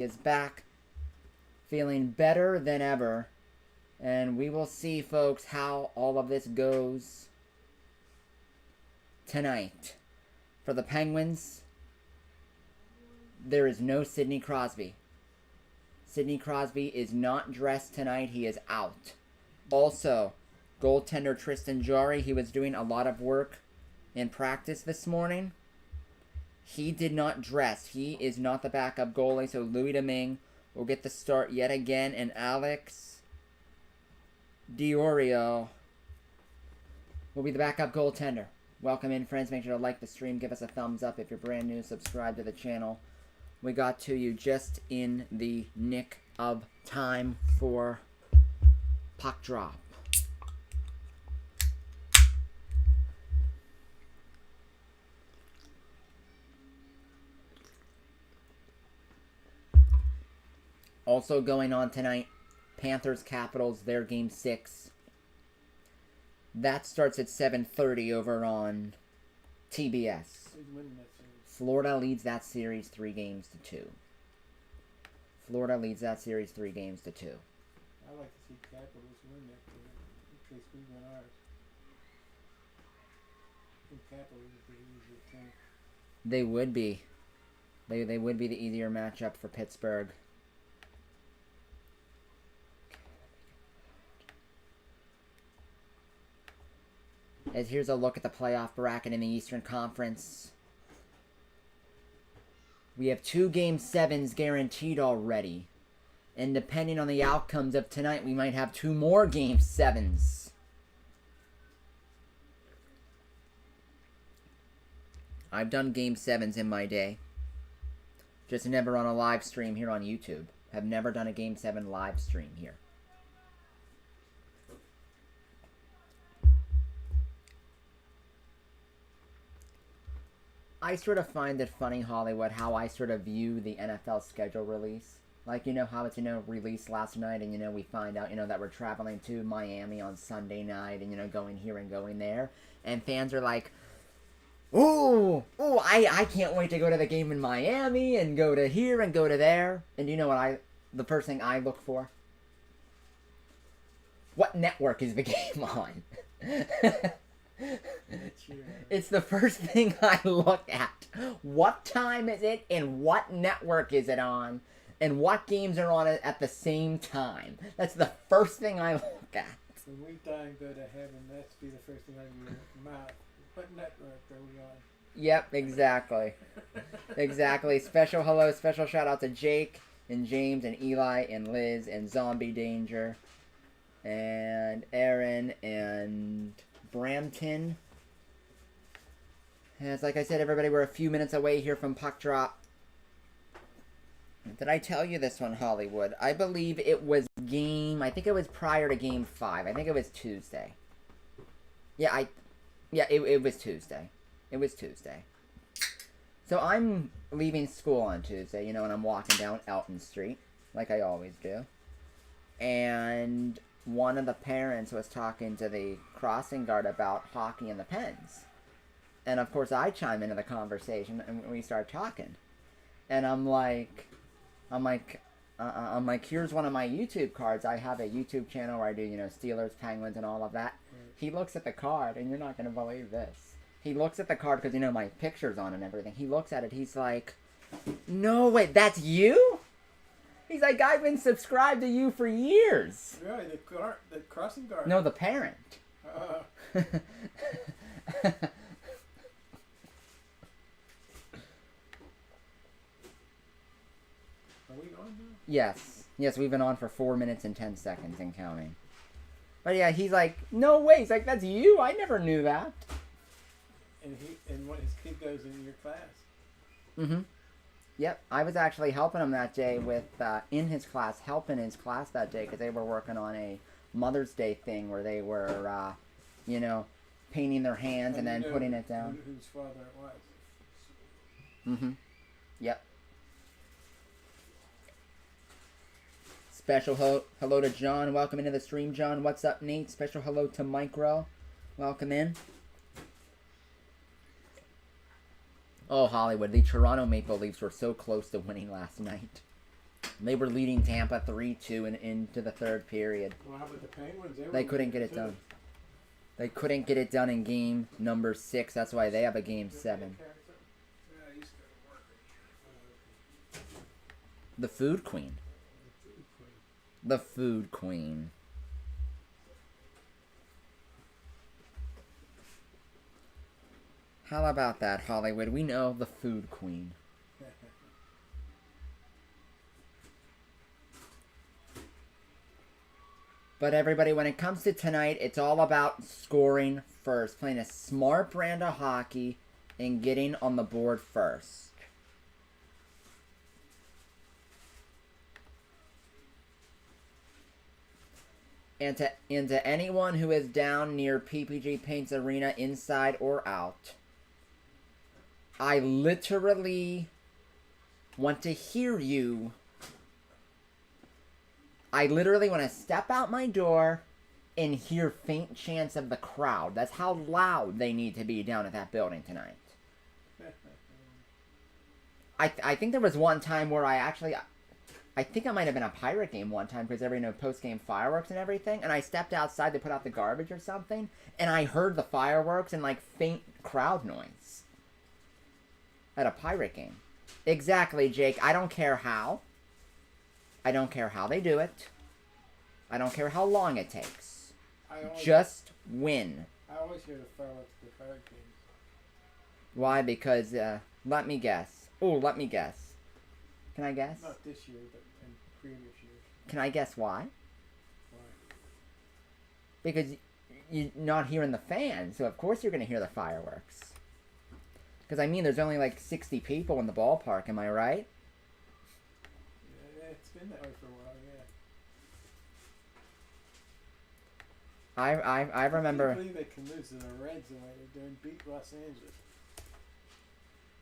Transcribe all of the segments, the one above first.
is back, feeling better than ever. And we will see, folks, how all of this goes tonight. For the Penguins, there is no Sidney Crosby. Sidney Crosby is not dressed tonight. He is out. Also, goaltender Tristan Jarry, he was doing a lot of work in practice this morning. He did not dress. He is not the backup goalie, so Louis Domingue will get the start yet again, and Alex Diorio will be the backup goaltender. Welcome in, friends. Make sure to like the stream. Give us a thumbs up if you're brand new. Subscribe to the channel. We got to you just in the nick of time for puck drop. Also going on tonight, Panthers Capitals, their game 6. That starts at 7:30 over on TBS. Florida leads that series 3-2. Florida leads that series 3-2. I like to see Capitals win that in case we win ours. I think Capitals is the easier team. They would be. They would be the easier matchup for Pittsburgh. As here's a look at the playoff bracket in the Eastern Conference. We have 2 Game 7s guaranteed already. And depending on the outcomes of tonight, we might have 2 more Game 7s. I've done Game 7s in my day. Just never on a live stream here on YouTube. Have never done a Game 7 live stream here. I sort of find it funny, Hollywood, how I sort of view the NFL schedule release. Like, you know, how it's, released last night, and, we find out, that we're traveling to Miami on Sunday night, and, going here and going there. And fans are like, ooh, I can't wait to go to the game in Miami, and go to here and go to there. And you know what the first thing I look for? What network is the game on? It's the first thing I look at. What time is it, and what network is it on, and what games are on it at the same time? That's the first thing I look at. When we die and go to heaven, that's be the first thing on your mouth. What network are we on? Yep, exactly. Exactly. Special hello, special shout out to Jake and James and Eli and Liz and Zombie Danger and Aaron and Brampton. As like I said, everybody, we're a few minutes away here from puck drop. Did I tell you this one, Hollywood? I believe it was I think it was prior to Game 5. I think it was Tuesday. Yeah, it was Tuesday. It was Tuesday. So I'm leaving school on Tuesday, and I'm walking down Elton Street, like I always do. And one of the parents was talking to the crossing guard about hockey and the Pens. And of course I chime into the conversation and we start talking. And I'm like, here's one of my YouTube cards. I have a YouTube channel where I do, Steelers, Penguins, and all of that. Right. He looks at the card, and you're not going to believe this. He looks at the card because, my picture's on and everything. He looks at it, he's like, no, wait, that's you? He's like, I've been subscribed to you for years. Really? The crossing guard? No, the parent. Are we on now? Yes. Yes, we've been on for 4 minutes and 10 seconds and counting. But yeah, he's like, no way. He's like, that's you? I never knew that. And what his kid goes in your class? Mm-hmm. Yep, I was actually helping him that day with, in his class, helping his class that day because they were working on a Mother's Day thing where they were, painting their hands and then putting it down. Whose father it was. Mm-hmm. Yep. Special hello to John. Welcome into the stream, John. What's up, Nate? Special hello to Micro. Welcome in. Oh, Hollywood. The Toronto Maple Leafs were so close to winning last night. They were leading Tampa 3-2 and into the third period. Well, how about the Penguins? They couldn't get it done. They couldn't get it done in game number 6. That's why they have a game 7. The Food Queen. The Food Queen. How about that, Hollywood? We know the Food Queen. But everybody, when it comes to tonight, it's all about scoring first. Playing a smart brand of hockey and getting on the board first. And to anyone who is down near PPG Paints Arena, inside or out, I literally want to hear you. I literally want to step out my door and hear faint chants of the crowd. That's how loud they need to be down at that building tonight. I think there was one time where I think I might have been a Pirate game one time because everybody knows post-game fireworks and everything. And I stepped outside to put out the garbage or something. And I heard the fireworks and like faint crowd noise. At a Pirate game. Exactly, Jake. I don't care how. I don't care how they do it. I don't care how long it takes. Just win. I always hear the fireworks at the Pirate games. Why? Because, let me guess. Oh, let me guess. Can I guess? Not this year, but in previous years. Can I guess why? Why? Because you're not hearing the fans, so of course you're going to hear the fireworks. Because, I mean, there's only like 60 people in the ballpark, am I right? Yeah, it's been that way for a while, yeah. I remember... I can't believe they can lose to the Reds the way they're doing, beat Los Angeles.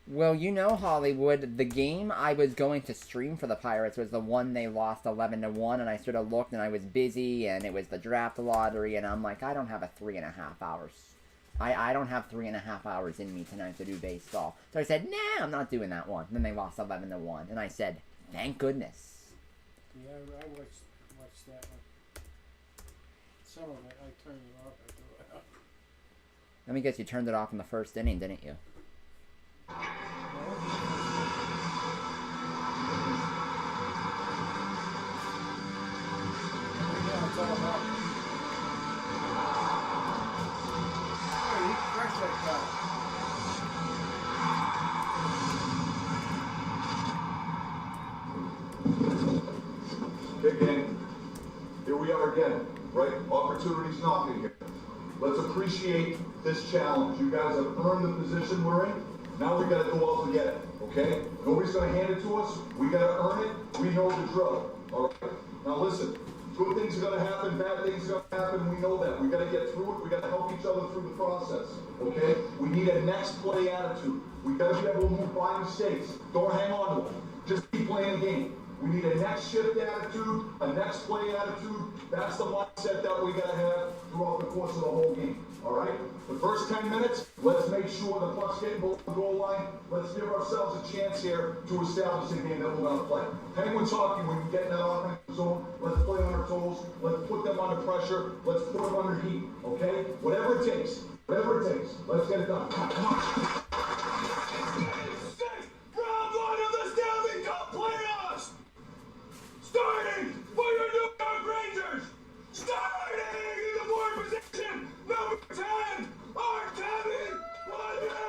Well, you know, Hollywood, the game I was going to stream for the Pirates was the one they lost 11-1, and I sort of looked and I was busy, and it was the draft lottery, and I'm like, I don't have a 3.5 hours. I don't have 3.5 hours in me tonight to do baseball. So I said, nah, I'm not doing that one. And then they lost 11-1, and I said, thank goodness. Yeah, I watched that one. Some of it, I turned it off after a while. Let me guess, you turned it off in the first inning, didn't you? Okay, gang. Here we are again, right? Opportunity's knocking here. Let's appreciate this challenge. You guys have earned the position we're in. Now we got to go out and get it, okay? Nobody's going to hand it to us. We got to earn it. We know the drill, all right? Now listen, good things are going to happen, bad things are going to happen. We know that. We got to get through it. We got to help each other through the process, okay? We need a next play attitude. We got to be able to move by mistakes. Don't hang on to them. Just keep playing the game. We need a next shift attitude, a next play attitude. That's the mindset that we got to have throughout the course of the whole game. All right? The first 10 minutes, let's make sure the puck's getting below the goal line. Let's give ourselves a chance here to establish the game that we're going to play. Penguins hockey, when we get in that offensive zone, let's play on our toes. Let's put them under pressure. Let's put them under heat. Okay? Whatever it takes. Whatever it takes. Let's get it done. Come on. Round one of the Stanley Cup playoffs. Starting for your New York Rangers. Starting in the board position, number 10, Artemi Wagner.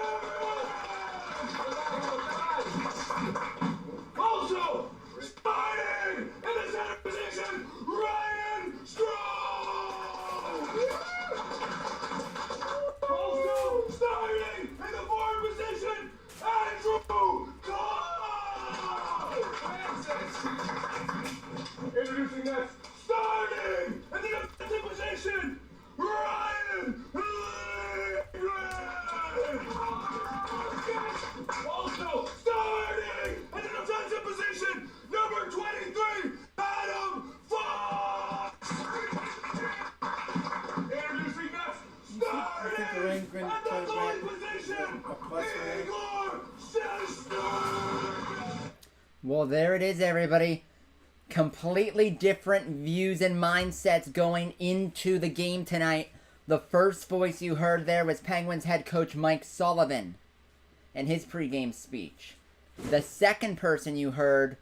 Also, starting in the center position, Ryan Strome. Also, starting in the forward position, Andrew Clark. Introducing next, starting in the defensive position, Ryan also starting in the defensive position, number 23, Adam Fox. Introducing next, starting at the goalie position, Igor Shesterkin. Well, there it is, everybody. Completely different views and mindsets going into the game tonight. The first voice you heard there was Penguins head coach Mike Sullivan and his pregame speech. The second person you heard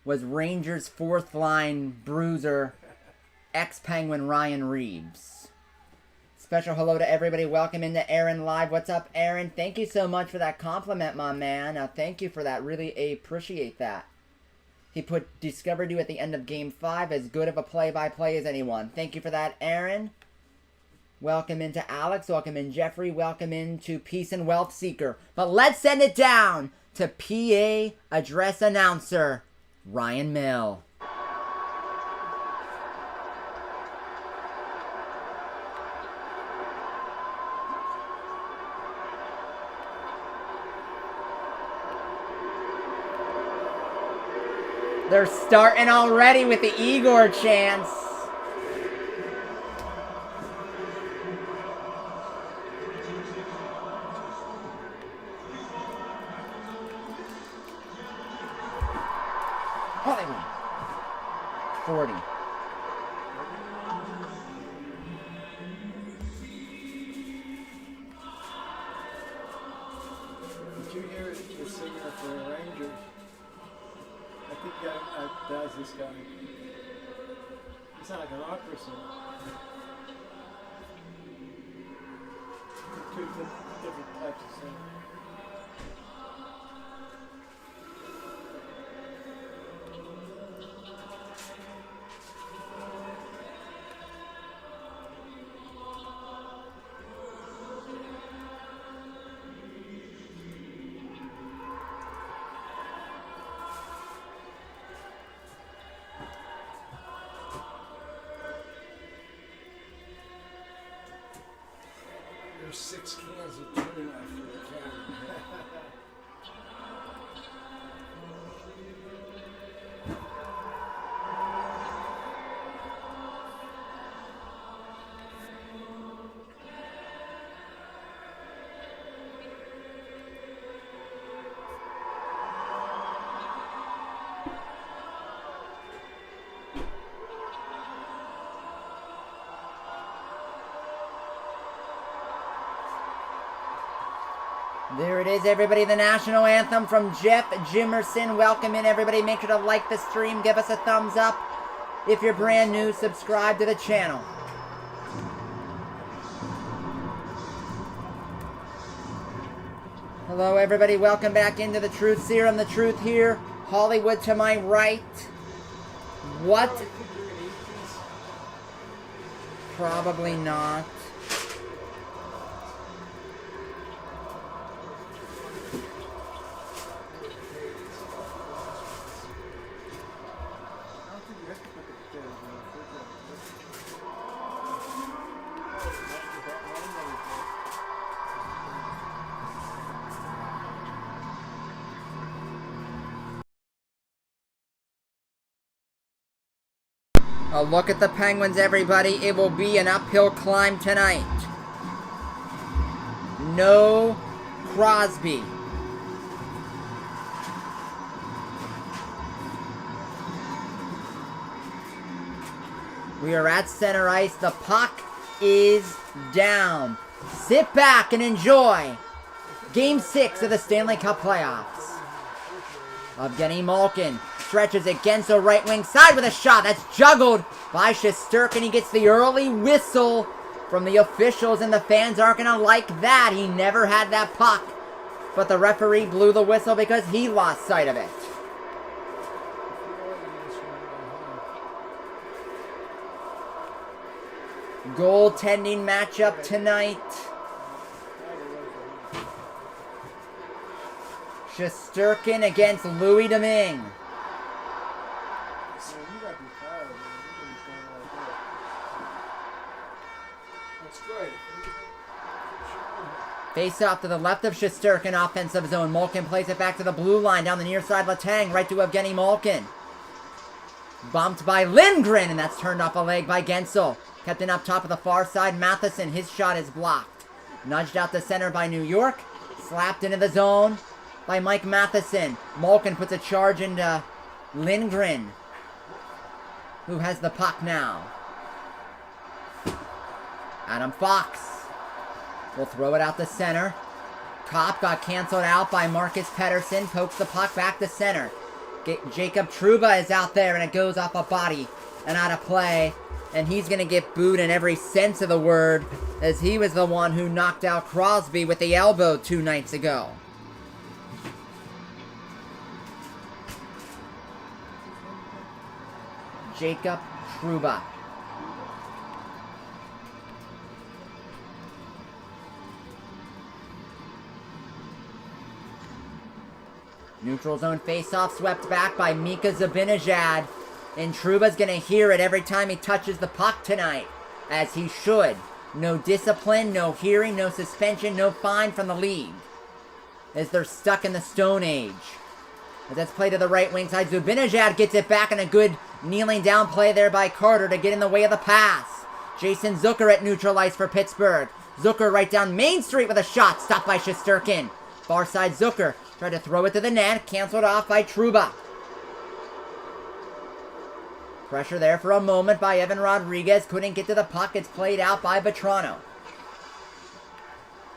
was Rangers fourth line bruiser, ex-Penguin Ryan Reeves. Special hello to everybody. Welcome into Aaron Live. What's up, Aaron? Thank you so much for that compliment, my man. Thank you for that. Really appreciate that. He discovered you at the end of Game 5. As good of a play-by-play as anyone. Thank you for that, Aaron. Welcome into Alex. Welcome in Jeffrey. Welcome into Peace and Wealth Seeker. But let's send it down to PA address announcer Ryan Mill. They're starting already with the Igor chants. Hollywood. 40. Did you hear the singer for the Rangers? I think that's this guy. He sounds like an opera singer. Two different types of singing. There's 6 cans of tuna for the cabin. There it is, everybody. The national anthem from Jeff Jimerson. Welcome in, everybody. Make sure to like the stream. Give us a thumbs up. If you're brand new, subscribe to the channel. Hello, everybody. Welcome back into the Truth Serum. The Truth here. Hollywood to my right. What? Probably not. A look at the Penguins, everybody. It will be an uphill climb tonight. No Crosby. We are at center ice. The puck is down. Sit back and enjoy Game 6 of the Stanley Cup playoffs. Evgeny Malkin stretches against the right wing side with a shot that's juggled by Shesterkin. He gets the early whistle from the officials, and the fans aren't going to like that. He never had that puck, but the referee blew the whistle because he lost sight of it. Goaltending matchup tonight. Shesterkin against Louis Domingue. Face off to the left of Shesterkin, offensive zone. Malkin plays it back to the blue line, down the near side. Letang, right to Evgeny Malkin. Bumped by Lindgren, and that's turned off a leg by Gensel. Kept in up top of the far side. Matheson, his shot is blocked. Nudged out to center by New York. Slapped into the zone by Mike Matheson. Malkin puts a charge into Lindgren. who has the puck now. Adam Fox will throw it out the center. Kopp got canceled out by Marcus Pettersson. Pokes the puck back to center. Jacob Trouba is out there, and it goes off a body and out of play. And he's going to get booed in every sense of the word, as he was the one who knocked out Crosby with the elbow 2 nights ago. Jacob Trouba. Neutral zone faceoff swept back by Mika Zibanejad. And Trouba's going to hear it every time he touches the puck tonight, as he should. No discipline, no hearing, no suspension, no fine from the league, as they're stuck in the Stone Age. As that's played to the right wing side, Zibanejad gets it back, and a good kneeling down play there by Carter to get in the way of the pass. Jason Zucker at neutral ice for Pittsburgh. Zucker right down Main Street with a shot, stopped by Shesterkin. Far side Zucker tried to throw it to the net, canceled off by Trouba. Pressure there for a moment by Evan Rodriguez. Couldn't get to the puck. It's played out by Vetrano.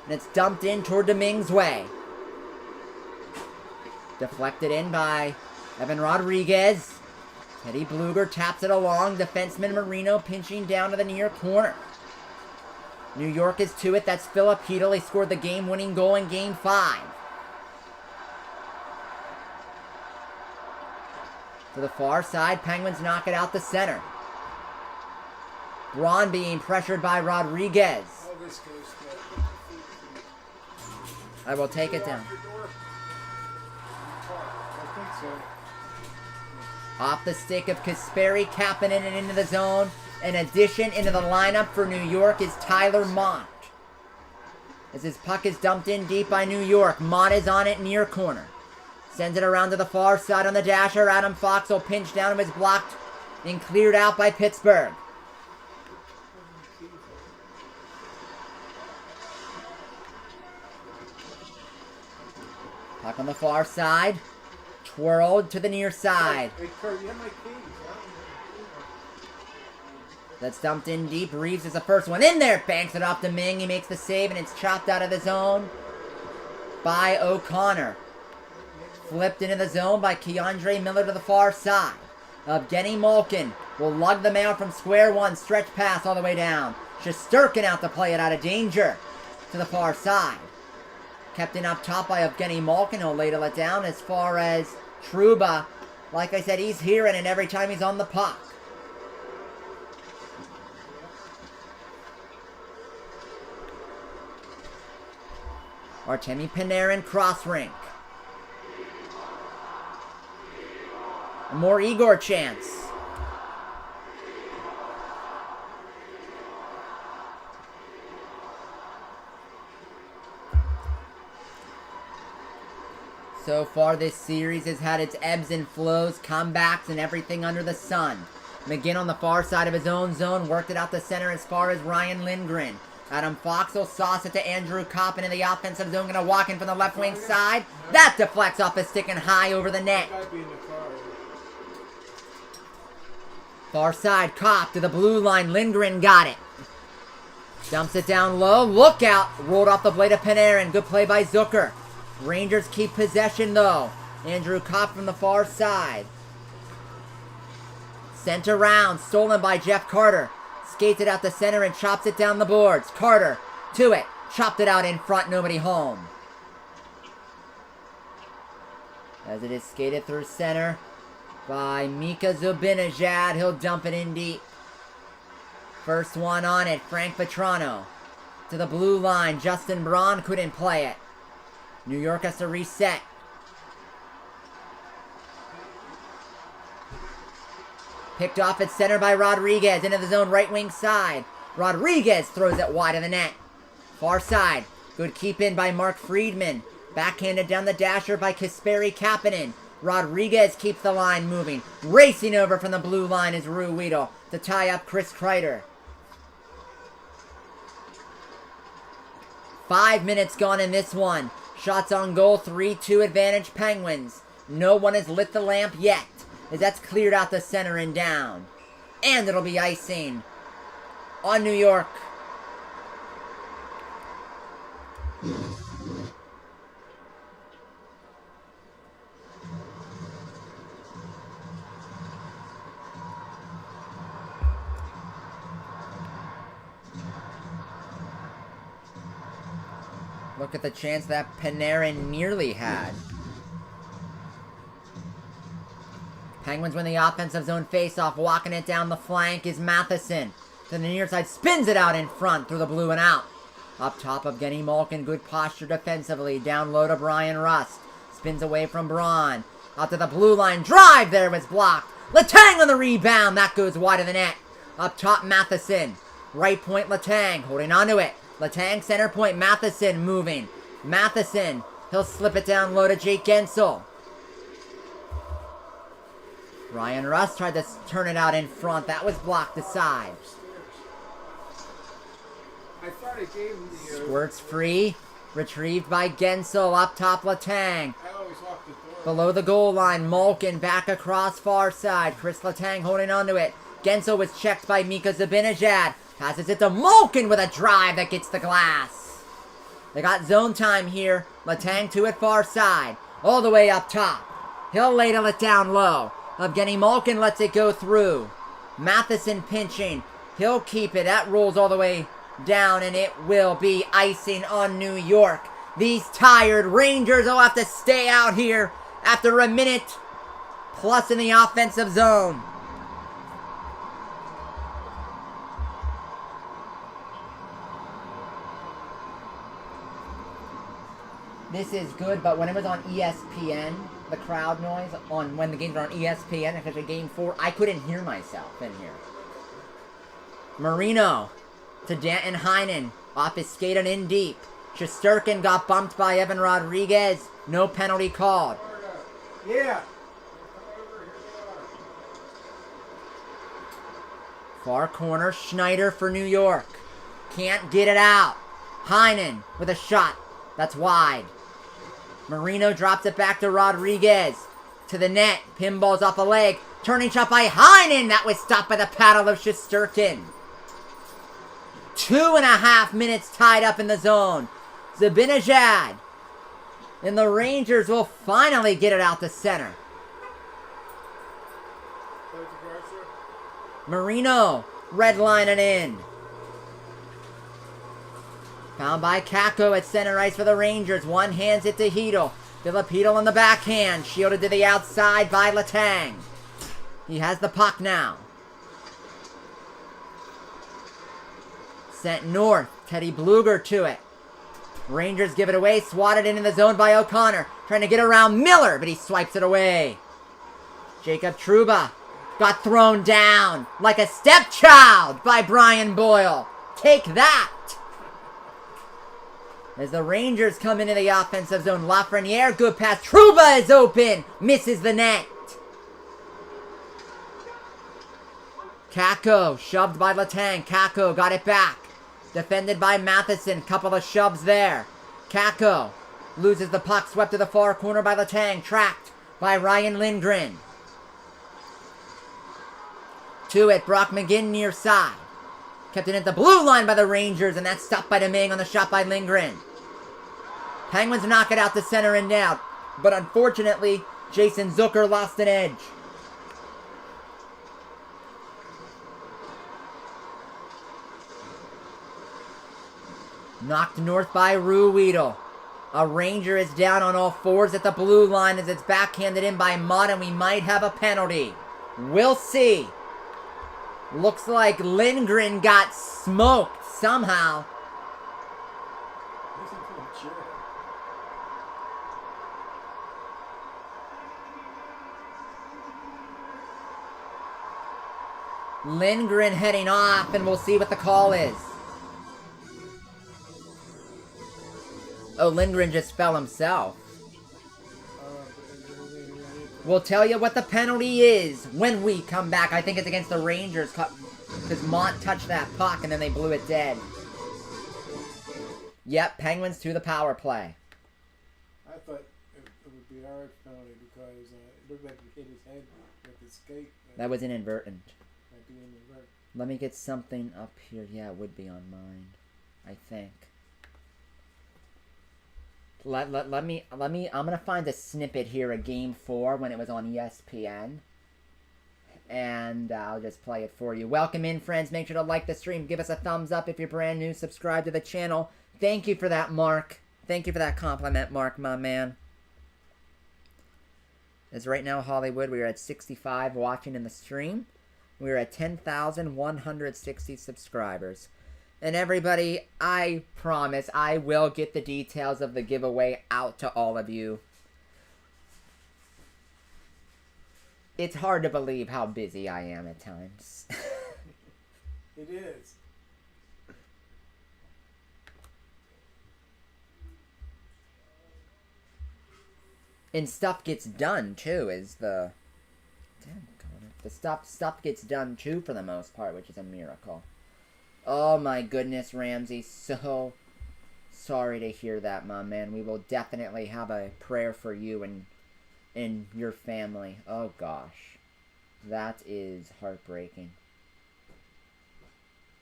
And it's dumped in toward Domingue's way. Deflected in by Evan Rodriguez. Teddy Bluger taps it along. Defenseman Marino pinching down to the near corner. New York is to it. That's Philip Hedl. He scored the game-winning goal in Game 5. To the far side, Penguins knock it out the center. Braun being pressured by Rodriguez. I will take it down. Off the stick of Kasperi, Kapanen, and into the zone. An addition into the lineup for New York is Tyler Mott. As his puck is dumped in deep by New York, Mott is on it near corner. Sends it around to the far side on the dasher. Adam Fox will pinch down and was blocked and cleared out by Pittsburgh. Puck on the far side. Twirled to the near side. Hey, Kurt, you have my keys. That's dumped in deep. Reeves is the first one in there. Banks it off to Ming. He makes the save, and it's chopped out of the zone by O'Connor. Flipped into the zone by Keandre Miller to the far side. Evgeny Malkin will lug the man from square one. Stretch pass all the way down. Shesterkin out to play it out of danger to the far side. Kept in up top by Evgeny Malkin. He'll ladle it down. As far as Trouba, like I said, he's hearing it every time he's on the puck. Artemi Panarin cross rink. A more Igor chance. So far this series has had its ebbs and flows, comebacks, and everything under the sun. McGinn on the far side of his own zone, worked it out the center as far as Ryan Lindgren. Adam Fox will sauce it to Andrew Kopp into the offensive zone, going to walk in from the left wing side. That deflects off his stick and high over the net. Far side, Kopp to the blue line. Lindgren got it. Dumps it down low. Look out. Rolled off the blade of Panarin. Good play by Zucker. Rangers keep possession though. Andrew Kopp from the far side. Sent around. Stolen by Jeff Carter. Skates it out the center and chops it down the boards. Carter to it. Chopped it out in front. Nobody home. As it is skated through center by Mika Zibanejad. He'll dump it in deep. First one on it, Frank Vetrano. To the blue line, Justin Braun couldn't play it. New York has to reset. Picked off at center by Rodriguez. Into the zone, right wing side. Rodriguez throws it wide of the net. Far side. Good keep in by Mark Friedman. Backhanded down the dasher by Kasperi Kapanen. Rodriguez keeps the line moving. Racing over from the blue line is Rue Weedle to tie up Chris Kreider. 5 minutes gone in this one. Shots on goal, 3-2 advantage Penguins. No one has lit the lamp yet, as that's cleared out the center and down. And it'll be icing on New York. Look at the chance that Panarin nearly had. Penguins win the offensive zone faceoff. Walking it down the flank is Matheson. To the near side, spins it out in front through the blue and out. Up top of Genny Malkin, good posture defensively. Down low to Brian Rust. Spins away from Braun. Out to the blue line, drive there was blocked. Letang on the rebound, that goes wide of the net. Up top, Matheson. Right point, Letang, holding onto it. Letang center point, Matheson moving. Matheson, he'll slip it down low to Jake Gensel. Ryan Rust tried to turn it out in front. That was blocked aside. I thought it gave him the... Squirts free. Retrieved by Gensel. Up top, Letang. I always locked the door. Below the goal line, Malkin back across far side. Chris Letang holding onto it. Gensel was checked by Mika Zibanejad. Passes it to Malkin with a drive that gets the glass. They got zone time here. Letang to it far side. All the way up top. He'll ladle it down low. Evgeny Malkin lets it go through. Matheson pinching. He'll keep it. That rolls all the way down, and it will be icing on New York. These tired Rangers will have to stay out here after a minute plus in the offensive zone. This is good, but when it was on ESPN, the crowd noise, on when the games were on ESPN, especially Game 4, I couldn't hear myself in here. Marino to Danton Heinen, off his skate and in deep. Shesterkin got bumped by Evan Rodriguez. No penalty called. Yeah. Far corner, Schneider for New York. Can't get it out. Heinen with a shot. That's wide. Marino drops it back to Rodriguez. To the net. Pinballs off a leg. Turning shot by Heinen. That was stopped by the paddle of Shesterkin. 2.5 minutes tied up in the zone. Zibanejad. And the Rangers will finally get it out to center. Marino redlining in. Found by Kakko at center ice for the Rangers. One hands it to Hedl. Philip Hedl on the backhand. Shielded to the outside by Letang. He has the puck now. Sent north. Teddy Bluger to it. Rangers give it away. Swatted into the zone by O'Connor. Trying to get around Miller, but he swipes it away. Jacob Trouba got thrown down like a stepchild by Brian Boyle. Take that. As the Rangers come into the offensive zone, Lafreniere, good pass. Trouba is open. Misses the net. Kakko, shoved by Letang. Kakko got it back. Defended by Matheson. Couple of shoves there. Kakko loses the puck. Swept to the far corner by Letang. Tracked by Ryan Lindgren. To it, Brock McGinn near side. Kept it at the blue line by the Rangers, and that's stopped by Domingue on the shot by Lindgren. Penguins knock it out to center and out, but unfortunately, Jason Zucker lost an edge. Knocked north by Ruhwedel. A Ranger is down on all fours at the blue line as it's backhanded in by Mott, and we might have a penalty. We'll see. Looks like Lindgren got smoked somehow. Lindgren heading off, and we'll see what the call is. Oh, Lindgren just fell himself. We'll tell you what the penalty is when we come back. I think it's against the Rangers because Mont touched that puck and then they blew it dead. Yep, Penguins to the power play. I thought it would be our penalty because it looked like he hit his head with his skate. That was inadvertent. Might be inadvertent. Let me get something up here. Yeah, it would be on mine, I think. I'm gonna find a snippet here of Game 4 when it was on ESPN. And I'll just play it for you. Welcome in, friends. Make sure to like the stream. Give us a thumbs up if you're brand new. Subscribe to the channel. Thank you for that, Mark. Thank you for that compliment, Mark, my man. As right now, Hollywood, we are at 65 watching in the stream. We are at 10,160 subscribers. And everybody, I promise I will get the details of the giveaway out to all of you. It's hard to believe how busy I am at times. It is. And stuff gets done too, is the... Damn, the stuff gets done too for the most part, which is a miracle. Oh my goodness, Ramsey, so sorry to hear that, my man. We will definitely have a prayer for you and your family. Oh gosh, that is heartbreaking.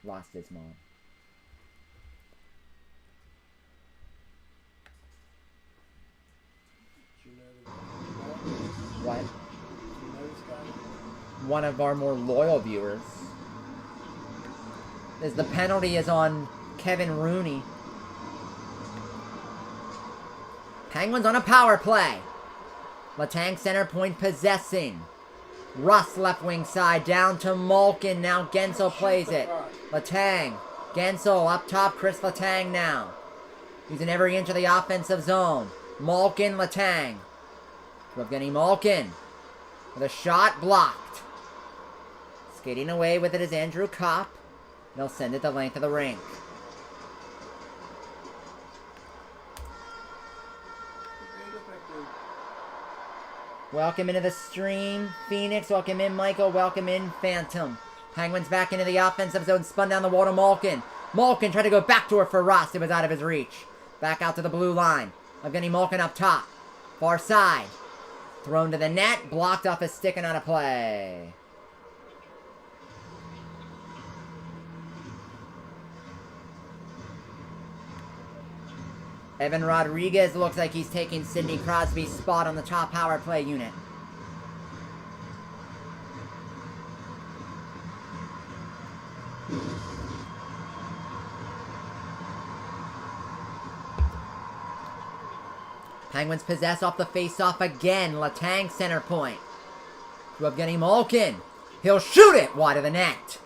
Lost his mom. What? One of our more loyal viewers. As the penalty is on Kevin Rooney. Penguins on a power play. Letang center point possessing. Russ left wing side down to Malkin. Now Gensel plays it. Letang. Gensel up top. Chris Letang now. Using every inch of the offensive zone. Malkin, Letang. Evgeny Malkin. With a shot blocked. Skating away with it is Andrew Kopp. They'll send it the length of the rink. Welcome into the stream, Phoenix. Welcome in, Michael. Welcome in, Phantom. Penguins back into the offensive zone. Spun down the wall to Malkin. Malkin tried to go back to her for Ross. It was out of his reach. Back out to the blue line. Evgeny Malkin up top. Far side. Thrown to the net. Blocked off a stick and out of play. Evan Rodriguez looks like he's taking Sidney Crosby's spot on the top power play unit. Penguins possess off the face-off again. Letang center point. To Evgeny Malkin. He'll shoot it wide of the net.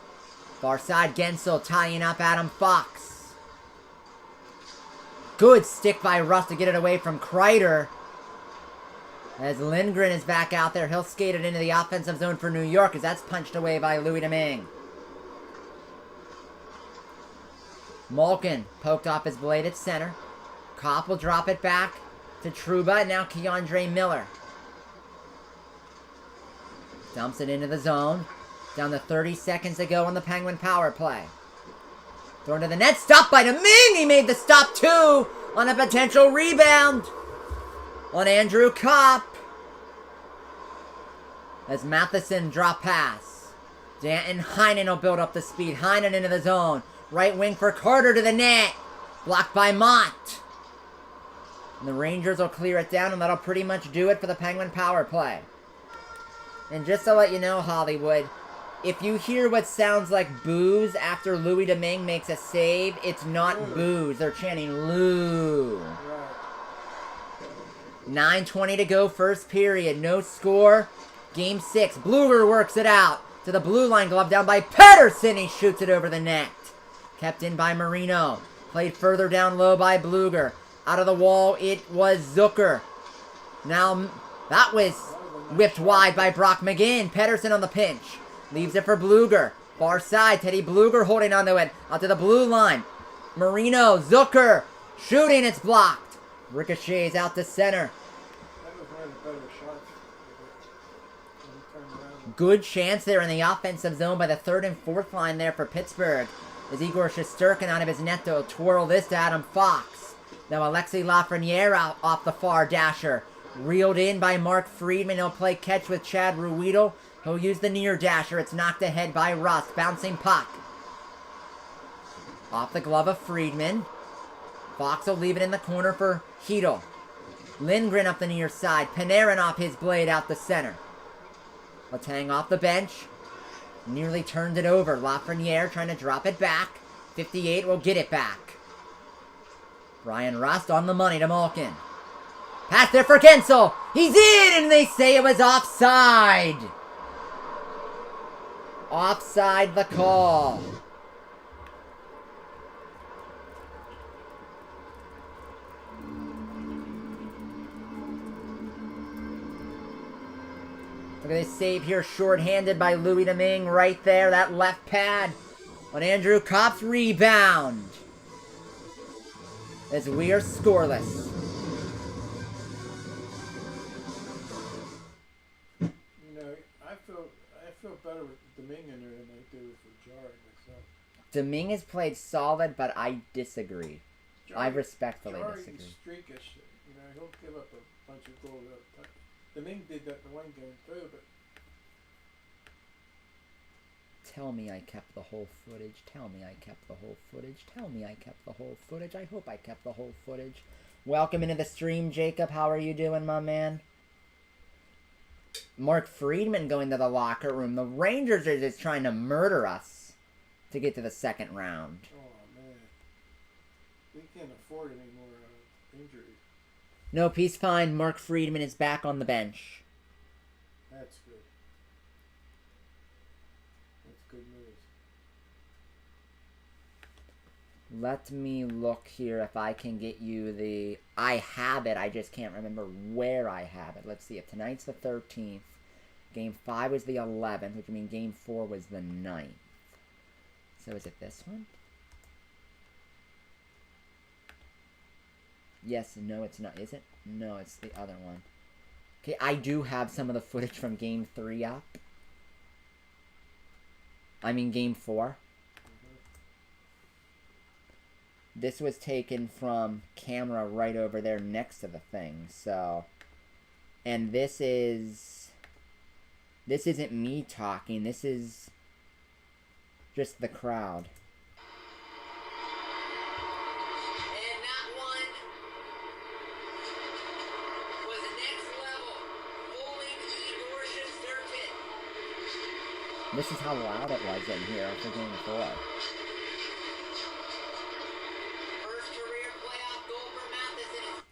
Far side Gensel tying up Adam Fox. Good stick by Russ to get it away from Kreider. As Lindgren is back out there, he'll skate it into the offensive zone for New York as that's punched away by Louis Domingue. Malkin poked off his blade at center. Kopp will drop it back to Trouba, and now Keandre Miller. Dumps it into the zone. Down to 30 seconds to go on the Penguin power play. Thrown to the net, stopped by Domingue! He made the stop too on a potential rebound on Andrew Kopp. As Matheson drop pass. Danton Heinen will build up the speed. Heinen into the zone. Right wing for Carter to the net. Blocked by Mott. And the Rangers will clear it down, and that'll pretty much do it for the Penguin power play. And just to let you know, Hollywood, if you hear what sounds like boos after Louis Domingue makes a save, it's not boos. They're chanting Lou. 9:20 to go, first period. No score. Game 6. Bluger works it out to the blue line glove down by Pettersson. He shoots it over the net. Kept in by Marino. Played further down low by Bluger. Out of the wall, it was Zucker. Now, that was whipped wide by Brock McGinn. Pettersson on the pinch. Leaves it for Bluger. Far side, Teddy Bluger holding onto it. Out to the blue line. Marino, Zucker. Shooting, it's blocked. Ricochets out to center. Good chance there in the offensive zone by the third and fourth line there for Pittsburgh. As Igor Shesterkin out of his net to twirl this to Adam Fox. Now Alexei Lafreniere out off the far dasher. Reeled in by Mark Friedman. He'll play catch with Chad Ruedel. He'll use the near dasher. It's knocked ahead by Rust. Bouncing puck. Off the glove of Friedman. Fox will leave it in the corner for Hedel. Lindgren up the near side. Panarin off his blade out the center. Letang off the bench. Nearly turned it over. Lafreniere trying to drop it back. 58 will get it back. Brian Rust on the money to Malkin. Pass there for Gensel. He's in, and they say it was offside. Offside the call. Look at this save here, shorthanded by Louis Domingue right there. That left pad on Andrew Kopp's rebound. As we are scoreless. You know, I feel better with Domingue in there than I do with Jarry myself. Domingue has played solid, but I disagree. I respectfully Jarry's disagree. streakish. You know, he'll give up a bunch of goals at a time. Domingue did that in the one game too, but Tell me I kept the whole footage. Tell me I kept the whole footage. Tell me I kept the whole footage. I hope I kept the whole footage. Welcome into the stream, Jacob. How are you doing, my man? Mark Friedman going to the locker room. The Rangers are just trying to murder us to get to the second round. oh man, we can't afford any more injuries. Nope, he's fine. Mark Friedman is back on the bench. That's good. That's good news. Let me look here if I can get you the... I have it, I just can't remember where I have it. Let's see, if tonight's the 13th, Game 5 was the 11th, which means Game 4 was the 9th. So is it this one? Yes, no, it's not. Is it? No, it's the other one. Okay, I do have some of the footage from Game 3 up. I mean Game 4. This was taken from camera right over there next to the thing, so... And this isn't me talking, this is just the crowd. And that one was next level. Fooling Igor Shesterkin. This is how loud it was in here for Game 4. First career playoff goal for Matheson.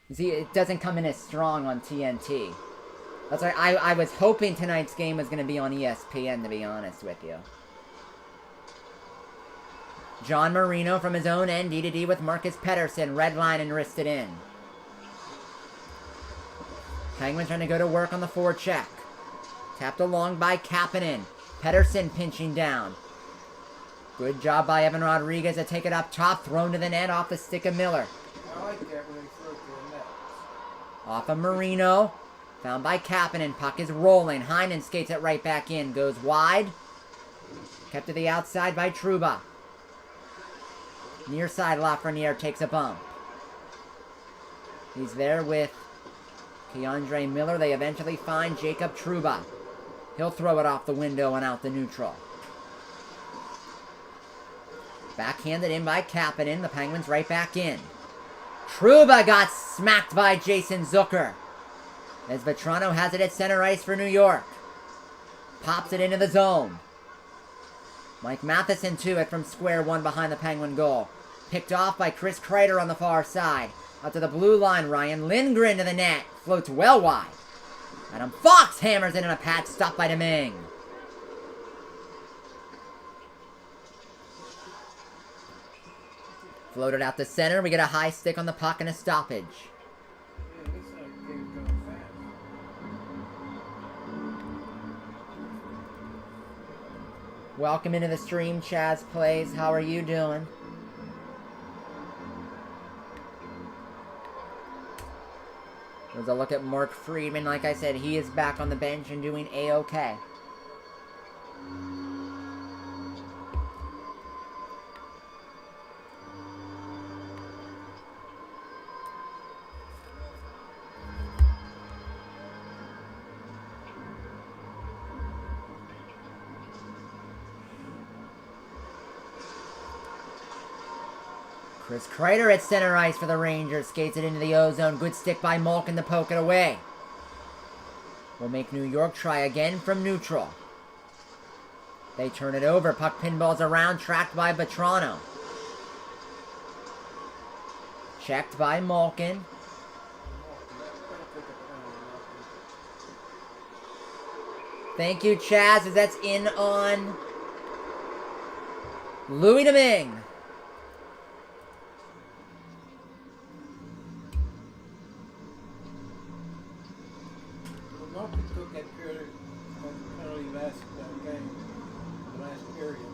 You see, it doesn't come in as strong on TNT. That's why I was hoping tonight's game was going to be on ESPN, to be honest with you. John Marino from his own end, D-to-D with Marcus Pettersson, red line and wristed in. Penguins trying to go to work on the forecheck. Tapped along by Kapanen. Pettersson pinching down. Good job by Evan Rodriguez to take it up top, thrown to the net off the stick of Miller. I like that when they throw it to the net. Off of Marino. Found by Kapanen. Puck is rolling. Heinen skates it right back in. Goes wide. Kept to the outside by Trouba. Near side, Lafreniere takes a bump. He's there with Keandre Miller. They eventually find Jacob Trouba. He'll throw it off the window and out the neutral. Backhanded in by Kapanen. The Penguins right back in. Trouba got smacked by Jason Zucker. As Vetrano has it at center ice for New York. Pops it into the zone. Mike Matheson to it from square one behind the Penguin goal. Picked off by Chris Kreider on the far side. Out to the blue line, Ryan Lindgren to the net. Floats well wide. Adam Fox hammers it in a pad stop by Domingue. Floated out to center. We get a high stick on the puck and a stoppage. Yeah, this game's going fast. Welcome into the stream, Chaz Plays. How are you doing? There's a look at Mark Friedman. Like I said, he is back on the bench and doing A-OK. Chris Kreider at center ice for the Rangers. Skates it into the O-zone. Good stick by Malkin to poke it away. Will make New York try again from neutral. They turn it over. Puck pinballs around. Tracked by Vetrano. Checked by Malkin. Thank you, Chaz, as that's in on Louis Domingue. Malkin took that penalty last game, the last period.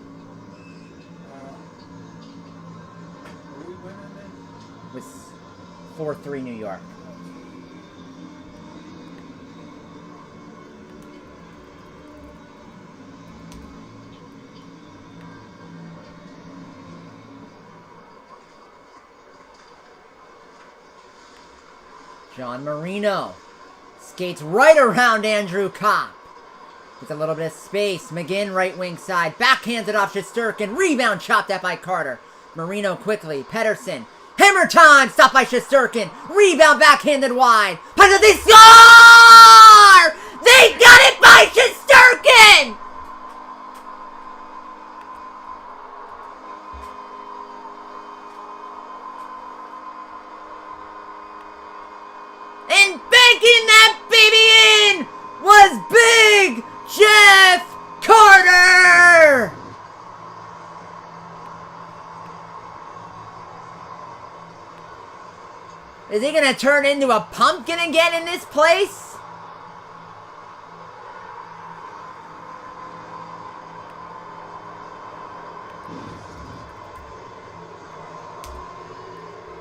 Are we winning then? With 4-3 New York. John Marino skates right around Andrew Kopp. With a little bit of space. McGinn right wing side. Backhands it off Shesterkin. Rebound chopped at by Carter. Marino quickly. Pettersson. Hammer time! Stopped by Shesterkin. Rebound backhanded wide. Punch they score! They got it by Shesterkin! And banking that baby in was Big Jeff Carter! Is he gonna turn into a pumpkin again in this place?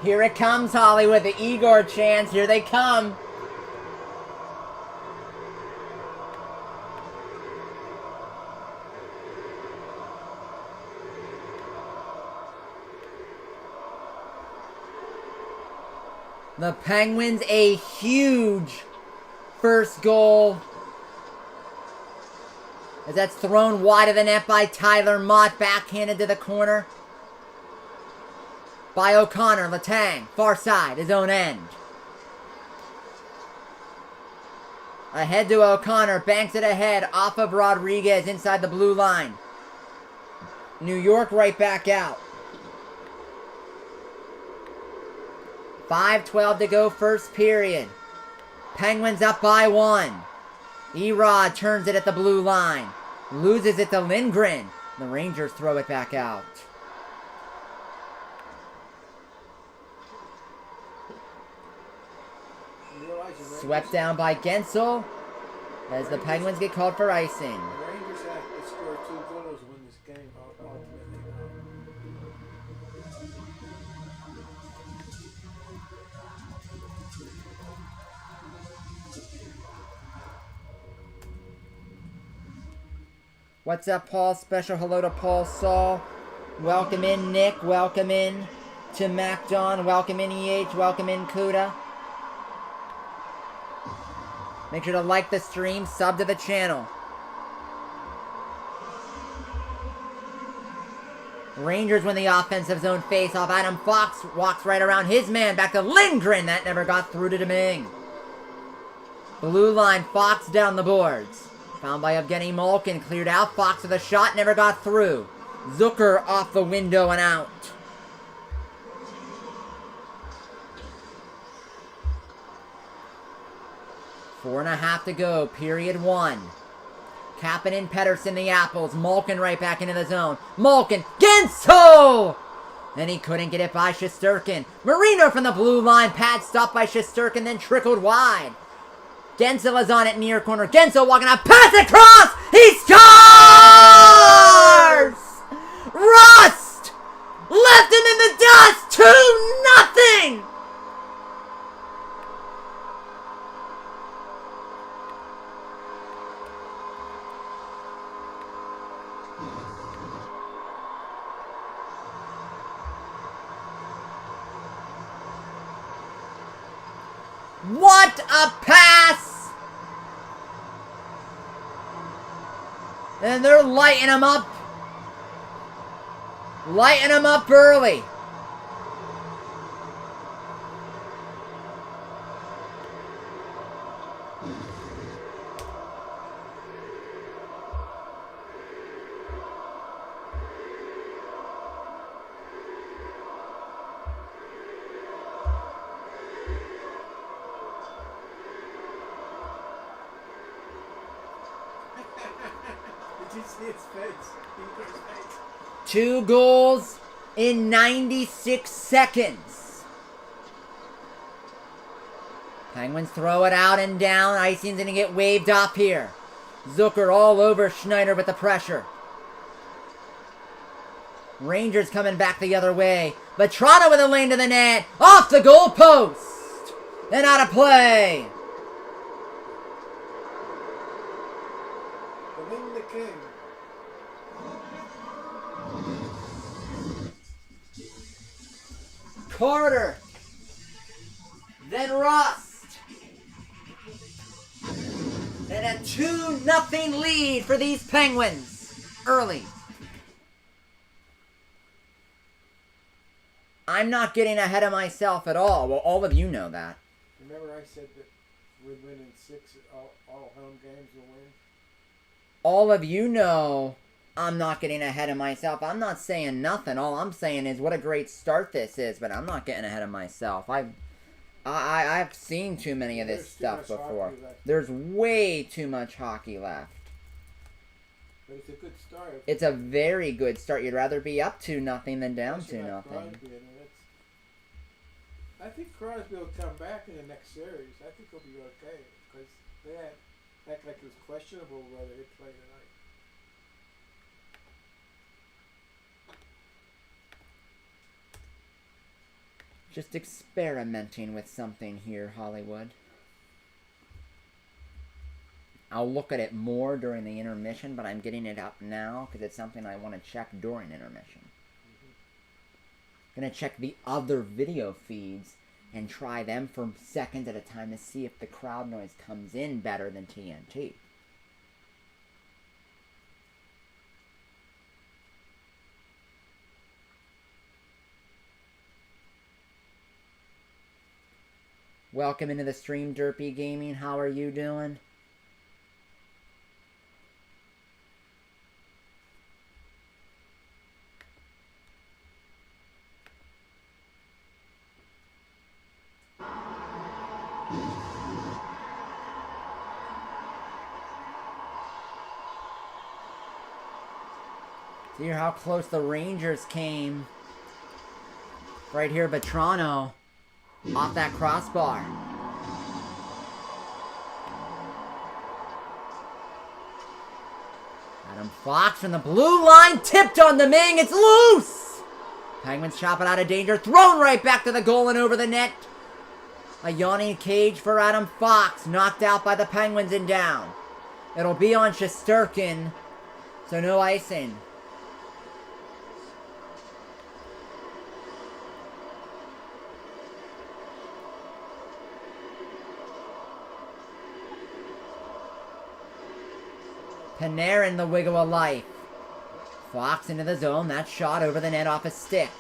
Here it comes, Hollywood, the Igor chants. Here they come. The Penguins, a huge first goal. As that's thrown wide of the net by Tyler Mott, backhanded to the corner. By O'Connor, Letang, far side, his own end. Ahead to O'Connor, banks it ahead, off of Rodriguez, inside the blue line. New York right back out. 5:12 to go, first period. Penguins up by 1. Erod turns it at the blue line. Loses it to Lindgren. The Rangers throw it back out. Swept down by Gensel as the Penguins get called for icing. The Rangers have to score 2 goals to win this game ultimately. What's up, Paul? Special hello to Paul Saul. Welcome in, Nick. Welcome in to MacDon. Welcome in, EH. Welcome in, Kuda. Make sure to like the stream, sub to the channel. Rangers win the offensive zone face-off. Adam Fox walks right around his man. Back to Lindgren. That never got through to Domingue. Blue line, Fox down the boards. Found by Evgeny Malkin. Cleared out. Fox with a shot. Never got through. Zucker off the window and out. Four and a half to go. Period 1. Kapanen, Pettersson, the Apples. Malkin right back into the zone. Malkin. Gensel! And he couldn't get it by Shesterkin. Marino from the blue line. Pad stopped by Shesterkin, then trickled wide. Gensel is on it near corner. Gensel walking up. Pass across! He scores! Rust! Left him in the dust! 2-0! What a pass! And they're lighting him up. Lighting him up early. you see his face? You can see his face. 2 goals in 96 seconds. Penguins throw it out and down. Icing's going to get waved off here. Zucker all over Schneider with the pressure. Rangers coming back the other way. Vetrano with a lane to the net. Off the goalpost. And out of play. The King, the King. Carter. Then Rust. And a 2-0 lead for these Penguins. Early. I'm not getting ahead of myself at all. Well, all of you know that. Remember I said that we'd win in 6 all home games will win? All of you know I'm not getting ahead of myself. I'm not saying nothing. All I'm saying is what a great start this is, but I'm not getting ahead of myself. I've seen too many of this stuff before. There's way too much hockey left. But it's a good start. It's a very good start. You'd rather be up 2-0 than down 2-0. I think Crosby will come back in the next series. I think he'll be okay because they had act like it was questionable whether he'd play tonight. Just experimenting with something here, Hollywood. I'll look at it more during the intermission, but I'm getting it up now because it's something I want to check during intermission. Gonna check the other video feeds and try them for seconds at a time to see if the crowd noise comes in better than TNT. Welcome into the stream, Derpy Gaming. How are you doing? See how close the Rangers came. Right here, Vetrano. Off that crossbar. Adam Fox from the blue line. Tipped on the Ming. It's loose. Penguins chop it out of danger. Thrown right back to the goal and over the net. A yawning cage for Adam Fox. Knocked out by the Penguins and down. It'll be on Shesterkin. So no icing. Panarin, the wiggle of life. Fox into the zone. That shot over the net off a stick.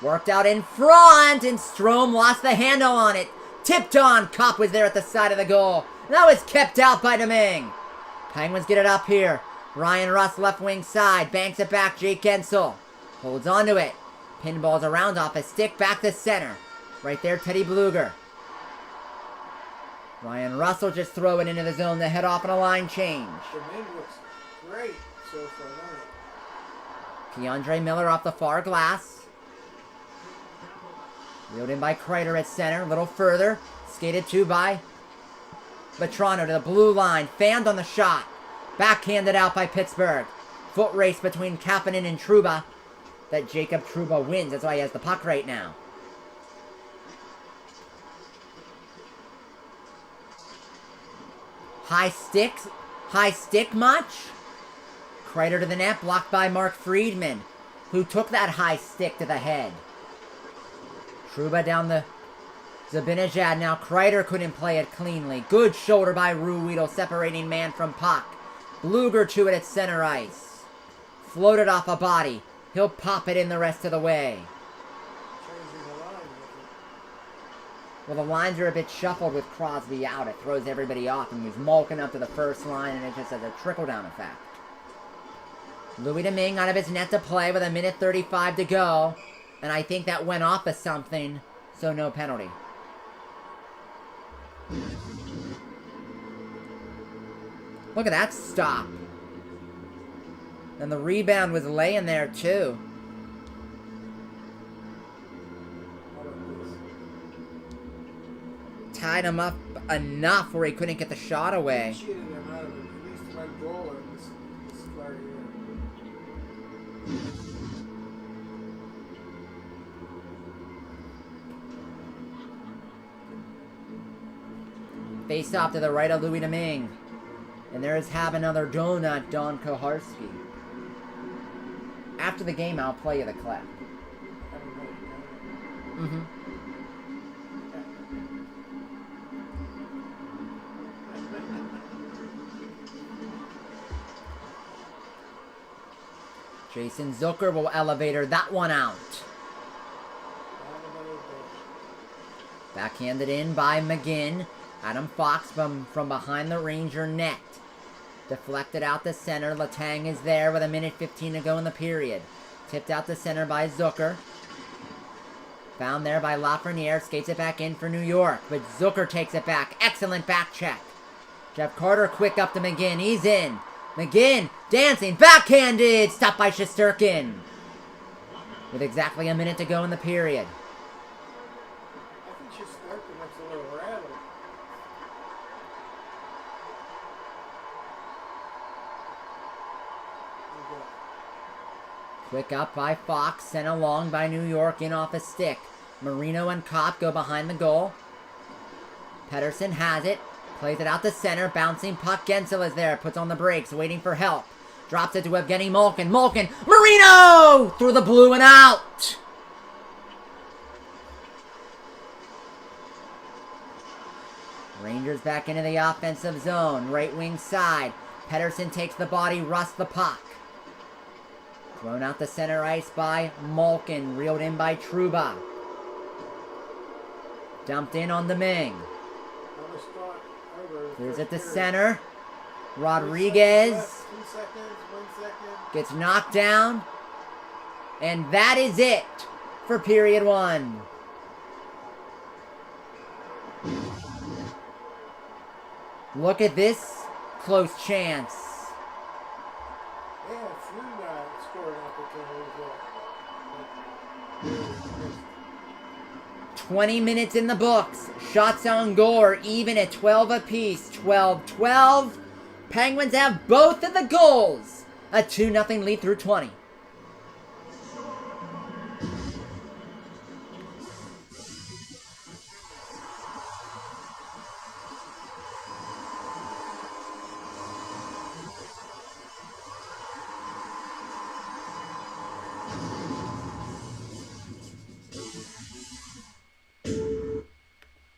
Worked out in front, and Strome lost the handle on it. Tipped on. Kopp was there at the side of the goal. And that was kept out by Domingue. Penguins get it up here. Ryan Russ, left wing side. Banks it back. Jake Gensel holds on to it. Pinballs around off a stick. Back to center. Right there, Teddy Bluger. Ryan Russell just throw it into the zone to head off on a line change. Domingue looks great so far, doesn't it? Keandre Miller off the far glass. Reeled in by Kreider at center. A little further. Skated to by Vetrano to the blue line. Fanned on the shot. Backhanded out by Pittsburgh. Foot race between Kapanen and Trouba. That Jacob Trouba wins. That's why he has the puck right now. High stick much? Kreider to the net, blocked by Mark Friedman, who took that high stick to the head. Trouba down the Zibanejad. Now Kreider couldn't play it cleanly. Good shoulder by Ruhwedel, separating man from puck. Bluger to it at center ice. Floated off a body. He'll pop it in the rest of the way. Changing the line. Well, the lines are a bit shuffled with Crosby out. It throws everybody off and moves Malkin up to the first line, and it just has a trickle-down effect. Louis Domingue out of his net to play with 1:35 to go. And I think that went off of something, so no penalty. Look at that stop. And the rebound was laying there, too. How about this? Tied him up enough where he couldn't get the shot away. Cheated him out of at least one goal in this start here. Face off to the right of Louis Domingue. And there's have another donut, Don Koharski. After the game, I'll play you the clip. Mm-hmm. Jason Zucker will elevator that one out. Backhanded in by McGinn. Adam Fox from behind the Ranger net. Deflected out the center. Letang is there with 1:15 to go in the period. Tipped out the center by Zucker. Found there by Lafreniere. Skates it back in for New York. But Zucker takes it back. Excellent back check. Jeff Carter quick up to McGinn. He's in. McGinn dancing. Backhanded. Stopped by Shesterkin. With exactly a minute to go in the period. I think Shesterkin looks a little rattled. Quick up by Fox, sent along by New York, in off a stick. Marino and Kopp go behind the goal. Pettersson has it, plays it out the center, bouncing puck. Gensel is there, puts on the brakes, waiting for help. Drops it to Evgeny Malkin. Malkin, Marino! Through the blue and out! Rangers back into the offensive zone, right wing side. Pettersson takes the body, Rust the puck. Thrown out the center ice by Malkin. Reeled in by Trouba. Dumped in on Domingue. Here's at the center. Rodriguez 2 seconds, 1 second. gets knocked down. And that is it for period 1. Look at this close chance. They had a few scoring opportunities there. 20 minutes in the books. Shots on goal are even at 12 apiece. 12-12. Penguins have both of the goals. A 2-0 lead through 20.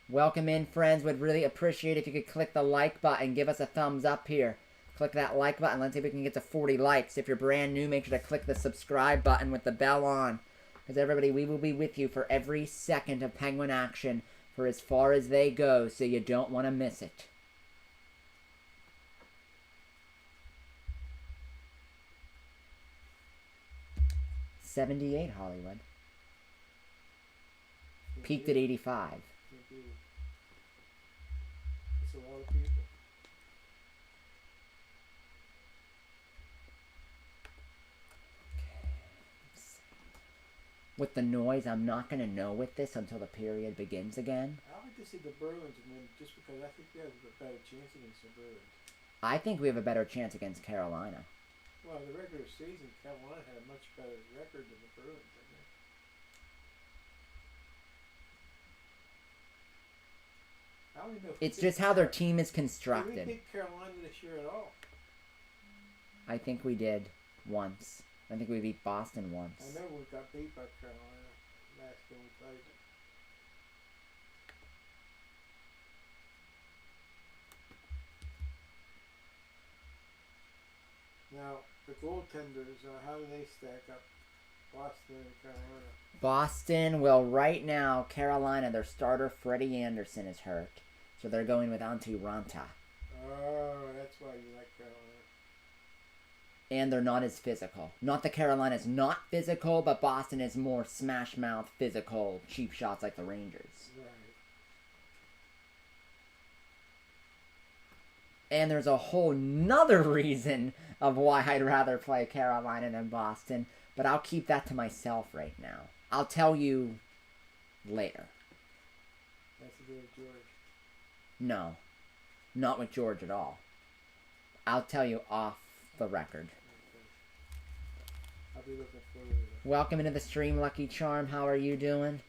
Welcome in, friends. Would really appreciate if you could click the like button. Give us a thumbs up here. Click that like button. Let's see if we can get to 40 likes. If you're brand new, make sure to click the subscribe button with the bell on. Because everybody, we will be with you for every second of Penguin action for as far as they go, so you don't want to miss it. $78, Hollywood. Peaked at 85. It's a lot of people. With the noise, I'm not going to know with this until the period begins again. I like to see the Bruins win just because I think they have a better chance against the Bruins. I think we have a better chance against Carolina. Well, the regular season, Carolina had a much better record than the Bruins, I think. I don't even know if It's we just beat how their Car- team is Did we constructed. beat Carolina this year at all? I think we did once. I think we beat Boston once. I know we got beat by Carolina last game we played them. Now, the goaltenders, how do they stack up? Boston and Carolina. Boston, well, right now, Carolina, their starter, Freddie Anderson, is hurt. So they're going with Antti Ranta. Oh, that's why you like Carolina. And they're not as physical. Not that Carolina's not physical, but Boston is more smash mouth, physical, cheap shots like the Rangers. Right. And there's a whole nother reason of why I'd rather play Carolina than Boston, but I'll keep that to myself right now. I'll tell you later. That's to do with George. No, not with George at all. I'll tell you off the record. I'll be looking forward to that. Welcome into the stream, Lucky Charm. How are you doing?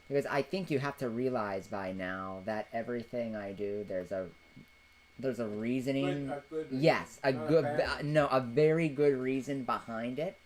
Because I think you have to realize by now that everything I do, there's a reasoning. But a good reason, yes, a not good, bad reason. no, a very good reason behind it.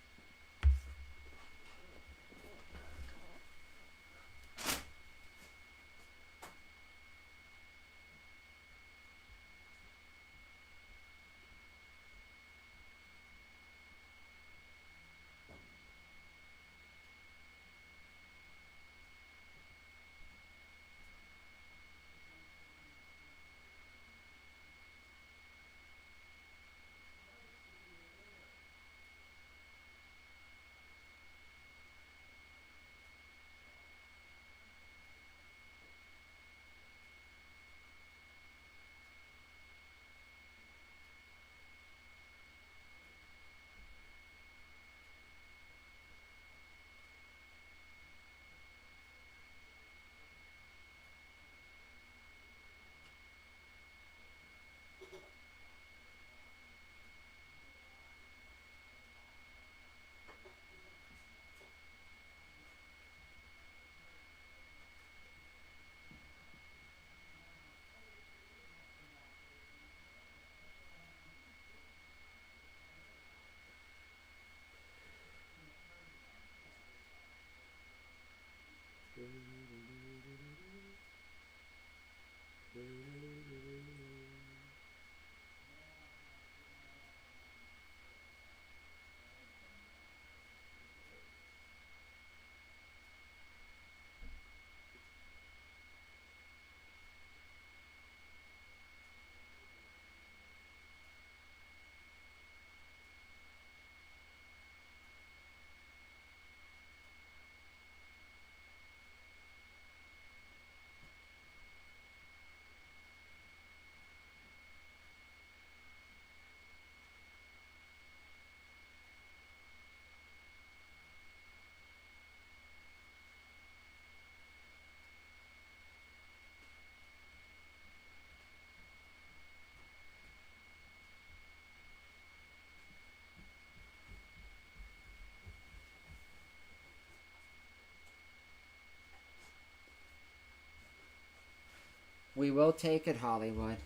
We will take it, Hollywood.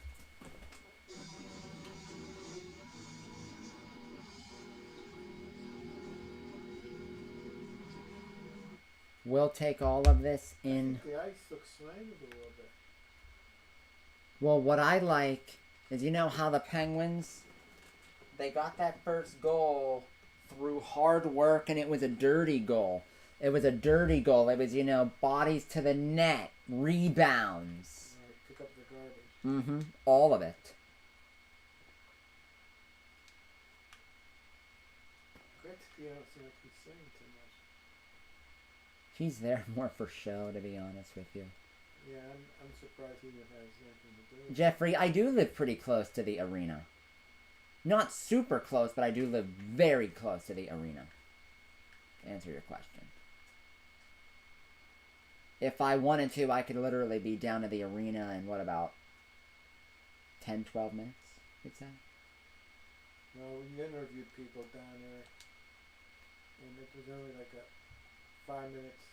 We'll take all of this in. The ice looks slanted a little bit. Well, what I like is, you know how the Penguins, they got that first goal through hard work, and it was a dirty goal. It was a dirty goal. It was, you know, bodies to the net, rebounds. Pick up the garbage. Mm-hmm. All of it. Gretzky, I don't seem like he's saying too much. He's there more for show, to be honest with you. Yeah, I'm surprised he even has anything to do with it. Jeffrey, I do live pretty close to the arena. Not super close, but I do live very close to the arena. To answer your question. If I wanted to, I could literally be down to the arena in, what, about 10, 12 minutes, you'd say? No, we interviewed people down there, and it was only like a 5 minutes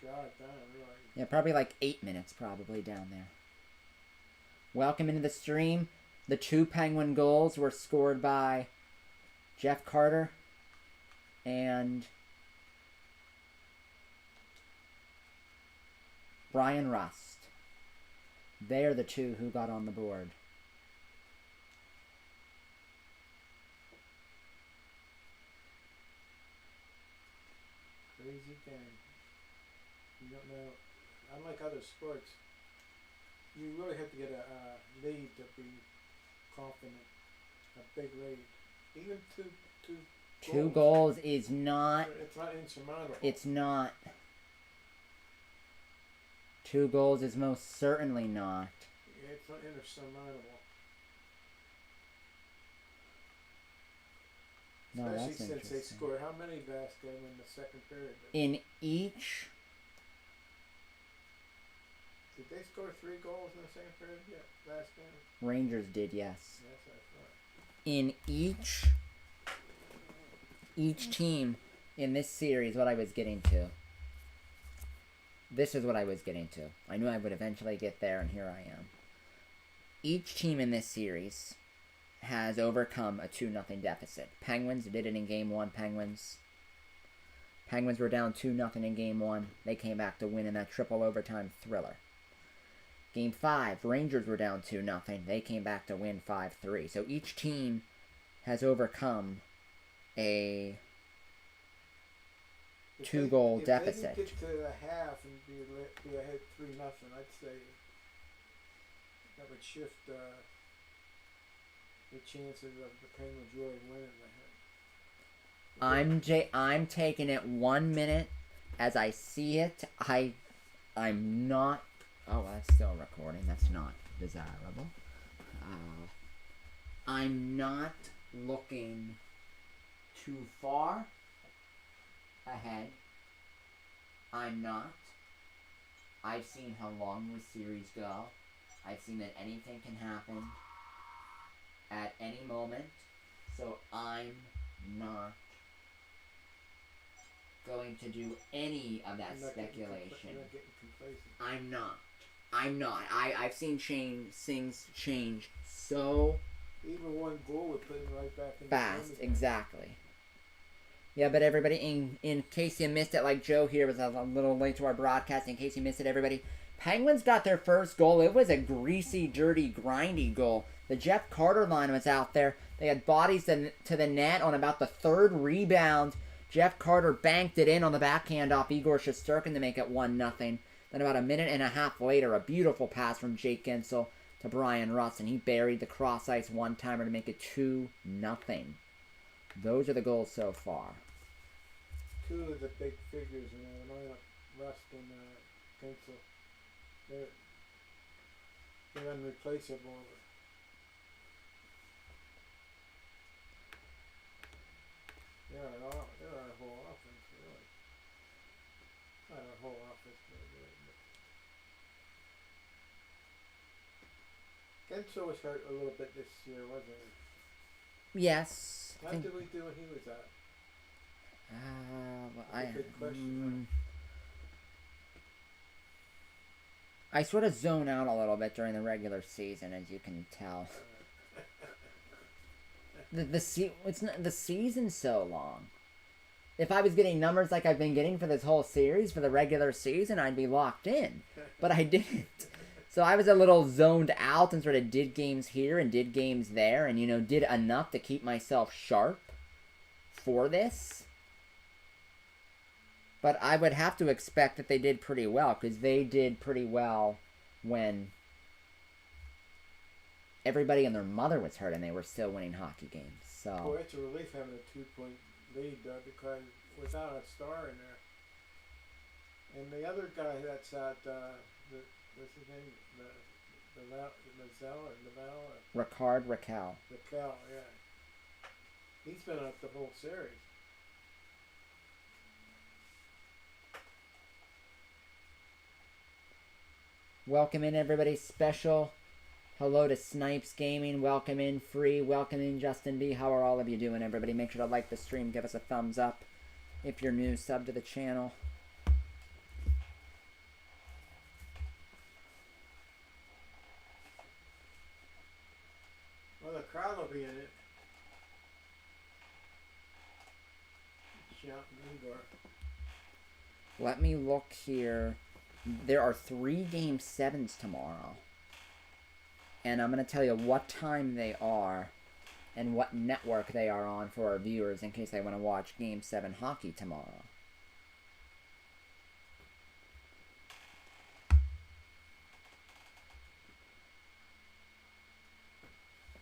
drive down, really. Yeah, probably like 8 minutes probably down there. Welcome into the stream. The 2 Penguin goals were scored by Jeff Carter and Brian Rust. They are the 2 who got on the board. Crazy game. You don't know. Unlike other sports, you really have to get a lead to be confident. A big lead. Even two goals is not... It's not insurmountable. It's not. 2 goals is most certainly not. It's not insurmountable. No, Especially that's since they interesting. scored how many last game in the second period? In each, Did they score 3 goals in the second period? Yeah, last game. Rangers did, yes. Yes, I thought. In each team in this series, what I was getting to. This is what I was getting to. I knew I would eventually get there, and here I am. Each team in this series has overcome a 2-0 deficit. Penguins did it in Game 1. Penguins were down 2-0 in Game 1. They came back to win in that triple overtime thriller. Game 5, Rangers were down 2-0. They came back to win 5-3. So each team has overcome a 2-goal deficit. If they can get to the half and be ahead 3-0, I'd say that would shift the chances of the Penguins really winning the head. I'm taking it 1 minute as I see it. I'm not. Oh, that's still recording. That's not desirable. I'm not looking too far ahead. I'm not. I've seen how long the series go. I've seen that anything can happen at any moment. So I'm not going to do any of that speculation. You're not getting complacent. I'm not. I've seen things change so Even 1 goal would put him right back in fast. the game. Exactly. Yeah, but everybody, in case you missed it, like Joe here was a little late to our broadcast, in case you missed it, everybody, Penguins got their first goal. It was a greasy, dirty, grindy goal. The Jeff Carter line was out there. They had bodies to the net on about the 3rd rebound. Jeff Carter banked it in on the backhand off Igor Shesterkin to make it 1-0. Then about a minute and a half later, a beautiful pass from Jake Gensel to Brian Russ, and he buried the cross-ice one-timer to make it 2-0. Those are the goals so far. 2 of the big figures, Elliotte, Rust, and Gensel. They're unreplaceable. They're our whole offense, really. Not our whole offense, but Gensel was hurt a little bit this year, wasn't he? Yes. How did we do when he was out? Well, Good question. I sort of zone out a little bit during the regular season, as you can tell. The season's so long. If I was getting numbers like I've been getting for this whole series for the regular season, I'd be locked in. But I didn't. So I was a little zoned out and sort of did games here and did games there and, did enough to keep myself sharp for this. But I would have to expect that they did pretty well, because they did pretty well when everybody and their mother was hurt and they were still winning hockey games. So Boy, it's a relief having a 2-point lead, though, because without a star in there. And the other guy that's out, what's his name? Laval? Ricard Raquel. Raquel, yeah. He's been out the whole series. Welcome in, everybody. Special hello to Snipes Gaming. Welcome in, Free. Welcome in, Justin B. How are all of you doing, everybody? Make sure to like the stream. Give us a thumbs up. If you're new, sub to the channel. Well, the crowd will be in it. Shouting Igor. Let me look here. There are 3 Game 7s tomorrow. And I'm going to tell you what time they are and what network they are on for our viewers in case they want to watch Game 7 hockey tomorrow.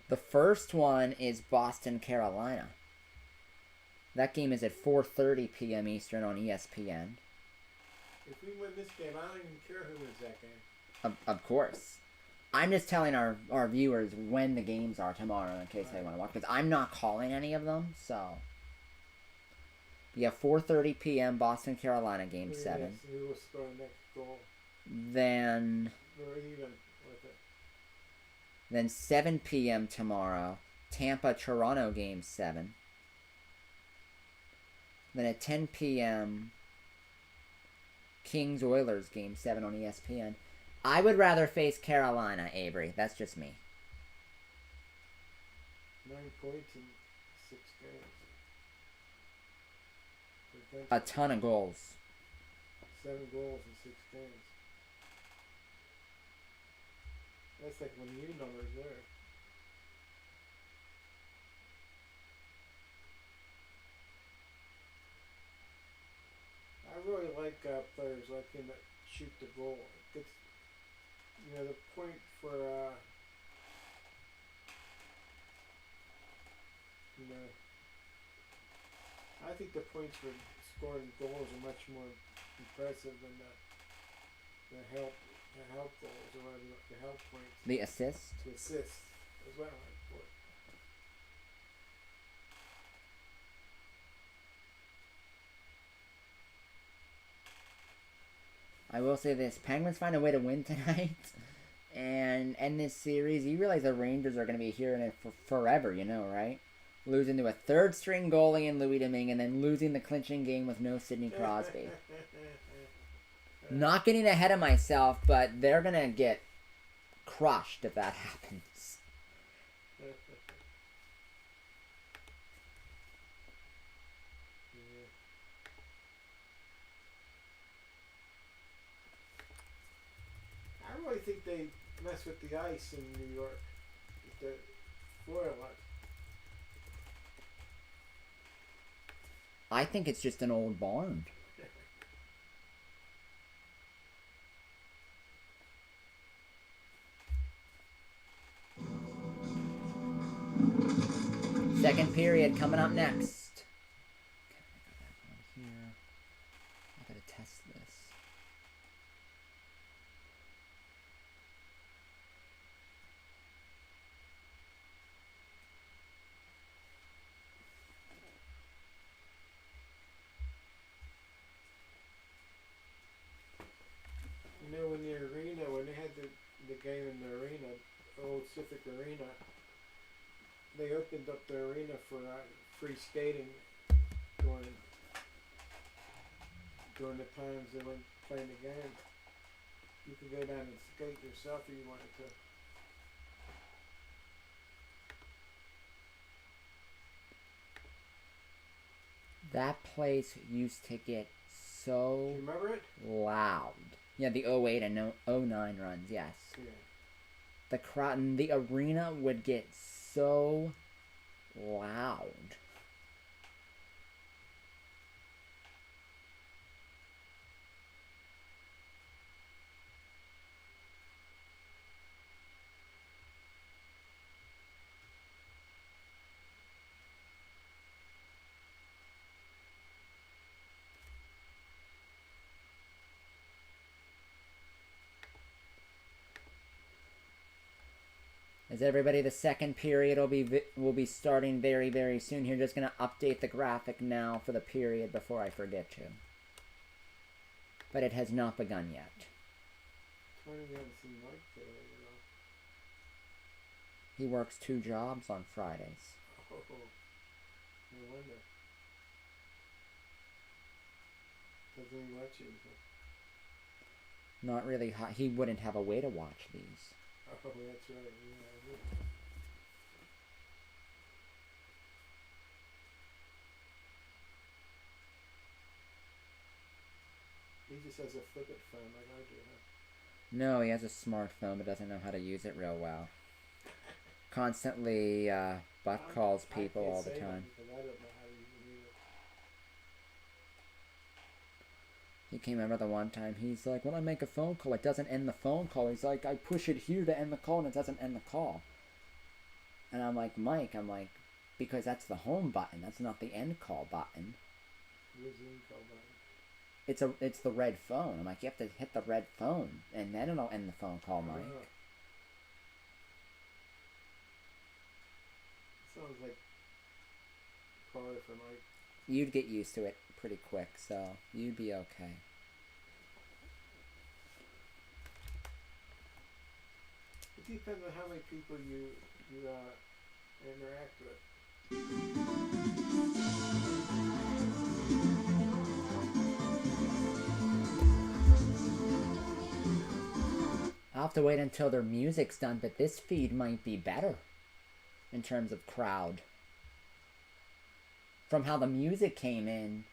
The first one is Boston, Carolina. That game is at 4:30 p.m. Eastern on ESPN. If we win this game, I don't even care who wins that game. Of course. I'm just telling our viewers when the games are tomorrow in case they want to watch. Because I'm not calling any of them, so... Yeah, 4:30 p.m. Boston, Carolina, Game 7. Who will score the next goal? Then Or even with it. Then 7 p.m. tomorrow, Tampa, Toronto, Game 7. Then at 10 p.m., Kings, Oilers, Game 7 on ESPN. I would rather face Carolina, Avery. That's just me. 9 points in 6 games. A ton of goals. 7 goals in 6 games. That's like when you numbers there. I really like players like him that shoot the goal. It gets, the point for, I think the points for scoring goals are much more impressive than the help goals or the help points. The assist? The assists is what I like for. I will say this. Penguins find a way to win tonight and end this series. You realize the Rangers are going to be here in it for forever, right? Losing to a third-string goalie in Louis Domingue and then losing the clinching game with no Sidney Crosby. Not getting ahead of myself, but they're going to get crushed if that happens. I really think they mess with the ice in New York. With the floor a lot. I think it's just an old barn. Second period coming up next. Okay, I got that one here. I gotta test this. When the arena, when they had the game in the arena, old Civic Arena, they opened up the arena for free skating during the times they weren't playing the game. You could go down and skate yourself if you wanted to. That place used to get so Do you remember it? loud. Yeah, the 08 and 09 runs, yes. Yeah. The arena would get so loud. As everybody, the second period will be starting very, very soon here. Just going to update the graphic now for the period before I forget to. But it has not begun yet. He works 2 jobs on Fridays. Oh, no wonder. Doesn't he watch you? Not really. He wouldn't have a way to watch these. Oh, that's right. Yeah. He just has a flip it phone like I do, huh? No, he has a smartphone but doesn't know how to use it real well. Constantly butt calls people all the time. I don't know how to use it. He came over the one time, he's like, when I make a phone call, it doesn't end the phone call. He's like, I push it here to end the call and it doesn't end the call. And I'm like, Mike, because that's the home button, that's not the end call button. Where's the end call button? It's the red phone. I'm like, you have to hit the red phone and then it'll end the phone call, Mike. Sounds like probably for Mike. you'd get used to it pretty quick, so you'd be okay. It depends on how many people you interact with. I'll have to wait until their music's done, but this feed might be better in terms of crowd. From how the music came in,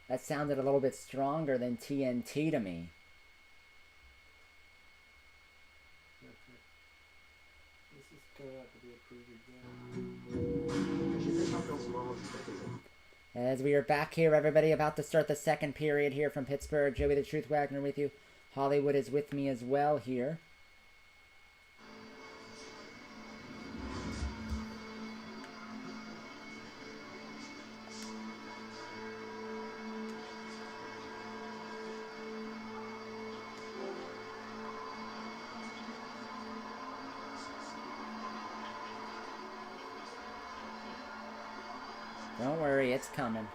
that sounded a little bit stronger than TNT to me. This is turning out to be a pretty good game. As we are back here, everybody, about to start the second period here from Pittsburgh. Joey the Truth Wagner with you. Hollywood is with me as well here. Don't worry, it's coming.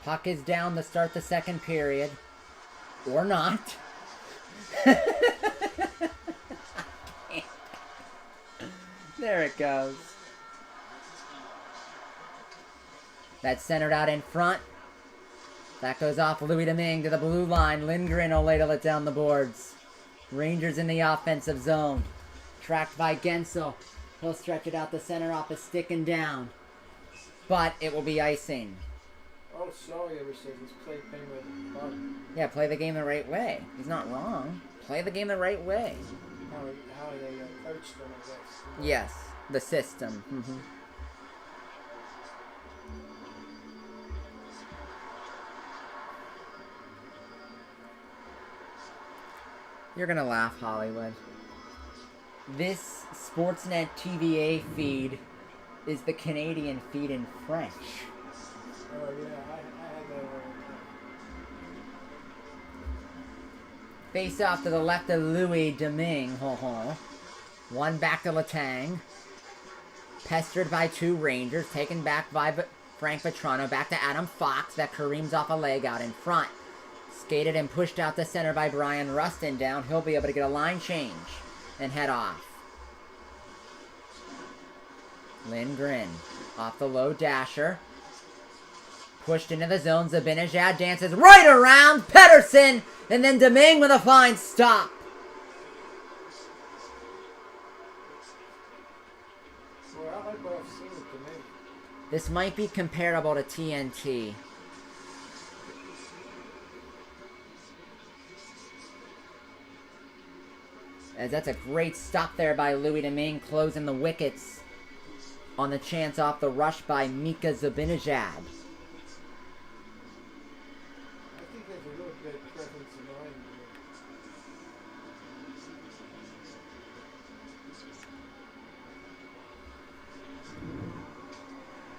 Puck is down to start the second period. Or not. There it goes. That's centered out in front. That goes off Louis Domingue to the blue line. Lindgren will ladle it down the boards. Rangers in the offensive zone. Tracked by Gensel. He'll stretch it out the center off a stick and down. But it will be icing. Oh, sorry, ever says he's played thing with Bud. Yeah, play the game the right way. He's not wrong. Play the game the right way. How they coached them, I guess. Yes, the system. You're gonna laugh, Hollywood. This Sportsnet TVA feed is the Canadian feed in French. Oh, yeah, I had that all the time. Face off to the left of Louis Domingue. One back to Letang. Pestered by two Rangers. Taken back by Frank Vetrano. Back to Adam Fox. That Kareem's off a leg out in front. Skated and pushed out the center by Brian Rustin down. He'll be able to get a line change and head off. Lindgren off the low dasher. Pushed into the zone. Zibanejad dances right around Pettersson. And then Domingue with a fine stop. Well, I like what I've seen with Domingue. This might be comparable to TNT. As that's a great stop there by Louis Domingue, closing the wickets on the chance off the rush by Mika Zibanejad. I think there's a little bit of presence in line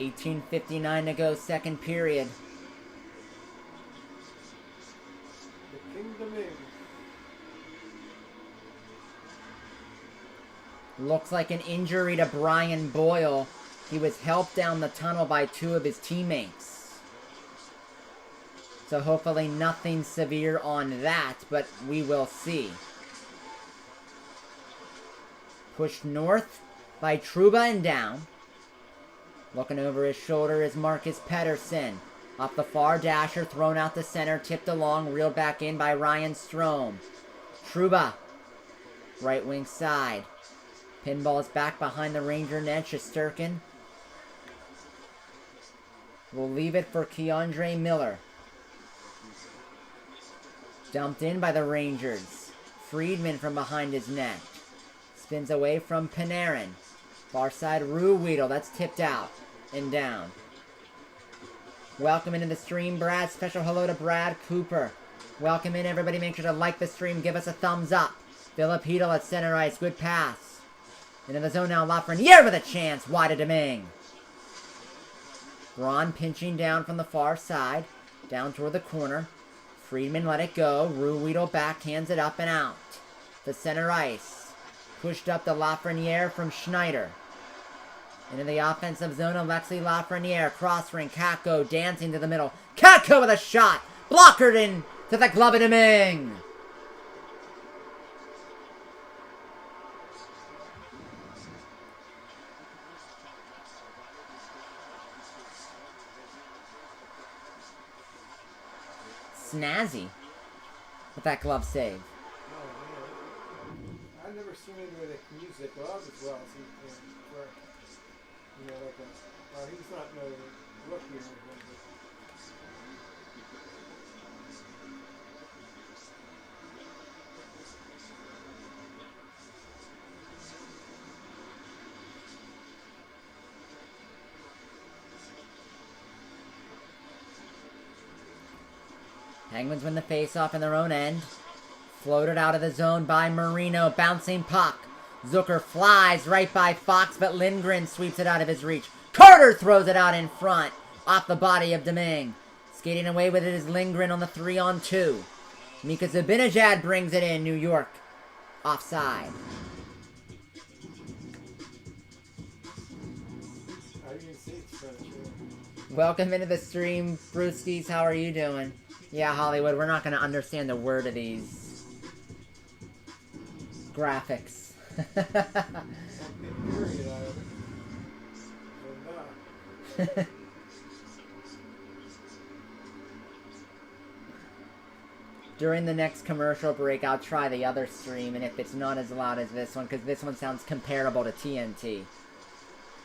here. 18:59 to go, second period. The King Domingue. Looks like an injury to Brian Boyle. He was helped down the tunnel by two of his teammates. So hopefully nothing severe on that, but we will see. Pushed north by Trouba and down. Looking over his shoulder is Marcus Pettersson. Off the far dasher, thrown out the center, tipped along, reeled back in by Ryan Strome. Trouba, right wing side. Pinball is back behind the Ranger net. Shesterkin will leave it for Keandre Miller. Dumped in by the Rangers. Friedman from behind his net. Spins away from Panarin. Far side Ruhwedel. That's tipped out and down. Welcome into the stream, Brad. Special hello to Brad Cooper. Welcome in, everybody. Make sure to like the stream. Give us a thumbs up. Philip Hedel at center ice. Good pass. Into the zone now, Lafreniere with a chance, wide of Domingue. Braun pinching down from the far side, down toward the corner. Friedman let it go, Ruhwedel backhands it up and out. The center ice, pushed up to Lafreniere from Schneider. Into the offensive zone of Alexis Lafreniere. Cross ring. Kakko dancing to the middle. Kakko with a shot. Blockered in to the glove of Domingue. Snazzy with that glove save. I've never seen anybody that can use the gloves as well as he can. Where, you know, like well, he's not no rookie or anything, but Penguins win the face-off in their own end. Floated out of the zone by Marino. Bouncing puck. Zucker flies right by Fox, but Lindgren sweeps it out of his reach. Carter throws it out in front. Off the body of Domingue. Skating away with it is Lindgren on the 3-on-2. Mika Zibanejad brings it in. New York. Offside. I didn't see it, so sure. Welcome into the stream, Brewskis. How are you doing? Yeah, Hollywood, we're not going to understand a word of these graphics. Period out of it. And, During the next commercial break, I'll try the other stream, and if it's not as loud as this one, because this one sounds comparable to TNT.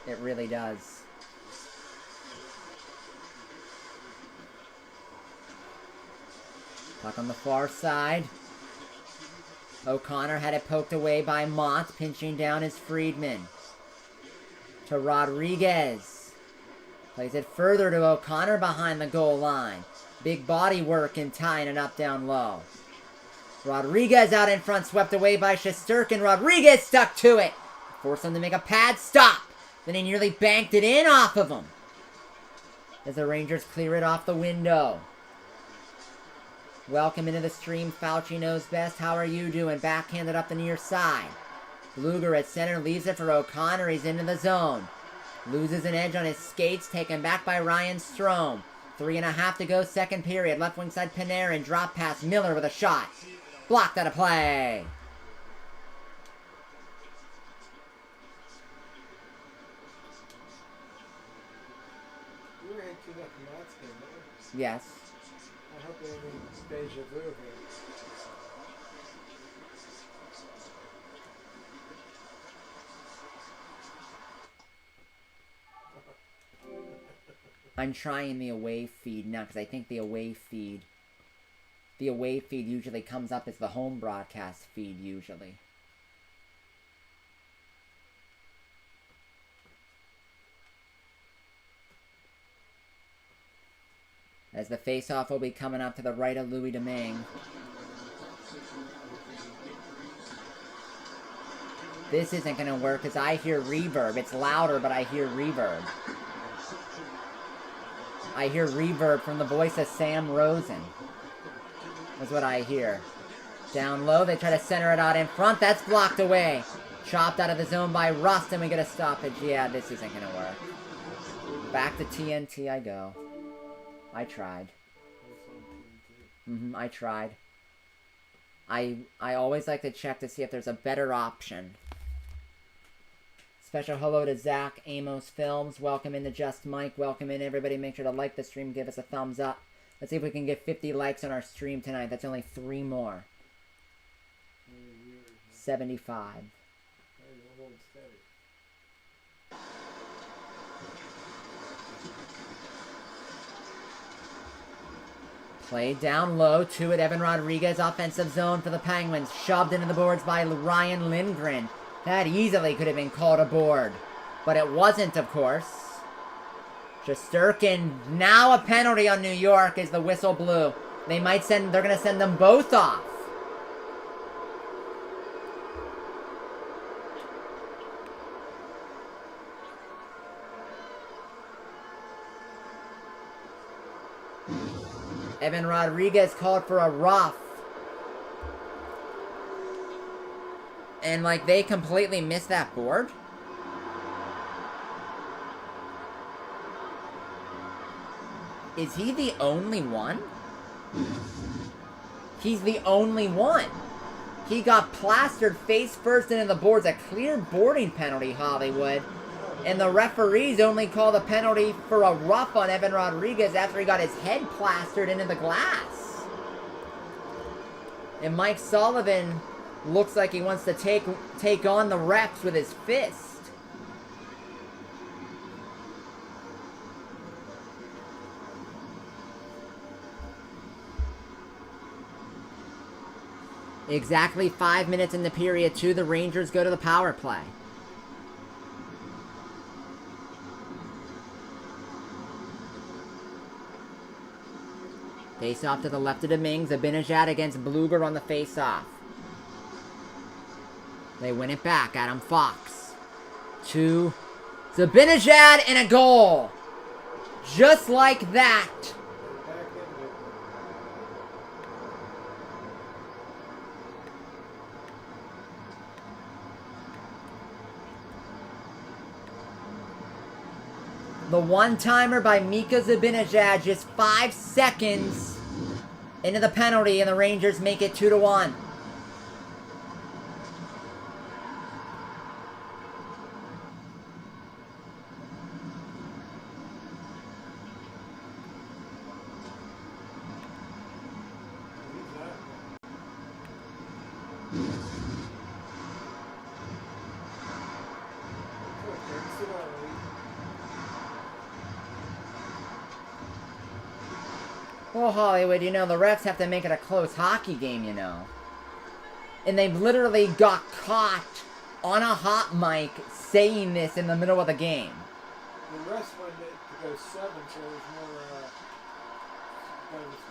It really does. Puck on the far side. O'Connor had it poked away by Mott. Pinching down is Friedman. To Rodriguez. Plays it further to O'Connor behind the goal line. Big body work in tying it up down low. Rodriguez out in front, swept away by Shesterkin. Rodriguez stuck to it. Forced him to make a pad stop. Then he nearly banked it in off of him. As the Rangers clear it off the window. Welcome into the stream, Fauci knows best. How are you doing? Backhanded up the near side. Luger at center leaves it for O'Connor. He's into the zone. Loses an edge on his skates, taken back by Ryan Strome. 3.5 to go, second period. Left wing side Panarin, drop pass. Miller with a shot. Blocked out of play. we were into that Mats game, right? Yes. I hope they didn't deja vu here. I'm trying the away feed now because I think the away feed usually comes up as the home broadcast feed usually. As the face-off will be coming up to the right of Louis Domingue. This isn't going to work because I hear reverb. It's louder, but I hear reverb. I hear reverb from the voice of Sam Rosen. That's what I hear. Down low, they try to center it out in front. That's blocked away. Chopped out of the zone by Rust, and we get a stoppage. Yeah, this isn't going to work. Back to TNT I go. I tried. I tried. I always like to check to see if there's a better option. Special hello to Zach Amos Films. Welcome into Just Mike. Welcome in, everybody. Make sure to like the stream. Give us a thumbs up. Let's see if we can get 50 likes on our stream tonight. That's only 3 more. 75. Played down low to it. Evan Rodriguez, offensive zone for the Penguins. Shoved into the boards by Ryan Lindgren. That easily could have been called a board. But it wasn't, of course. Shesterkin, now a penalty on New York as the whistle blew. They're going to send them both off. Evan Rodriguez called for a rough. And, like, they completely missed that board? Is he the only one? He's the only one. He got plastered face first into the boards. A clear boarding penalty, Hollywood. And the referees only called a penalty for a rough on Evan Rodriguez after he got his head plastered into the glass. And Mike Sullivan looks like he wants to take on the refs with his fist. Exactly 5 minutes in the period 2, the Rangers go to the power play. Face off to the left of Dominguez. Zibanejad against Bluger on the face-off. They win it back. Adam Fox. To Zibanejad and a goal. Just like that. The one-timer by Mika Zibanejad just 5 seconds into the penalty, and the Rangers make it 2-1. Well, Hollywood, you know, the refs have to make it a close hockey game, you know. And they literally got caught on a hot mic saying this in the middle of the game. The refs wanted it to go 7, so it was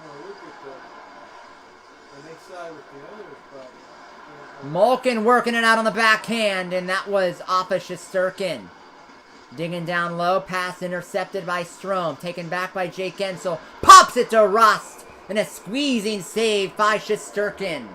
more lucrative. And they side with the others, but... Malkin working it out on the backhand, and that was off of Shesterkin. Digging down low, pass intercepted by Strome. Taken back by Jake Gensel. Pops it to Rust. And a squeezing save by Shesterkin.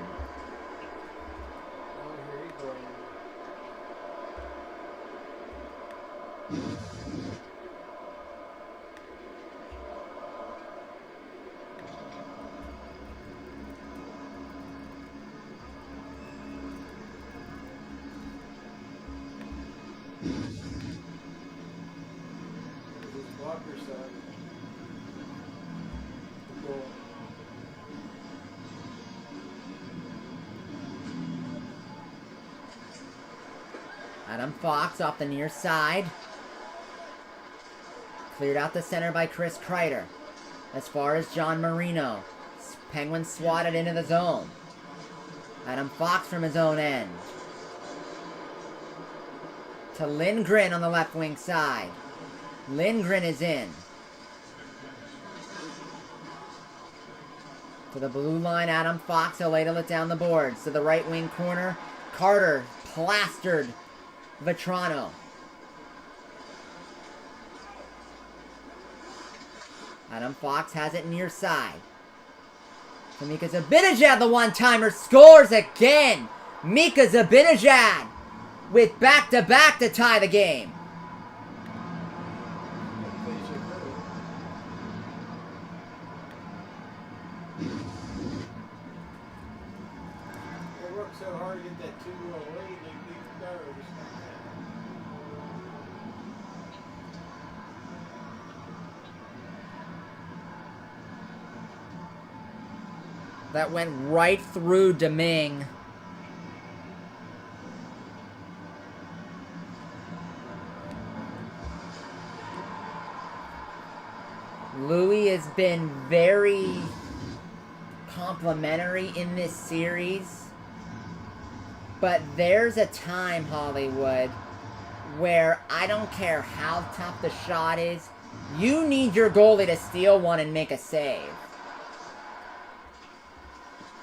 Adam Fox off the near side. Cleared out the center by Chris Kreider. As far as John Marino. Penguins swatted into the zone. Adam Fox from his own end. To Lindgren on the left wing side. Lindgren is in. To the blue line, Adam Fox. He'll ladle it down the boards. To the right wing corner, Carter plastered Vetrano. Adam Fox has it near side. So Mika Zibanejad, the one-timer, scores again. Mika Zibanejad with back-to-back to tie the game. They worked so hard to get that 2-0 lead, they beat the Stars. That went right through Domingue. Louis has been very complimentary in this series. But there's a time, Hollywood, where I don't care how tough the shot is, you need your goalie to steal one and make a save.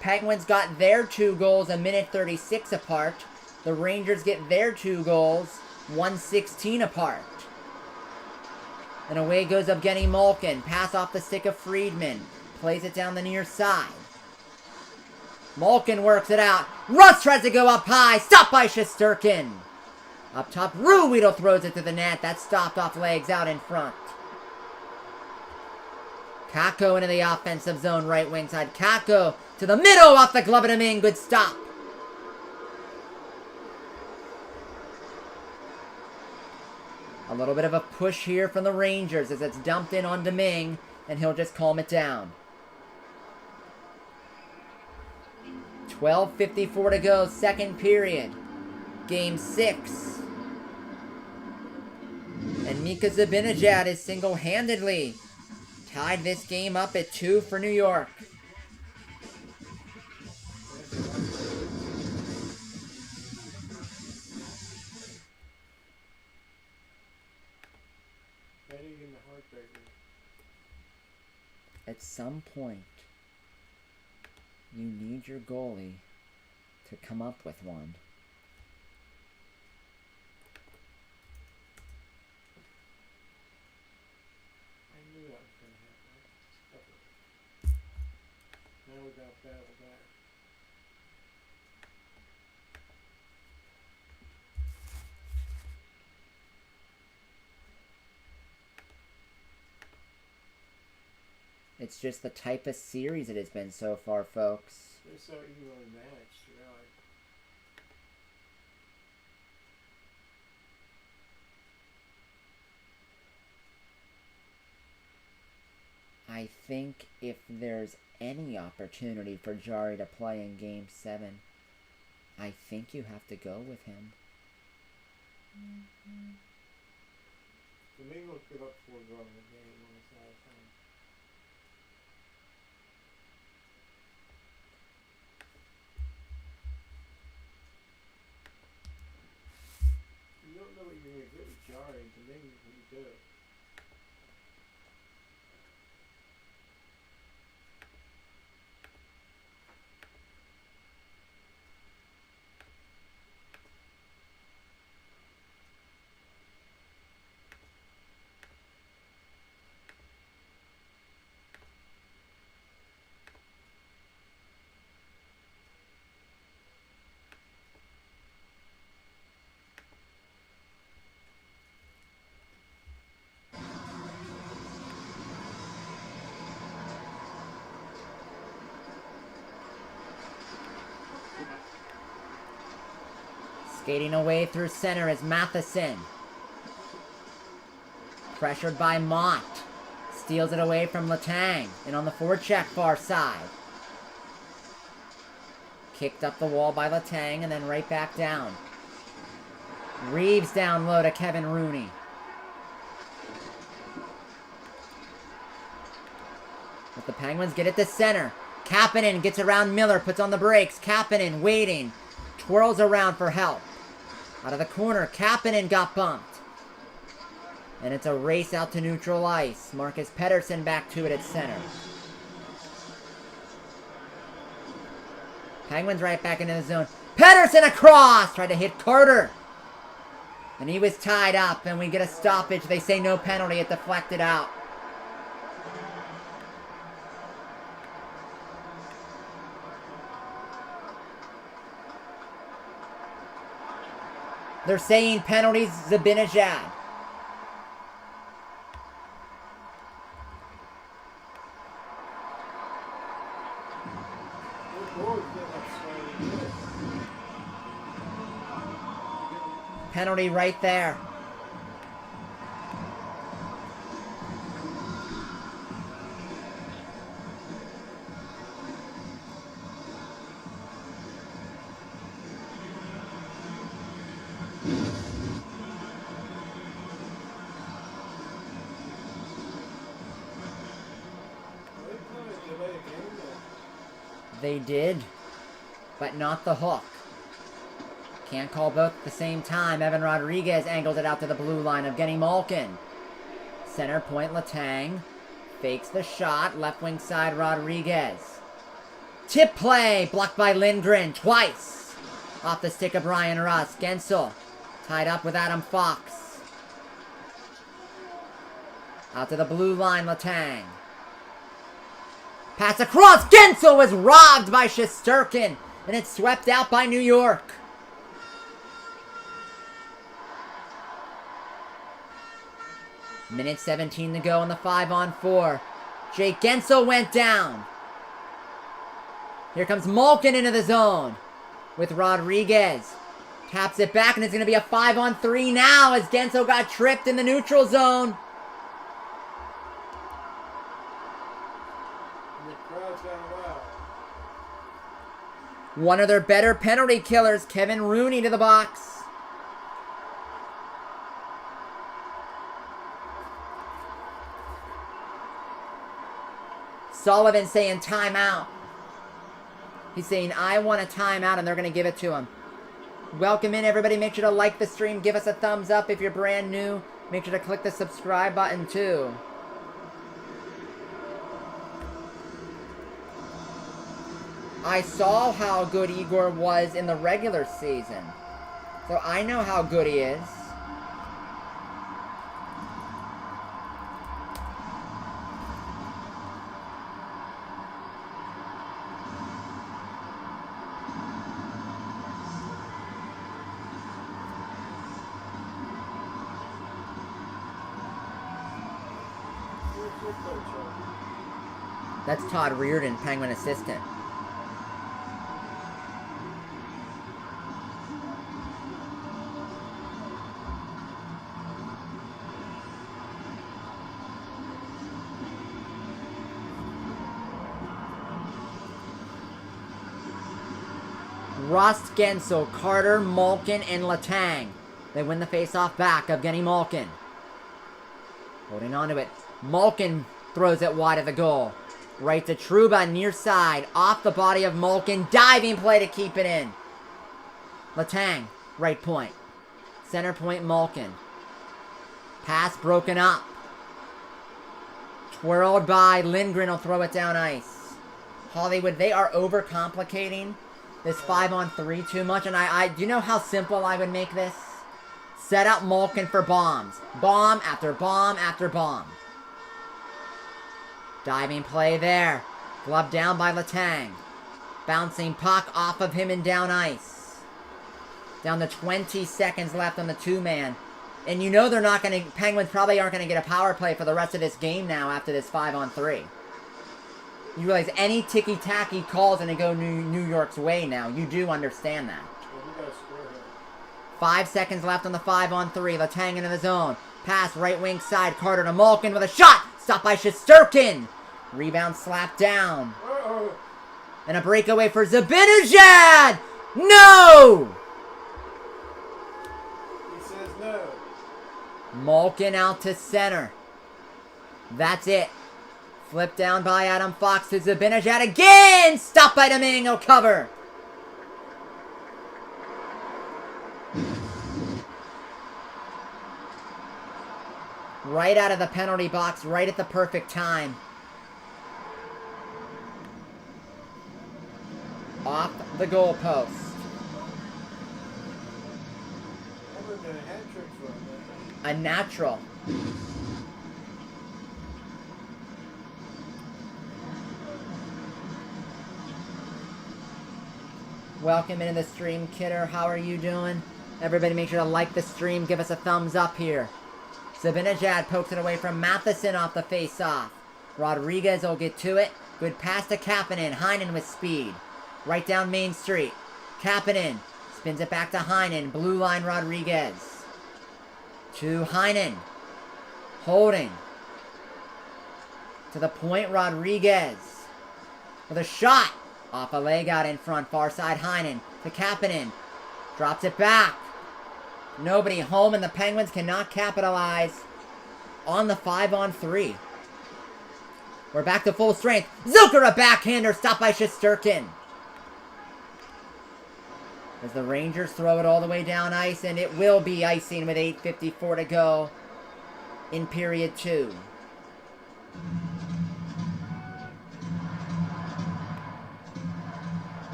Penguins got their 2 goals a minute 36 apart. The Rangers get their 2 goals 1:16 apart. And away goes Evgeny Malkin. Pass off the stick of Friedman. Plays it down the near side. Malkin works it out. Rust tries to go up high. Stopped by Shesterkin. Up top, Ruhwedel throws it to the net. That's stopped off legs out in front. Kako into the offensive zone, right wing side. Kako to the middle, off the glove of Domingue. Good stop. A little bit of a push here from the Rangers as it's dumped in on Domingue, and he'll just calm it down. 12:54 to go, second period. Game 6. And Mika Zibanejad is single-handedly tied this game up at 2 for New York. At some point, you need your goalie to come up with one. I knew that was going to happen. Now we got to battle that. It's just the type of series it has been so far, folks. They're so evenly matched, really. I think if there's any opportunity for Jarry to play in Game 7, I think you have to go with him. Domingue will give up 4 goals in the game on his last time. You don't know what you're going to get with Jarry and Domingue when you do. Skating away through center is Matheson. Pressured by Mott. Steals it away from Letang. And on the forecheck far side. Kicked up the wall by Letang and then right back down. Reeves down low to Kevin Rooney. But the Penguins get it to center. Kapanen gets around Miller, puts on the brakes. Kapanen waiting. Twirls around for help. Out of the corner, Kapanen got bumped. And it's a race out to neutral ice. Marcus Pettersson back to it at center. Penguins right back into the zone. Pettersson across! Tried to hit Carter. And he was tied up, and we get a stoppage. They say no penalty. It deflected out. They're saying penalties, Zibanejad. Penalty right there. They did, but not the hook. Can't call both at the same time. Evan Rodriguez angles it out to the blue line of Evgeny Malkin. Center point Letang. Fakes the shot. Left wing side Rodriguez. Tip play. Blocked by Lindgren twice. Off the stick of Brian Russ. Gensel tied up with Adam Fox. Out to the blue line Letang. Pass across. Gensel was robbed by Shesterkin. And it's swept out by New York. Minute 17 to go on the 5-on-4. Jake Gensel went down. Here comes Malkin into the zone with Rodriguez. Taps it back, and it's going to be a 5-on-3 now as Gensel got tripped in the neutral zone. And the crowd's going wild. One of their better penalty killers, Kevin Rooney, to the box. Sullivan saying timeout. He's saying, I want a timeout, and they're going to give it to him. Welcome in, everybody. Make sure to like the stream. Give us a thumbs up if you're brand new. Make sure to click the subscribe button, too. I saw how good Igor was in the regular season. So I know how good he is. Where's your coach at? That's Todd Reardon, Penguin assistant. Rust, Gensel, Carter, Malkin, and Letang. They win the face-off back of Genny Malkin. Holding on to it. Malkin throws it wide of the goal. Right to Trouba, near side. Off the body of Malkin. Diving play to keep it in. Letang, right point. Center point, Malkin. Pass broken up. Twirled by Lindgren will throw it down ice. Hollywood, they are overcomplicating this 5-on-3 too much, and I do you know how simple I would make this? Set up Malkin for bombs. Bomb after bomb after bomb. Diving play there. Glove down by Letang. Bouncing puck off of him and down ice. Down to 20 seconds left on the two-man. And you know they're not going to, Penguins probably aren't going to get a power play for the rest of this game now after this 5-on-3. You realize any ticky-tacky calls going to go New York's way now. You do understand that. Well, we got to score here. 5 seconds left on the 5-on-3. Letang into the zone. Pass right wing side. Carter to Malkin with a shot. Stopped by Shesterkin. Rebound slapped down. Uh-oh. And a breakaway for Zibanejad. No! He says no. Malkin out to center. That's it. Flipped down by Adam Fox to Zibanejad again! Stopped by Domingo, cover! Right out of the penalty box, right at the perfect time. Off the goalpost. That would have been a hat trick for him. A natural. Welcome into the stream, Kidder. How are you doing? Everybody make sure to like the stream. Give us a thumbs up here. Zibanejad pokes it away from Matheson off the face-off. Rodriguez will get to it. Good pass to Kapanen. Heinen with speed. Right down Main Street. Kapanen spins it back to Heinen. Blue line Rodriguez. To Heinen. Holding. To the point Rodriguez. With a shot. Off a leg out in front. Far side Heinen. To Kapanen. Drops it back. Nobody home, and the Penguins cannot capitalize on the 5-on-3. We're back to full strength. Zucker, a backhander, stopped by Shesterkin. As the Rangers throw it all the way down ice, and it will be icing with 8:54 to go in period 2.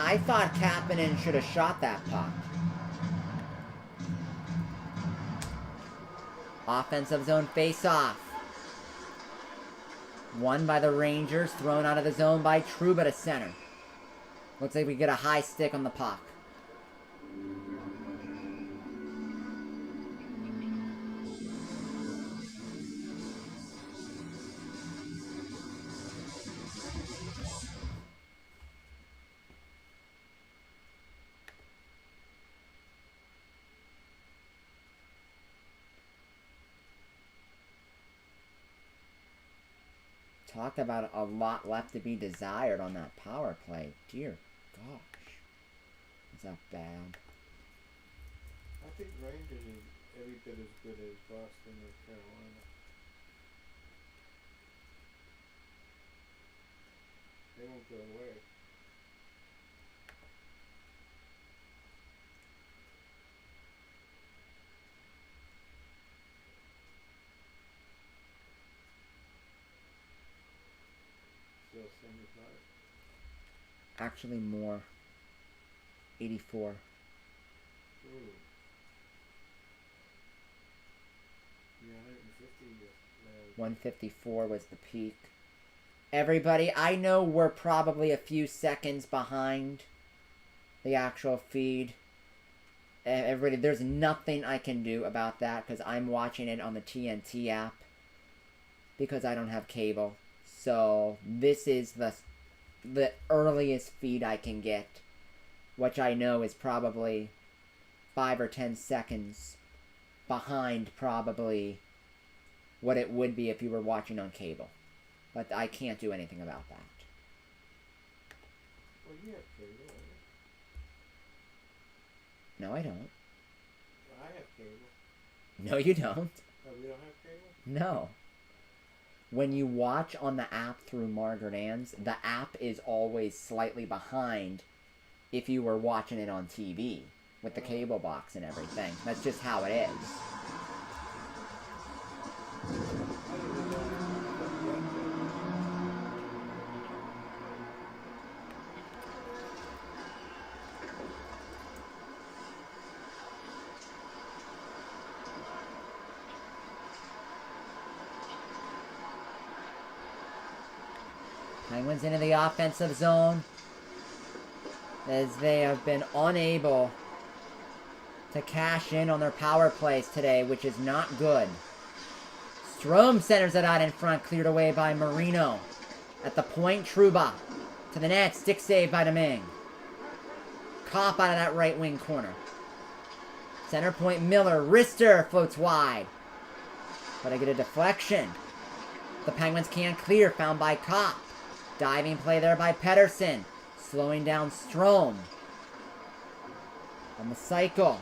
I thought Kapanen should have shot that puck. Offensive zone face-off. Won by the Rangers, thrown out of the zone by Trouba to center. Looks like we get a high stick on the puck. Talk about a lot left to be desired on that power play. Dear gosh. Is that bad? I think Rangers is every bit as good as Boston or Carolina. They won't go away. Still 75. Actually more. 84. Ooh. Yeah, 150. 154 was the peak. Everybody, I know we're probably a few seconds behind the actual feed. Everybody, there's nothing I can do about that because I'm watching it on the TNT app because I don't have cable. So this is the earliest feed I can get, which I know is probably 5 or 10 seconds behind probably what it would be if you were watching on cable. But I can't do anything about that. Well, you have cable, right? No, I don't. I have cable. No, you don't. Oh, we don't have cable? No. When you watch on the app through Margaret Ann's, the app is always slightly behind if you were watching it on TV with the cable box and everything. That's just how it is. Penguins into the offensive zone as they have been unable to cash in on their power plays today, which is not good. Strome centers it out in front, cleared away by Marino. At the point, Trouba to the net, stick save by Domingue. Kopp out of that right wing corner. Center point, Miller. Rister floats wide. But I get a deflection. The Penguins can't clear, found by Kopp. Diving play there by Pettersson. Slowing down Strome. On the cycle.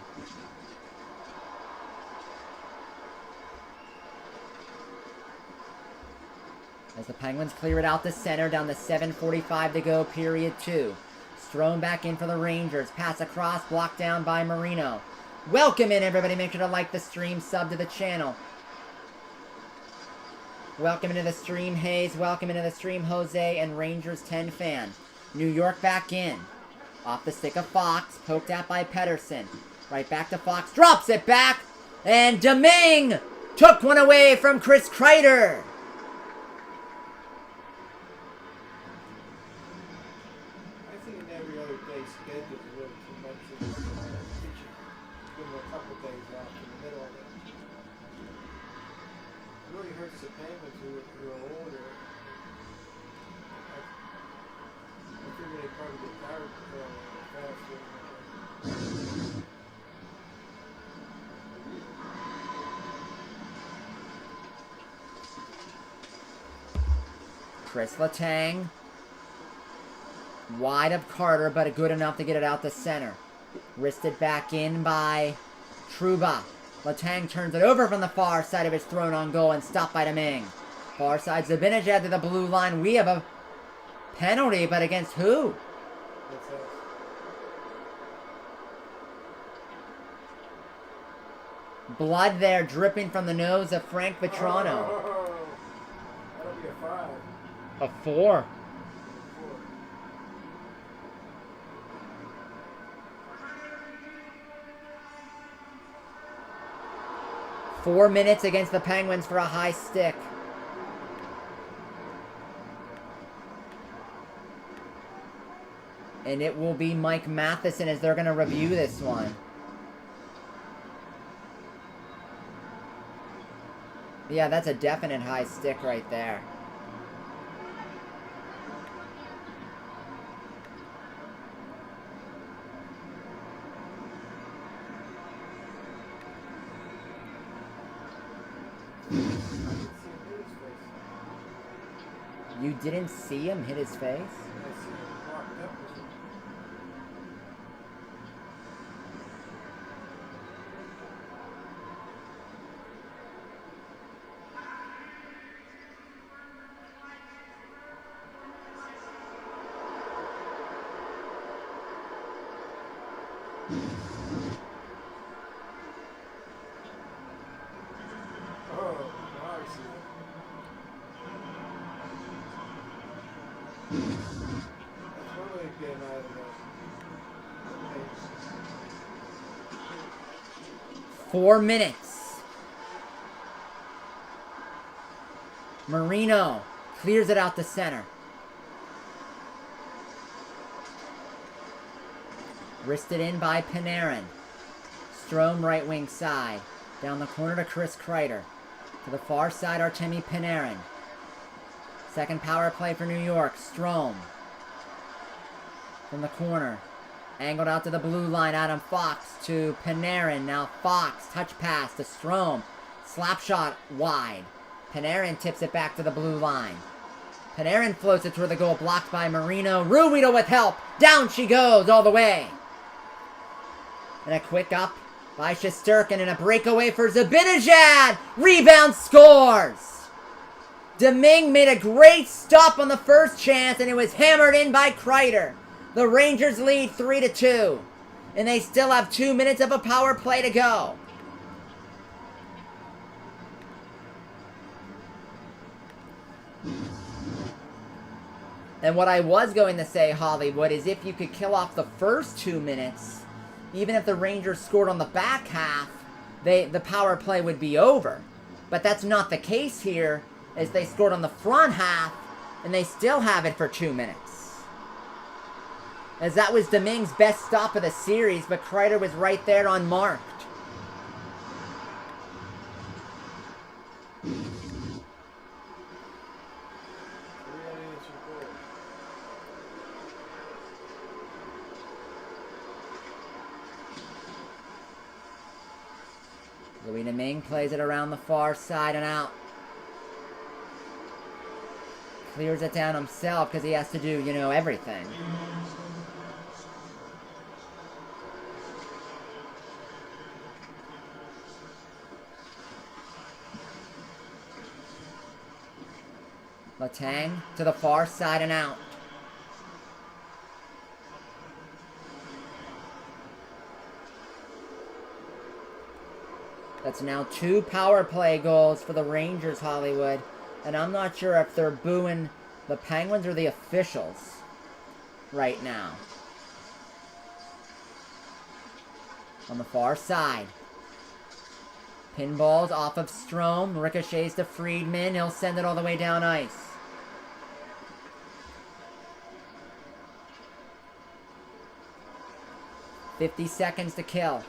As the Penguins clear it out the center, down to 7:45 to go, period 2. Strome back in for the Rangers. Pass across, blocked down by Marino. Welcome in, everybody. Make sure to like the stream, sub to the channel. Welcome into the stream, Hayes. Welcome into the stream, Jose, and Rangers 10 fan. New York back in. Off the stick of Fox. Poked out by Pettersson. Right back to Fox. Drops it back. And Domingue took one away from Chris Kreider. I think an every other day schedule is a little too much. You should give them a couple days off in the middle of it. It really hurts the Penguins who are older. I figure they probably get tired faster. Chris Letang. Wide of Carter, but good enough to get it out the center. Wristed back in by Trouba. Letang turns it over from the far side of his thrown on goal and stopped by Domingue. Far side Zibanejad to the blue line. We have a penalty, but against who? That's us. Blood there dripping from the nose of Frank Vetrano. Oh, that'll be a 5. A 4. 4. 4 minutes against the Penguins for a high stick. And it will be Mike Matheson as they're going to review this one. Yeah, that's a definite high stick right there. You didn't see him hit his face? I see him walked up with him. Oh, now I see it. That's really getting out of that. 4 minutes. Marino clears it out to center. Wristed in by Panarin. Strome right wing side. Down the corner to Chris Kreider. To the far side, Artemi Panarin. Second power play for New York. Strome. From the corner. Angled out to the blue line. Adam Fox to Panarin. Now Fox. Touch pass to Strome. Slap shot wide. Panarin tips it back to the blue line. Panarin floats it toward the goal. Blocked by Marino. Ruhwedel with help. Down she goes all the way. And a quick up by Shesterkin and a breakaway for Zibanejad. Rebound, scores. Domingue made a great stop on the first chance and it was hammered in by Kreider. The Rangers lead 3-2. And they still have 2 minutes of a power play to go. And what I was going to say, Hollywood, is if you could kill off the first 2 minutes, even if the Rangers scored on the back half, the power play would be over. But that's not the case here, as they scored on the front half, and they still have it for 2 minutes. As that was Domingue's best stop of the series, but Kreider was right there unmarked. Louis Domingue plays it around the far side and out. Clears it down himself because he has to do, everything. Letang to the far side and out. That's now 2 power play goals for the Rangers, Hollywood. And I'm not sure if they're booing the Penguins or the officials right now. On the far side. Pinballs off of Strome. Ricochets to Friedman. He'll send it all the way down ice. "50 seconds to kill.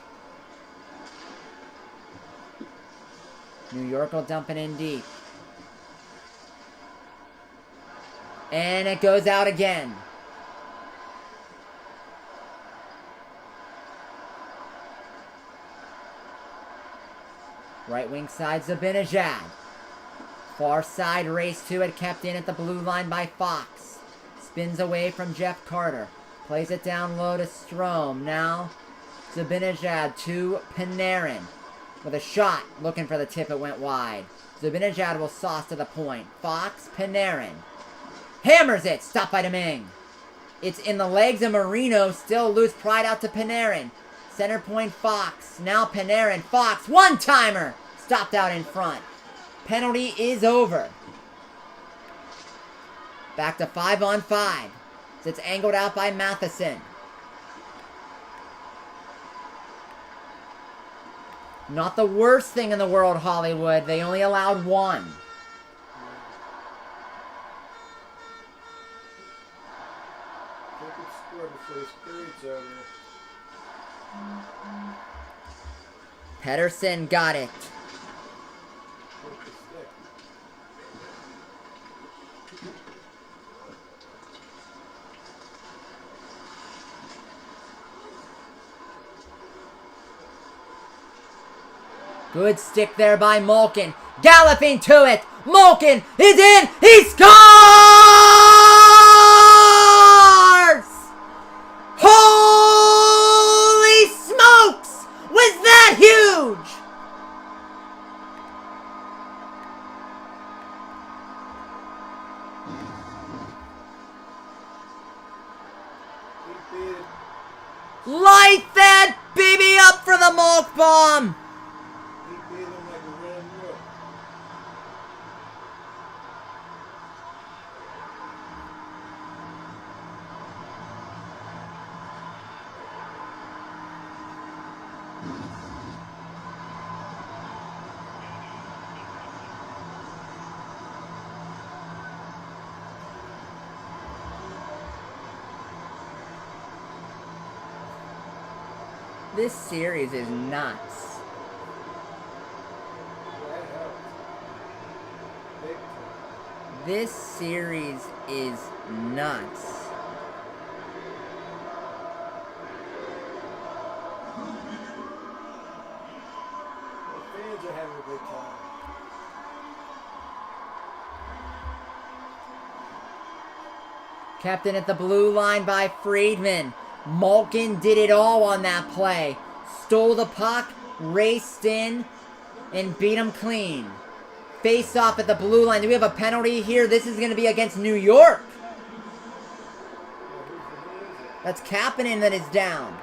New York will dump it in deep. And it goes out again. Right wing side, Zibanejad. Far side race to it, kept in at the blue line by Fox. Spins away from Jeff Carter. Plays it down low to Strome. Now, Zibanejad to Panarin. With a shot, looking for the tip, it went wide. Zibanejad will sauce to the point. Fox, Panarin. Hammers it, stopped by Domingue. It's in the legs of Marino, still loose, pried out to Panarin. Center point, Fox. Now Panarin, Fox, one-timer! Stopped out in front. Penalty is over. Back to 5-on-5. It's angled out by Matheson. Not the worst thing in the world, Hollywood. They only allowed 1. They could score before this period's over. Pettersson got it. With the stick. Good stick there by Malkin. Galloping to it. Malkin is in. He scores! He beat it. Light that baby up for the Malk bomb! He beat him like a red wood. This series is nuts. That helped. Big time. This series is nuts. The fans are having a good time. Captain at the blue line by Friedman. Malkin did it all on that play. Stole the puck, raced in, and beat him clean. Face off at the blue line. Do we have a penalty here? This is going to be against New York. That's Kapanen that is down.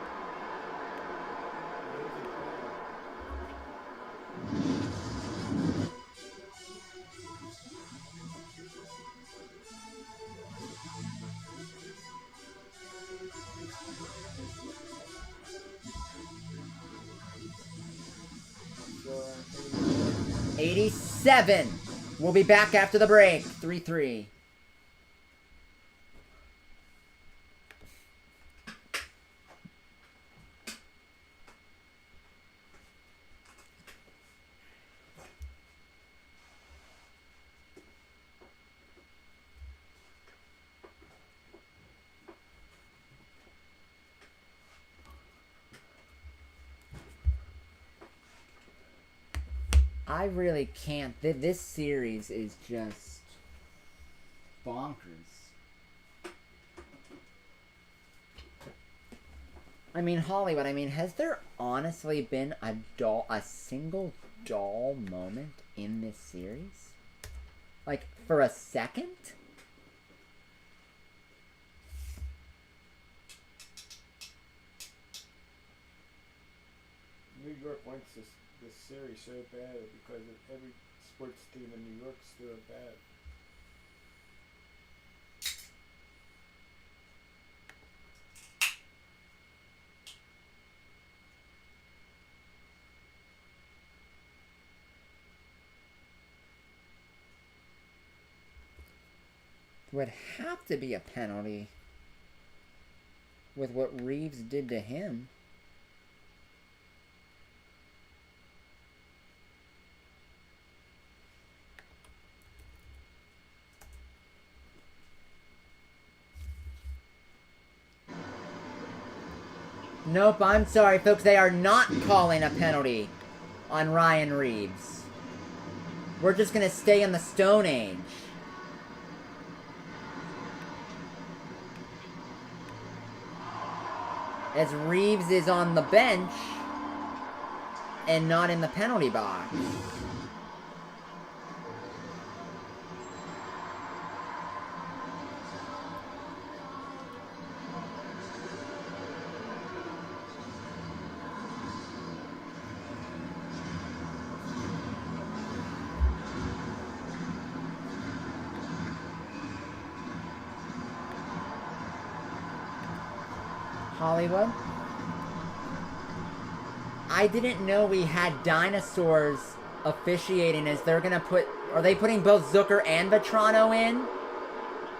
So, 87. We'll be back after the break. 3-3. I really can't. This series is just bonkers. I mean, Hollywood, has there honestly been a single dull moment in this series? Like, for a second? New York wants this series so bad because of every sports team in New York is doing bad. Would have to be a penalty with what Reeves did to him. Nope, I'm sorry, folks. They are not calling a penalty on Ryan Reeves. We're just going to stay in the Stone Age. As Reeves is on the bench and not in the penalty box. Hollywood. I didn't know we had dinosaurs officiating. Is they're gonna put? Are they putting both Zucker and Vetrano in?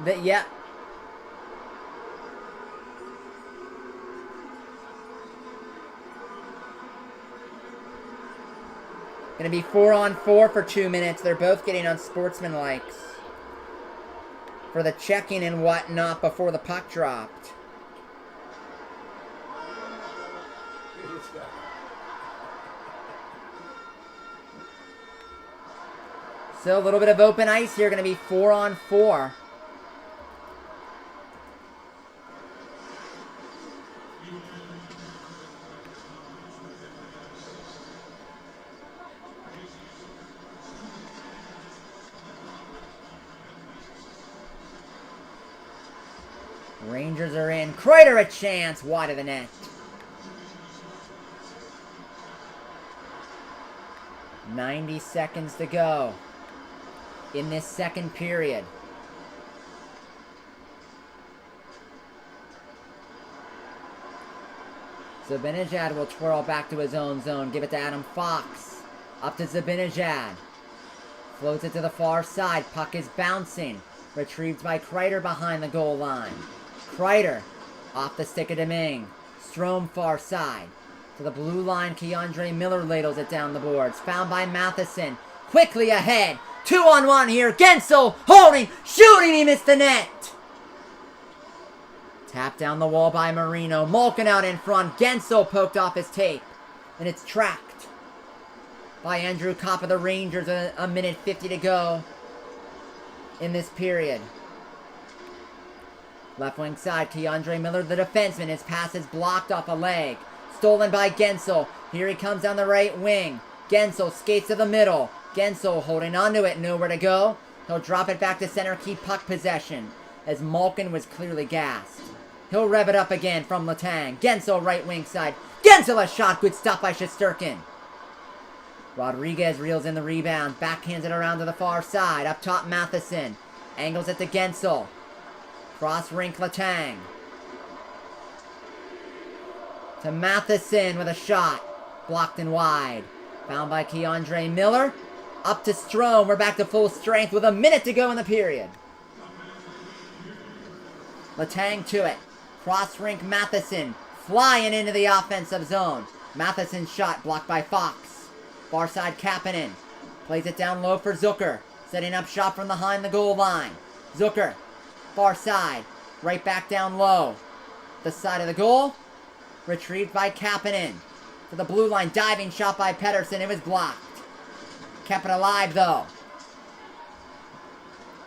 That yeah. Gonna be 4-on-4 for 2 minutes. They're both getting unsportsmanlikes for the checking and whatnot before the puck dropped. So a little bit of open ice here. Going to be 4-on-4. Rangers are in. Kreider a chance. Wide of the net. 90 seconds to go in this second period. Zibanejad will twirl back to his own zone. Give it to Adam Fox. Up to Zibanejad. Floats it to the far side. Puck is bouncing. Retrieved by Kreider behind the goal line. Kreider off the stick of Domingue. Strome far side. To the blue line, Keandre Miller ladles it down the boards. Found by Matheson. Quickly ahead. 2-on-1 here. Gensel holding, shooting. He missed the net. Tapped down the wall by Marino. Malkin out in front. Gensel poked off his tape. And it's tracked by Andrew Kopp of the Rangers. A minute 50 to go in this period. Left wing side, Keandre Miller, the defenseman. His pass is blocked off a leg. Stolen by Gensel. Here he comes down the right wing. Gensel skates to the middle. Gensel holding onto it, nowhere to go. He'll drop it back to center, keep puck possession, as Malkin was clearly gassed. He'll rev it up again from Letang. Gensel right wing side. Gensel a shot, good stop by Shesterkin. Rodriguez reels in the rebound, backhands it around to the far side. Up top, Matheson. Angles it to Gensel. Cross rink, Letang. To Matheson with a shot. Blocked and wide. Found by Keandre Miller. Up to Strome. We're back to full strength with a minute to go in the period. Letang to it. Cross rink, Matheson. Flying into the offensive zone. Matheson's shot blocked by Fox. Far side, Kapanen. Plays it down low for Zucker. Setting up shot from behind the goal line. Zucker. Far side. Right back down low. The side of the goal. Retrieved by Kapanen. To the blue line. Diving shot by Pettersson. It was blocked. Kept it alive though.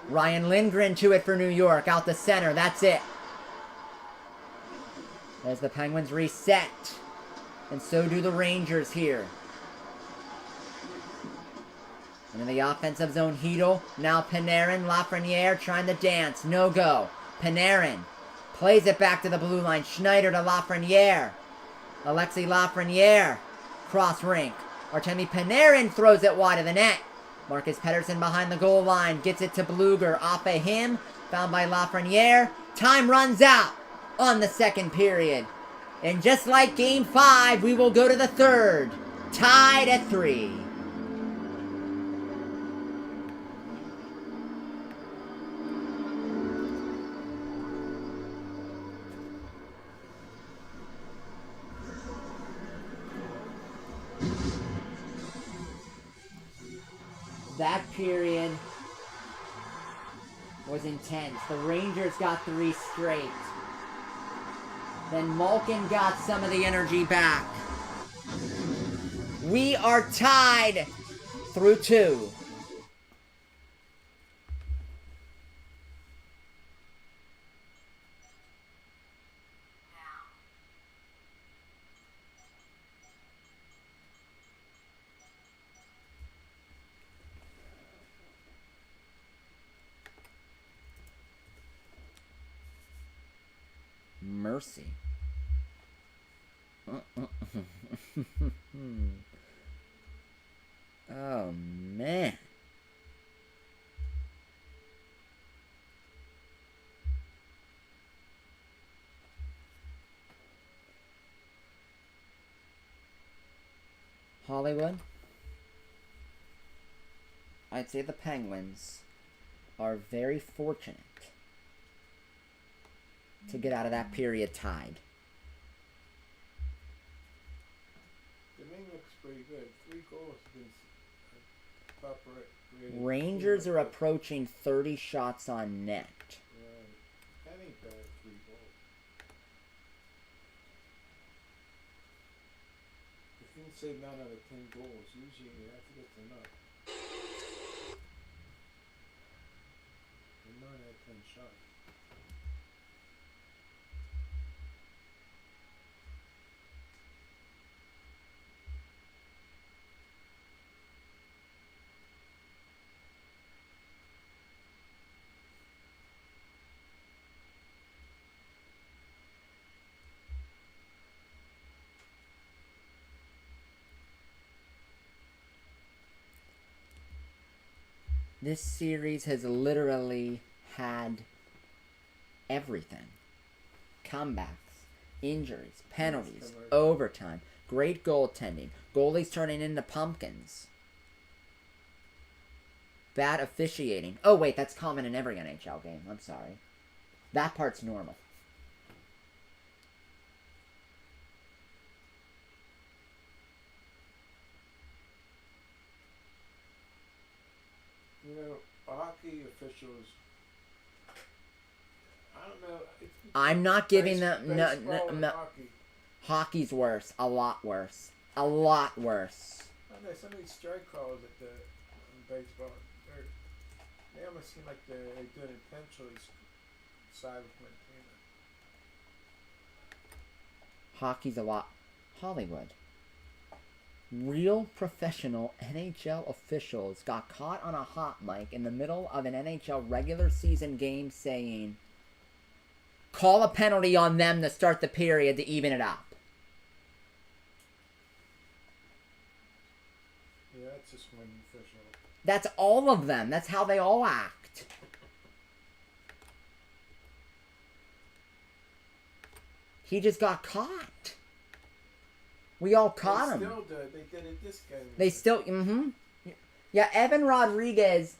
Ryan Lindgren to it for New York. Out the center. That's it. As the Penguins reset. And so do the Rangers here. And in the offensive zone, Hedel. Now Panarin. Lafreniere trying to dance. No go. Panarin plays it back to the blue line. Schneider to Lafreniere. Alexei Lafreniere. Cross rink. Artemi Panarin throws it wide of the net. Marcus Pettersson behind the goal line. Gets it to Bluger. Off of him. Found by Lafreniere. Time runs out on the second period. And just like Game 5, we will go to the third. Tied at 3. That period was intense. The Rangers got 3 straight. Then Malkin got some of the energy back. We are tied through 2. Mercy. Oh, man. Hollywood. I'd say the Penguins are very fortunate to get out of that period tied. Domingue looks pretty good. 3 goals against top rated. Rangers are approaching 30 shots on net. Right. That ain't bad, 3 goals. If you can say 9 out of 10 goals, usually you have to get to 9. 9 out of 10 shots. This series has literally had everything. Comebacks, injuries, penalties, overtime, great goaltending, goalies turning into pumpkins, bad officiating. Oh, wait, that's common in every NHL game. I'm sorry. That part's normal. You know, hockey officials, I don't know. I'm not giving them... Baseball and no. hockey. Hockey's worse. A lot worse. A lot worse. I don't know, some of these strike calls at the in baseball, they almost seem like they do it intentionally side with my team. Hockey's a lot. Hollywood. Real professional NHL officials got caught on a hot mic in the middle of an NHL regular season game saying, call a penalty on them to start the period to even it up. Yeah, that's just one official. That's all of them. That's how they all act. He just got caught. We all caught him. They still did. They did it this game. They still, Yeah, Evan Rodriguez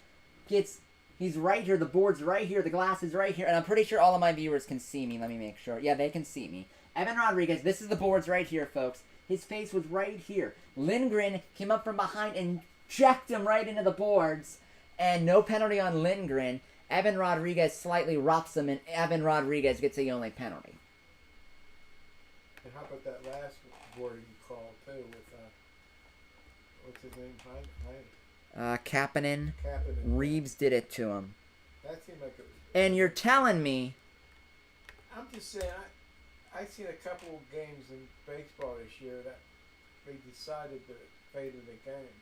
gets, he's right here, the board's right here, the glass is right here, and I'm pretty sure all of my viewers can see me. Let me make sure. Yeah, they can see me. Evan Rodriguez, this is the boards right here, folks. His face was right here. Lindgren came up from behind and checked him right into the boards, and no penalty on Lindgren. Evan Rodriguez slightly roughs him, and Evan Rodriguez gets the only penalty. And how about that last boarding call too with what's his name? Kapanen. Kapanen. Reeves did it to him. That seemed like it was. And you're telling me... I'm just saying, I've seen a couple of games in baseball this year that they decided the fate of the game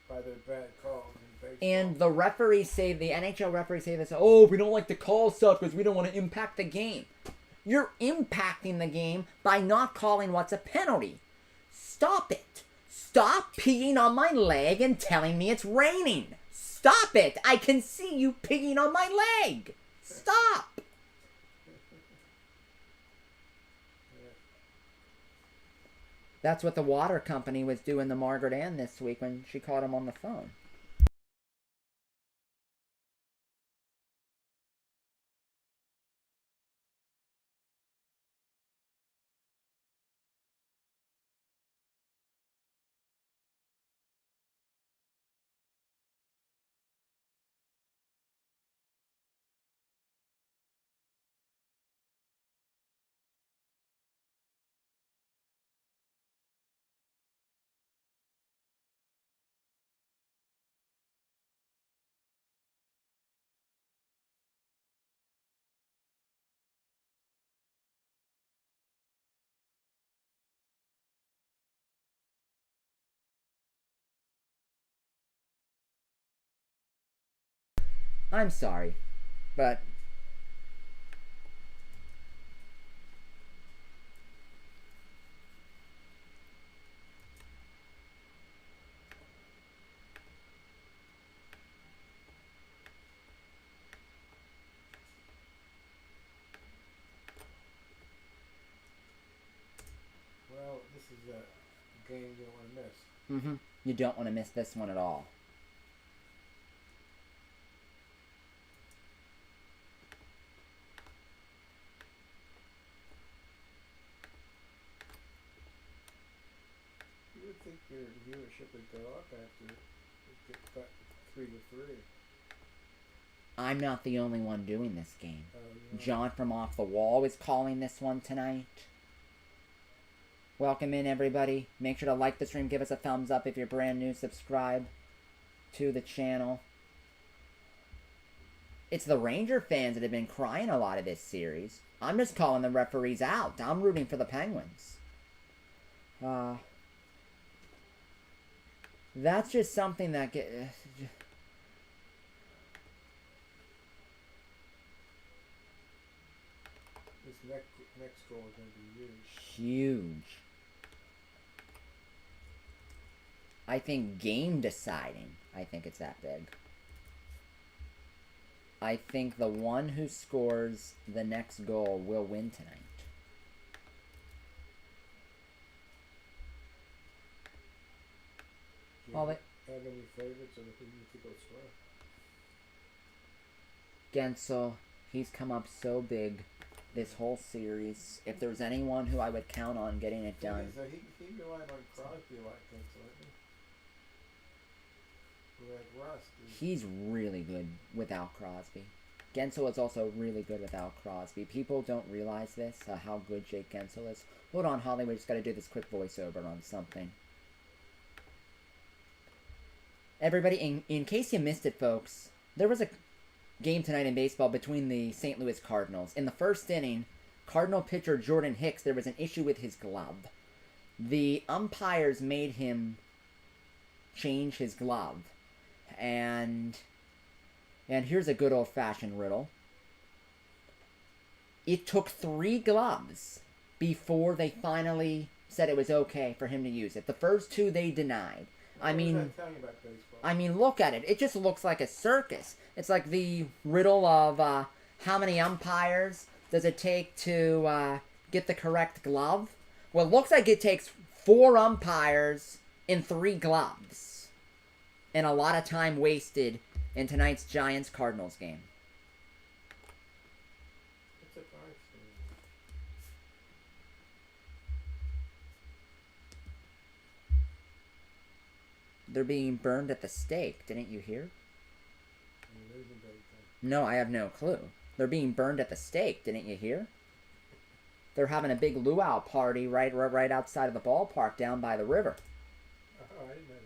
by their bad calls in baseball. And the referees say, the NHL referees say this, oh, we don't like the call stuff because we don't want to impact the game. You're impacting the game by not calling what's a penalty. Stop it. Stop peeing on my leg and telling me it's raining. Stop it. I can see you peeing on my leg. Stop. That's what the water company was doing to Margaret Ann this week when she caught him on the phone. I'm sorry, but... Well, this is a game you don't want to miss. Mm-hmm. You don't want to miss this one at all. You would think your viewership would go up after it gets cut 3-3. I'm not the only one doing this game. Yeah. John from Off the Wall is calling this one tonight. Welcome in, everybody. Make sure to like the stream, give us a thumbs up if you're brand new, subscribe to the channel. It's the Ranger fans that have been crying a lot of this series. I'm just calling the referees out. I'm rooting for the Penguins. That's just something that get... This next goal is going to be huge. Huge. I think game deciding. I think it's that big. I think the one who scores the next goal will win tonight. Do you have any favorites on who you think will score? Gensel, he's come up so big this whole series. If there's anyone who I would count on getting it done. So he relied on Crosby a lot, Gensel, isn't he? Who had Rust. He's really good without Crosby. Gensel is also really good without Crosby. People don't realize this, how good Jake Gensel is. Hold on, Holly, we just got to do this quick voiceover on something. Everybody, in case you missed it, folks, there was a game tonight in baseball between the St. Louis Cardinals. In the first inning, Cardinal pitcher Jordan Hicks, there was an issue with his glove. The umpires made him change his glove. And here's a good old-fashioned riddle. It took 3 gloves before they finally said it was okay for him to use it. The first 2 they denied. I mean, look at it. It just looks like a circus. It's like the riddle of how many umpires does it take to get the correct glove? Well, it looks like it takes 4 umpires in 3 gloves. And a lot of time wasted in tonight's Giants-Cardinals game. It's a card thing. They're being burned at the stake. Didn't you hear? You're losing big time. No, I have no clue. They're being burned at the stake. Didn't you hear? They're having a big luau party right outside of the ballpark down by the river. Oh, I didn't know that.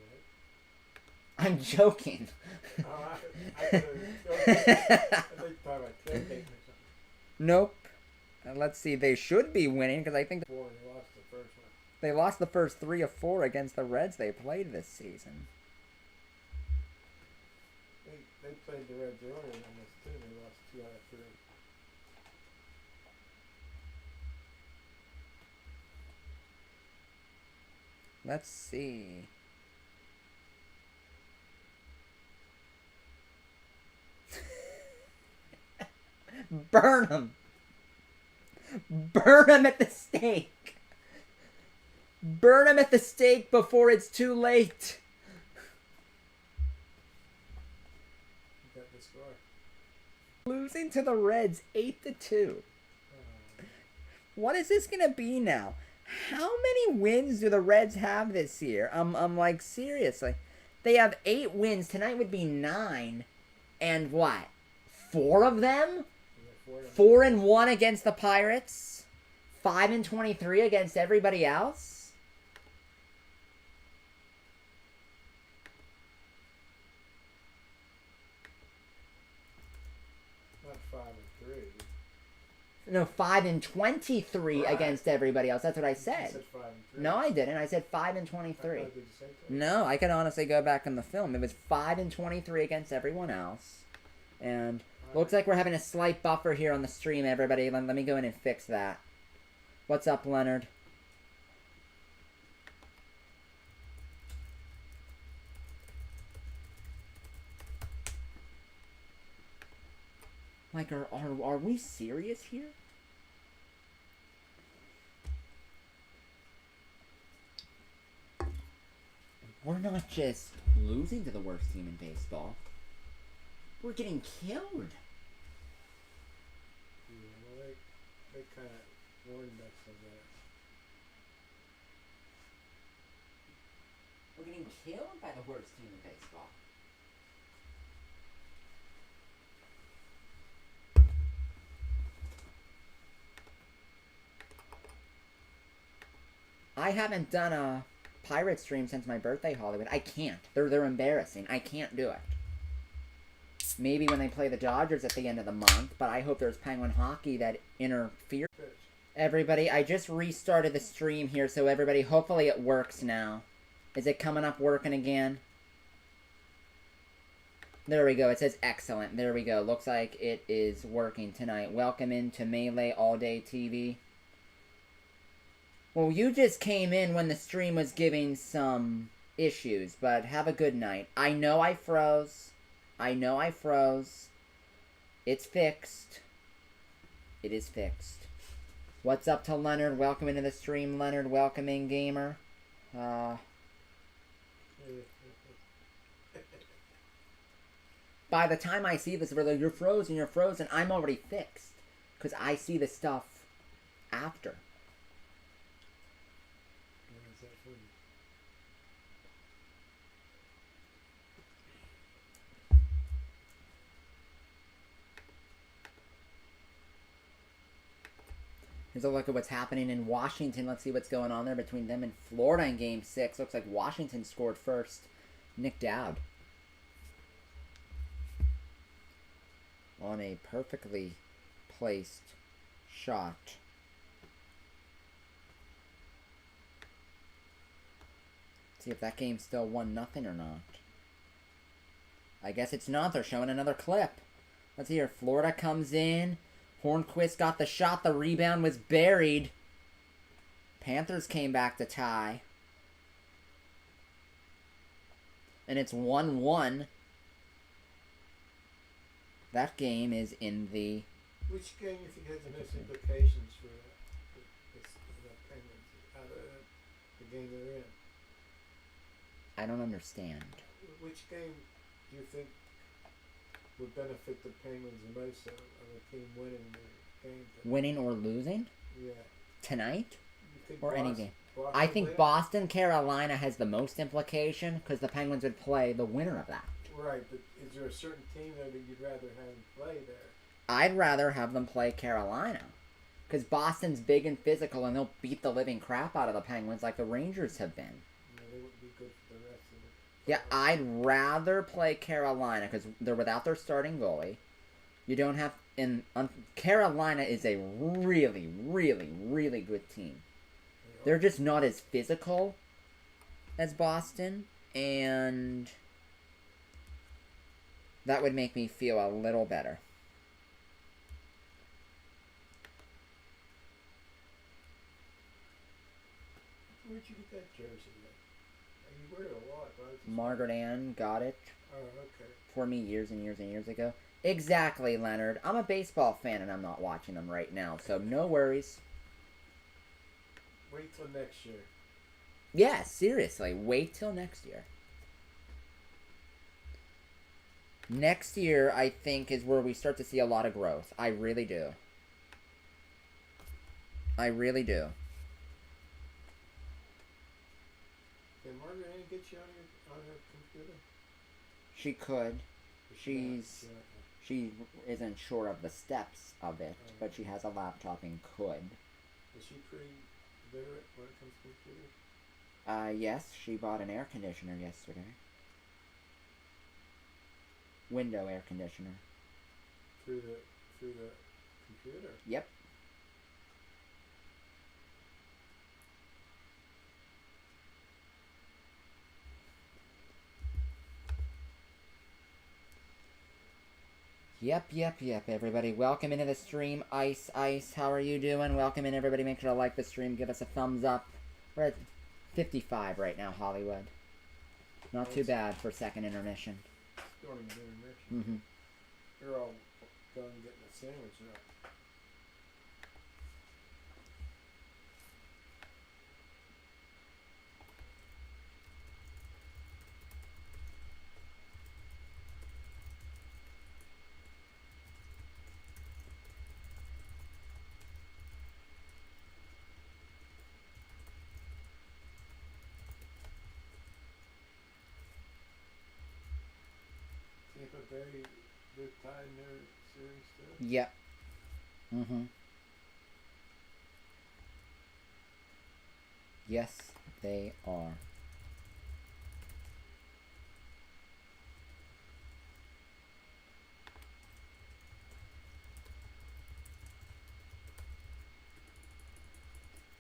I'm joking. Oh, I thought you talking about tailgate or something. Nope. Let's see. They should be winning because I think 4 and they lost the first one. they lost the first 3 of 4 against the Reds they played this season. They played the Reds earlier than this too. They lost 2 out of 3. Let's see. Burn him! Burn him at the stake! Burn him at the stake before it's too late! You got the score. Losing to the Reds 8-2. What is this gonna be now? How many wins do the Reds have this year? I'm like, seriously. They have 8 wins. Tonight would be 9. And what? 4 of them? 4-1 against the Pirates. 5-23 against everybody else. Not 5 and 3. No, 5-23 Right. against everybody else. That's what I You said. said 5 and 3. No, I didn't. I said I 5-23. thought, did you say that? No, I can honestly go back in the film. It was 5-23 against everyone else. And looks like we're having a slight buffer here on the stream, everybody. Let me go in and fix that. What's up, Leonard? Like, are we serious here? We're not just losing to the worst team in baseball. We're getting killed. Yeah, well, they kind of warned us of that. We're getting killed by the worst team in baseball. I haven't done a pirate stream since my birthday, Hollywood. I can't. They're embarrassing. I can't do it. Maybe when they play the Dodgers at the end of the month, but I hope there's Penguin hockey that interferes. Everybody, I just restarted the stream here, so everybody, hopefully it works now. Is it coming up working again? There we go. It says excellent. There we go. Looks like it is working tonight. Welcome into Melee All Day TV. Well, you just came in when the stream was giving some issues, but have a good night. I know I froze. It's fixed. It is fixed. What's up to Leonard? Welcome into the stream, Leonard. Welcome in, gamer. By the time I see this, we're like, you're frozen. I'm already fixed. Because I see the stuff after. Is that funny? Here's a look at what's happening in Washington. Let's see what's going on there between them and Florida in Game 6. Looks like Washington scored first. Nick Dowd. On a perfectly placed shot. See if that game's still 1-0 or not. I guess it's not. They're showing another clip. Let's hear. Florida comes in. Hornquist got the shot. The rebound was buried. Panthers came back to tie. And it's 1-1. That game is in the... Which game you think has the most implications for the Penguins out of the game they're in? I don't understand. Which game do you think would benefit the Penguins the most of a team winning the game? Winning or losing? Yeah. Tonight? You think Or any game? Boston I think win? Boston, Carolina has the most implication because the Penguins would play the winner of that. Right, but is there a certain team that you'd rather have them play there? I'd rather have them play Carolina. Because Boston's big and physical and they'll beat the living crap out of the Penguins like the Rangers have been. Yeah, they wouldn't be good for the rest of it. Yeah, I'd rather play Carolina because they're without their starting goalie. You don't have... Carolina is a really, really, really good team. They're just not as physical as Boston, and that would make me feel a little better. Where'd you get that jersey then? You wear it a lot, right? Margaret Ann got it Oh, okay. for me years and years and years ago. Exactly, Leonard. I'm a baseball fan and I'm not watching them right now, so no worries. Wait till next year. Yeah, seriously, wait till next year. Next year, I think, is where we start to see a lot of growth. I really do. I really do. Can Margaret Ann get you on her computer? She could. She's She isn't sure of the steps of it, but she has a laptop and could. Is she pretty literate when it comes to computers? Yes, she bought an air conditioner yesterday. Window air conditioner. Through the computer? Yep. Yep, everybody. Welcome into the stream. Ice, how are you doing? Welcome in, everybody. Make sure to like the stream. Give us a thumbs up. We're at 55 right now, Hollywood. Not too bad for second intermission. Starting the intermission. They're all going and getting a sandwich now. Tampa Bay, they're tied in their series still? Yep. Yes, they are.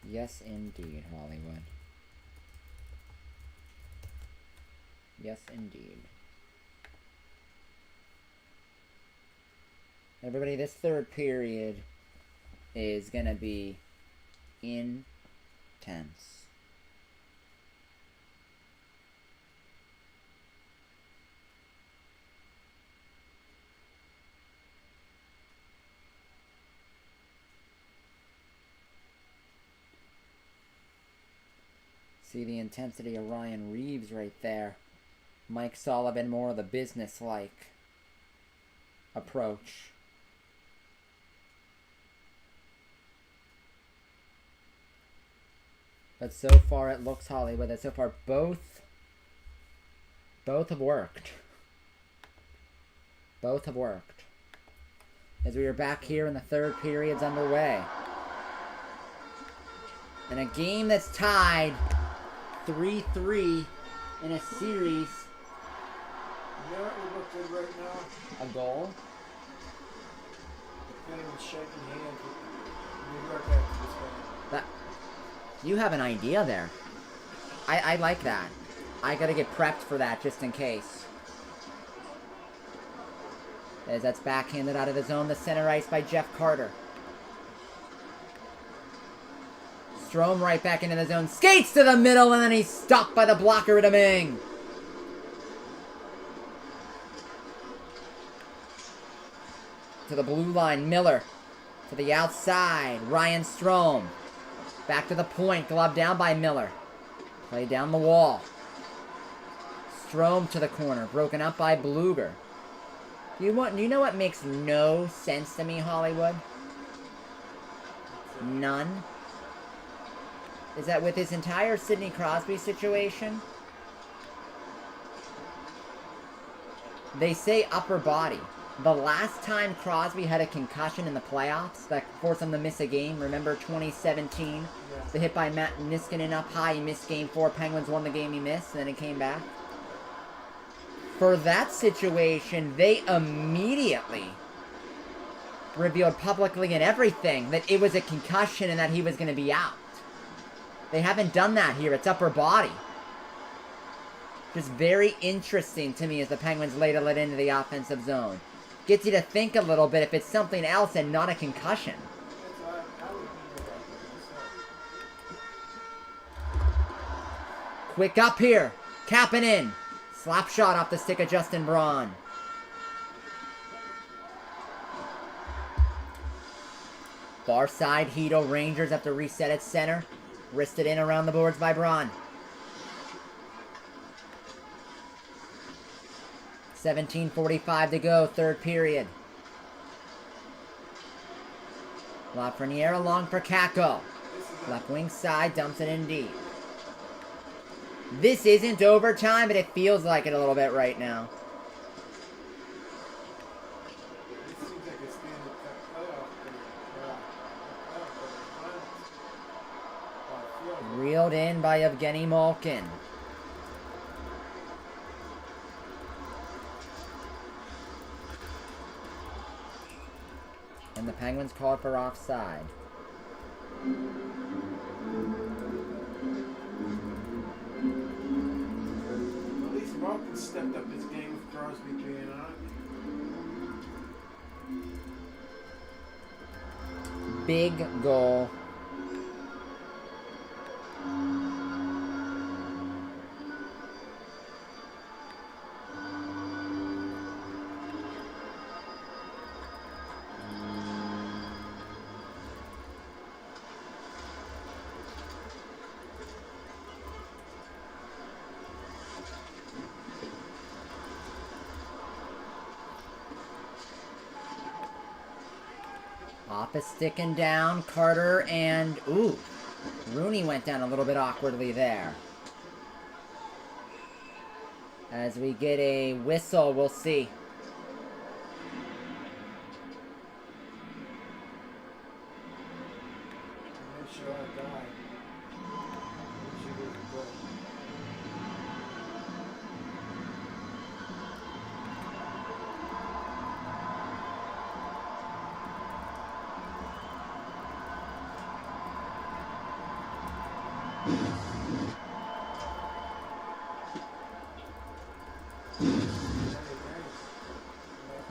Yes, indeed, Hollywood. Yes, indeed. Everybody, this third period is going to be intense. See the intensity of Ryan Reeves right there. Mike Sullivan, more of the business-like approach. But so far it looks, Hollywood, that so far both have worked. Both have worked. As we are back here in the third period's underway. In a game that's tied 3-3 in a series. You know what would look good right now? A goal? The Penguins shaking hands with New York after this game. That, you have an idea there. I like that. I gotta get prepped for that just in case. As that's backhanded out of the zone, the center ice by Jeff Carter. Strome right back into the zone, skates to the middle, and then he's stopped by the blocker at Ming. To the blue line, Miller. To the outside, Ryan Strome. Back to the point, glove down by Miller. Play down the wall. Strome to the corner, broken up by Bluger. You know what makes no sense to me, Hollywood? None. Is that with this entire Sidney Crosby situation, they say upper body. The last time Crosby had a concussion in the playoffs that forced him to miss a game, remember 2017? Yeah. The hit by Matt Niskanen up high, he missed game 4, Penguins won the game he missed, and then it came back. For that situation, they immediately revealed publicly and everything that it was a concussion and that he was going to be out. They haven't done that here. It's upper body. Just very interesting to me as the Penguins ladle it into the offensive zone. Gets you to think a little bit if it's something else and not a concussion. That's why I would be about that. Quick up here. Capping in. Slap shot off the stick of Justin Braun. Far side, Hito Rangers have to reset at center. Wristed in around the boards by Braun. 17:45 to go, third period. Lafreniere along for Kako. Left wing side, dumps it in deep. This isn't overtime, but it feels like it a little bit right now. It seems like it's Stanley Cup playoff game. Reeled in by Evgeny Malkin. And the Penguins called for offside. At least Malkin stepped up his game with Crosby being on. Big goal. Office sticking down, Carter, and ooh, Rooney went down a little bit awkwardly there. As we get a whistle, we'll see. Make sure I die. Make sure there's a goal.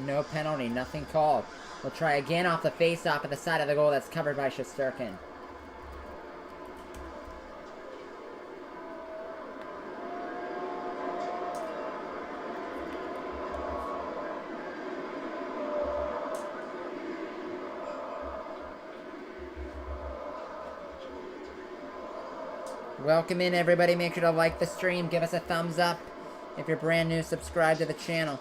No penalty, nothing called. We'll try again off the face-off at the side of the goal that's covered by Shesterkin. Welcome in, everybody. Make sure to like the stream. Give us a thumbs up. If you're brand new, subscribe to the channel.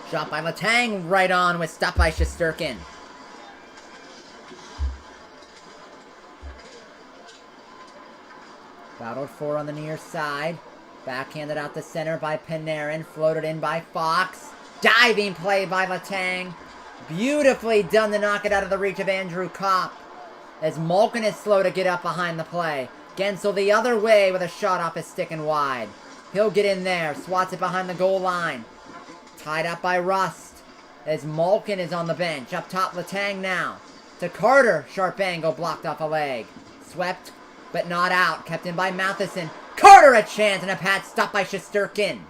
Shot by Letang. Right on with stop by Shesterkin. Battled for on the near side. Backhanded out the center by Panarin. Floated in by Fox. Diving play by Letang. Beautifully done to knock it out of the reach of Andrew Kopp. As Malkin is slow to get up behind the play. Gensel the other way with a shot off his stick and wide. He'll get in there. Swats it behind the goal line. Tied up by Rust. As Malkin is on the bench. Up top, Letang now. To Carter. Sharp angle blocked off a leg. Swept, but not out. Kept in by Matheson. Carter a chance and a pad stop by Shesterkin.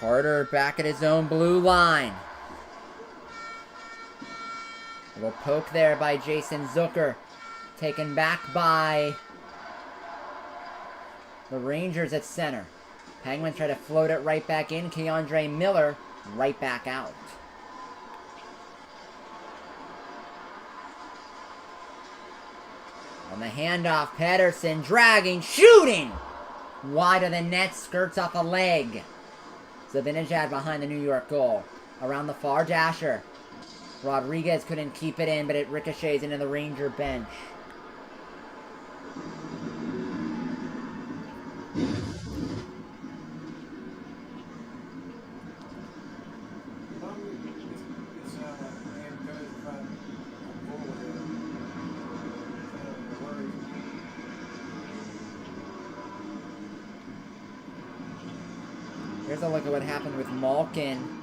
Carter back at his own blue line. A little poke there by Jason Zucker. Taken back by the Rangers at center. Penguins try to float it right back in. Keandre Miller right back out. On the handoff, Pedersen dragging, shooting! Wide of the net, skirts off a leg. Zibanejad behind the New York goal. Around the far dasher. Rodriguez couldn't keep it in, but it ricochets into the Ranger bench. Here's a look at what happened with Malkin.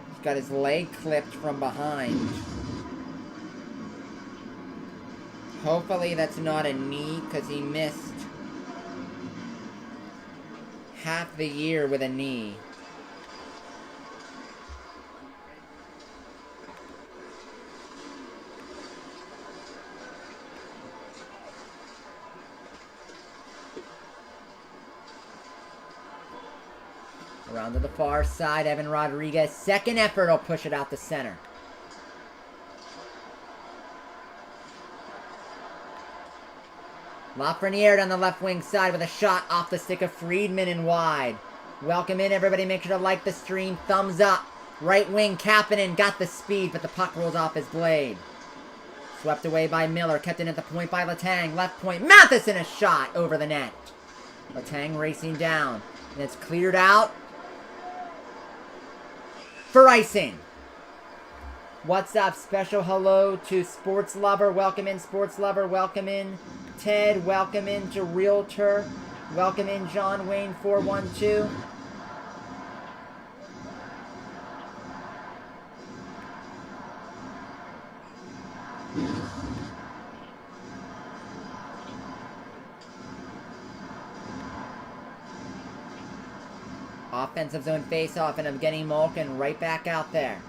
He's got his leg clipped from behind. Hopefully that's not a knee, because he missed half the year with a knee. Around to the far side, Evan Rodriguez. Second effort will push it out the center. Lafreniere down the left wing side with a shot off the stick of Friedman and wide. Welcome in, everybody. Make sure to like the stream. Thumbs up. Right wing, Kapanen got the speed, but the puck rolls off his blade. Swept away by Miller. Kept in at the point by Letang. Left point. Matheson a shot over the net. Letang racing down. And it's cleared out for icing. What's up? Special hello to Sports Lover. Welcome in, Sports Lover. Welcome in, Ted. Welcome in to Realtor. Welcome in, John Wayne 412. Offensive zone face-off, and I'm getting Malkin right back out there.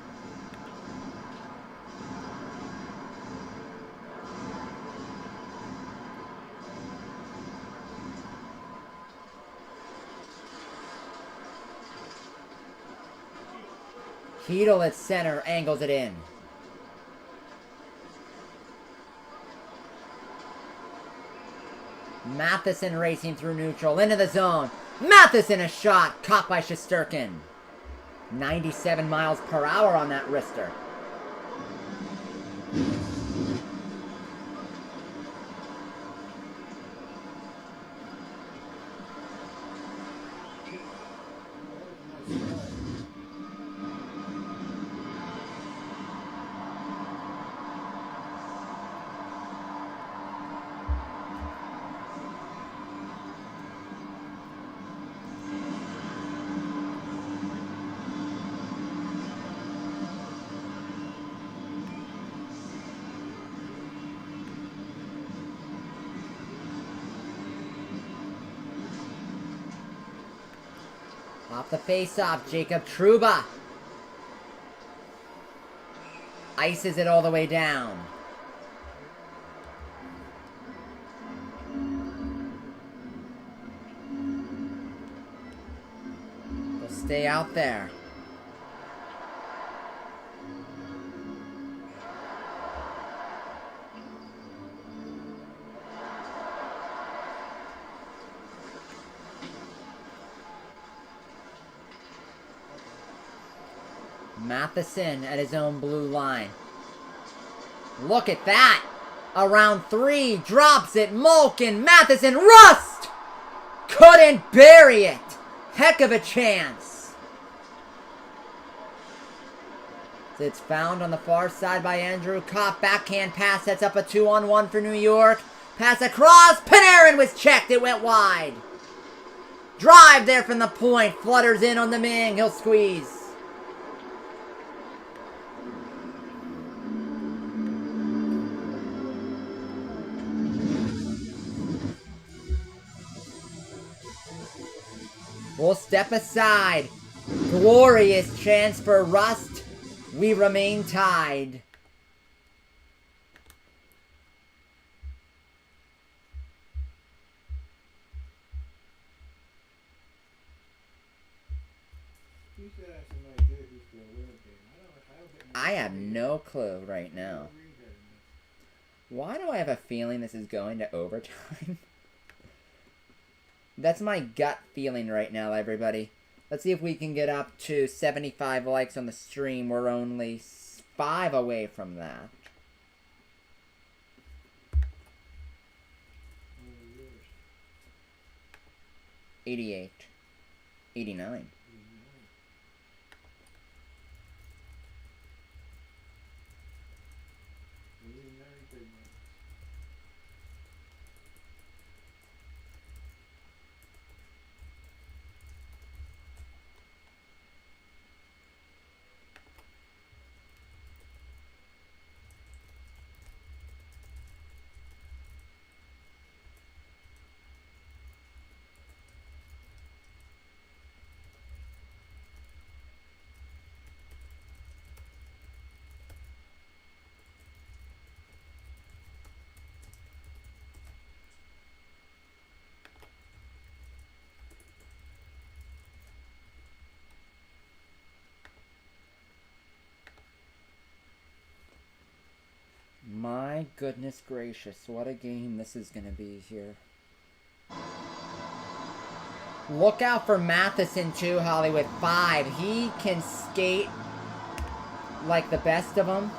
Heedle at center, angles it in. Matheson racing through neutral, into the zone. Matheson a shot, caught by Shesterkin. 97 miles per hour on that wrister. Off the face-off, Jacob Trouba. Ices it all the way down. They'll stay out there. Matheson at his own blue line. Look at that! Around 3, drops it, Malkin, Matheson, Rust! Couldn't bury it! Heck of a chance! It's found on the far side by Andrew Kopp. Backhand pass sets up a 2-on-1 for New York. Pass across, Panarin was checked, it went wide. Drive there from the point, flutters in on the Ming, he'll squeeze. We'll step aside. Glorious chance for Rust. We remain tied. You should have some idea who's going to win the game. I don't get I have no clue right now. Why do I have a feeling this is going to overtime? That's my gut feeling right now, everybody. Let's see if we can get up to 75 likes on the stream. We're only 5 away from that. 88. 89. My goodness gracious, what a game this is going to be here. Look out for Matheson too, Hollywood. 5. He can skate like the best of them.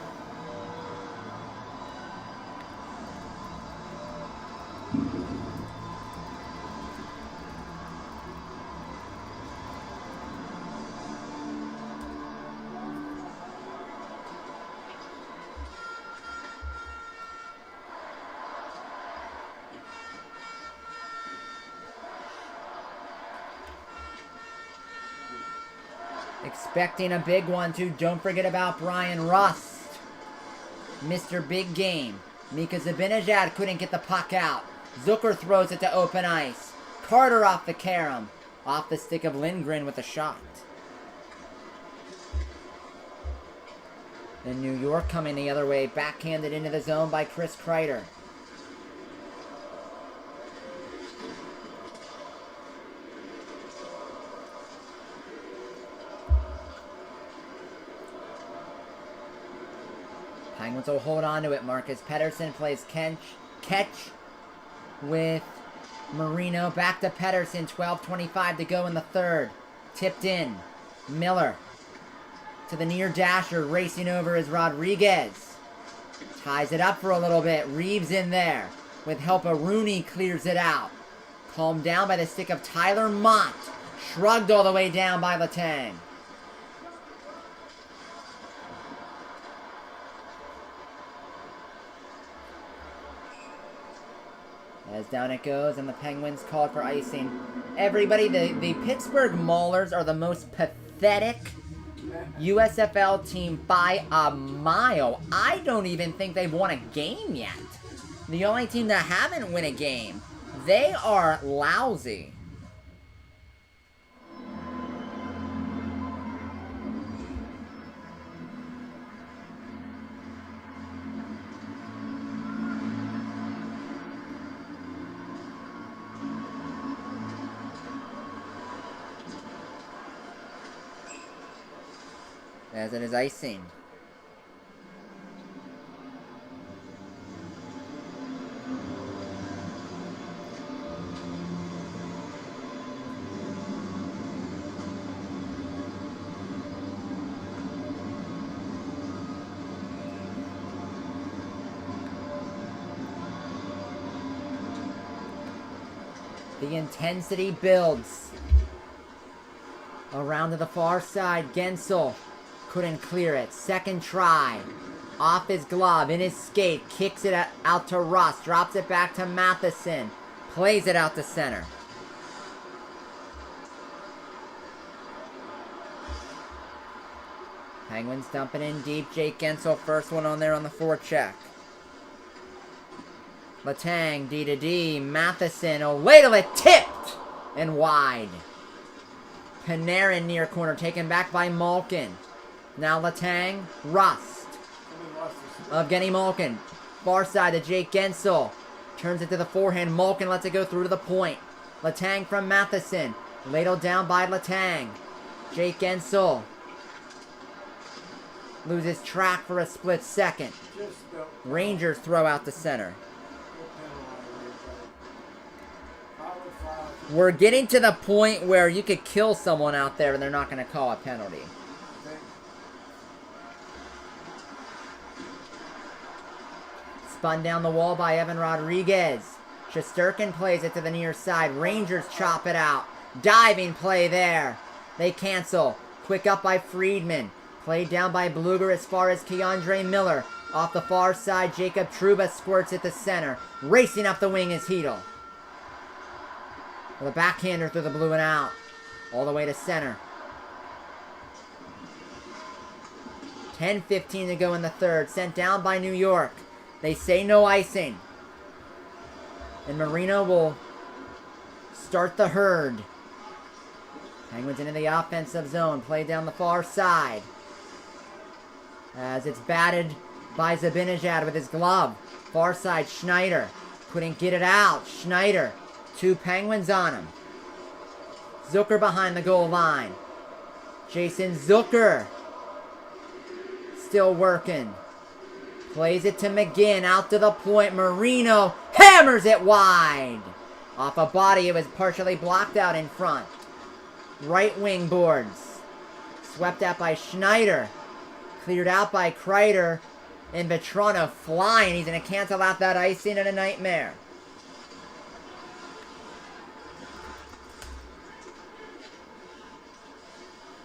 Expecting a big one, too. Don't forget about Brian Rust. Mr. Big Game. Mika Zibanejad couldn't get the puck out. Zucker throws it to open ice. Carter off the carom. Off the stick of Lindgren with a shot. Then New York coming the other way. Backhanded into the zone by Chris Kreider. Penguins will hold on to it. Marcus Pettersson plays catch with Marino. Back to Pettersson. 12:25 to go in the third. Tipped in. Miller to the near dasher. Racing over is Rodriguez. Ties it up for a little bit. Reeves in there. With help of Rooney clears it out. Calmed down by the stick of Tyler Mott. Shrugged all the way down by Letang. As down it goes, and the Penguins called for icing. Everybody, the Pittsburgh Maulers are the most pathetic USFL team by a mile. I don't even think they've won a game yet. The only team that haven't won a game. They are lousy. As it is icing. The intensity builds. Around to the far side, Gensel couldn't clear it. Second try. Off his glove, in his skate, kicks it out to Russ, drops it back to Matheson, plays it out to center. Penguins dumping in deep. Jake Gensel, first one on there on the forecheck. Letang, D to D. Matheson, away to it, tipped and wide. Panarin near corner, taken back by Malkin. Now Letang, Rust. Evgeny Malkin, far side to Jake Gensel. Turns it to the forehand. Malkin lets it go through to the point. Letang from Matheson. Ladled down by Letang. Jake Gensel loses track for a split second. Rangers throw out the center. We're getting to the point where you could kill someone out there and they're not going to call a penalty. Spun down the wall by Evan Rodriguez. Shesterkin plays it to the near side. Rangers chop it out. Diving play there. They cancel. Quick up by Friedman. Played down by Bluger as far as Keandre Miller. Off the far side, Jacob Trouba squirts at the center. Racing up the wing is Hedl. With a backhander through the blue and out. All the way to center. 10:15 to go in the third. Sent down by New York. They say no icing. And Marino will start the herd. Penguins into the offensive zone. Play down the far side. As it's batted by Zibanejad with his glove. Far side, Schneider. Couldn't get it out. Schneider. 2 Penguins on him. Zucker behind the goal line. Jason Zucker. Still working. Plays it to McGinn, out to the point. Marino hammers it wide. Off a body, it was partially blocked out in front. Right wing boards. Swept out by Schneider. Cleared out by Kreider. And Vetrano flying. He's going to cancel out that icing in a nightmare.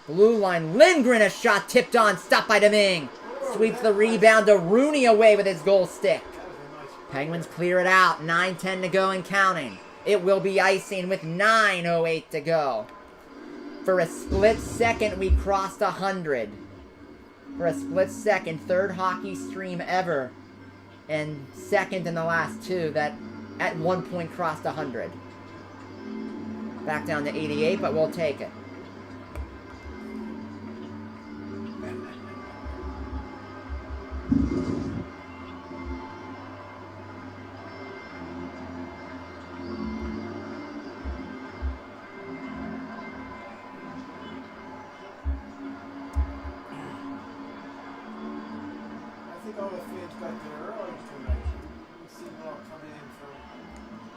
Blue line, Lindgren, a shot tipped on, stopped by Domingue. Sweeps the rebound to Rooney away with his goal stick. Penguins clear it out. 9:10 to go and counting. It will be icing with 9:08 to go. For a split second, we crossed 100. For a split second, third hockey stream ever. And second in the last 2 that at one point crossed 100. Back down to 88, but we'll take it.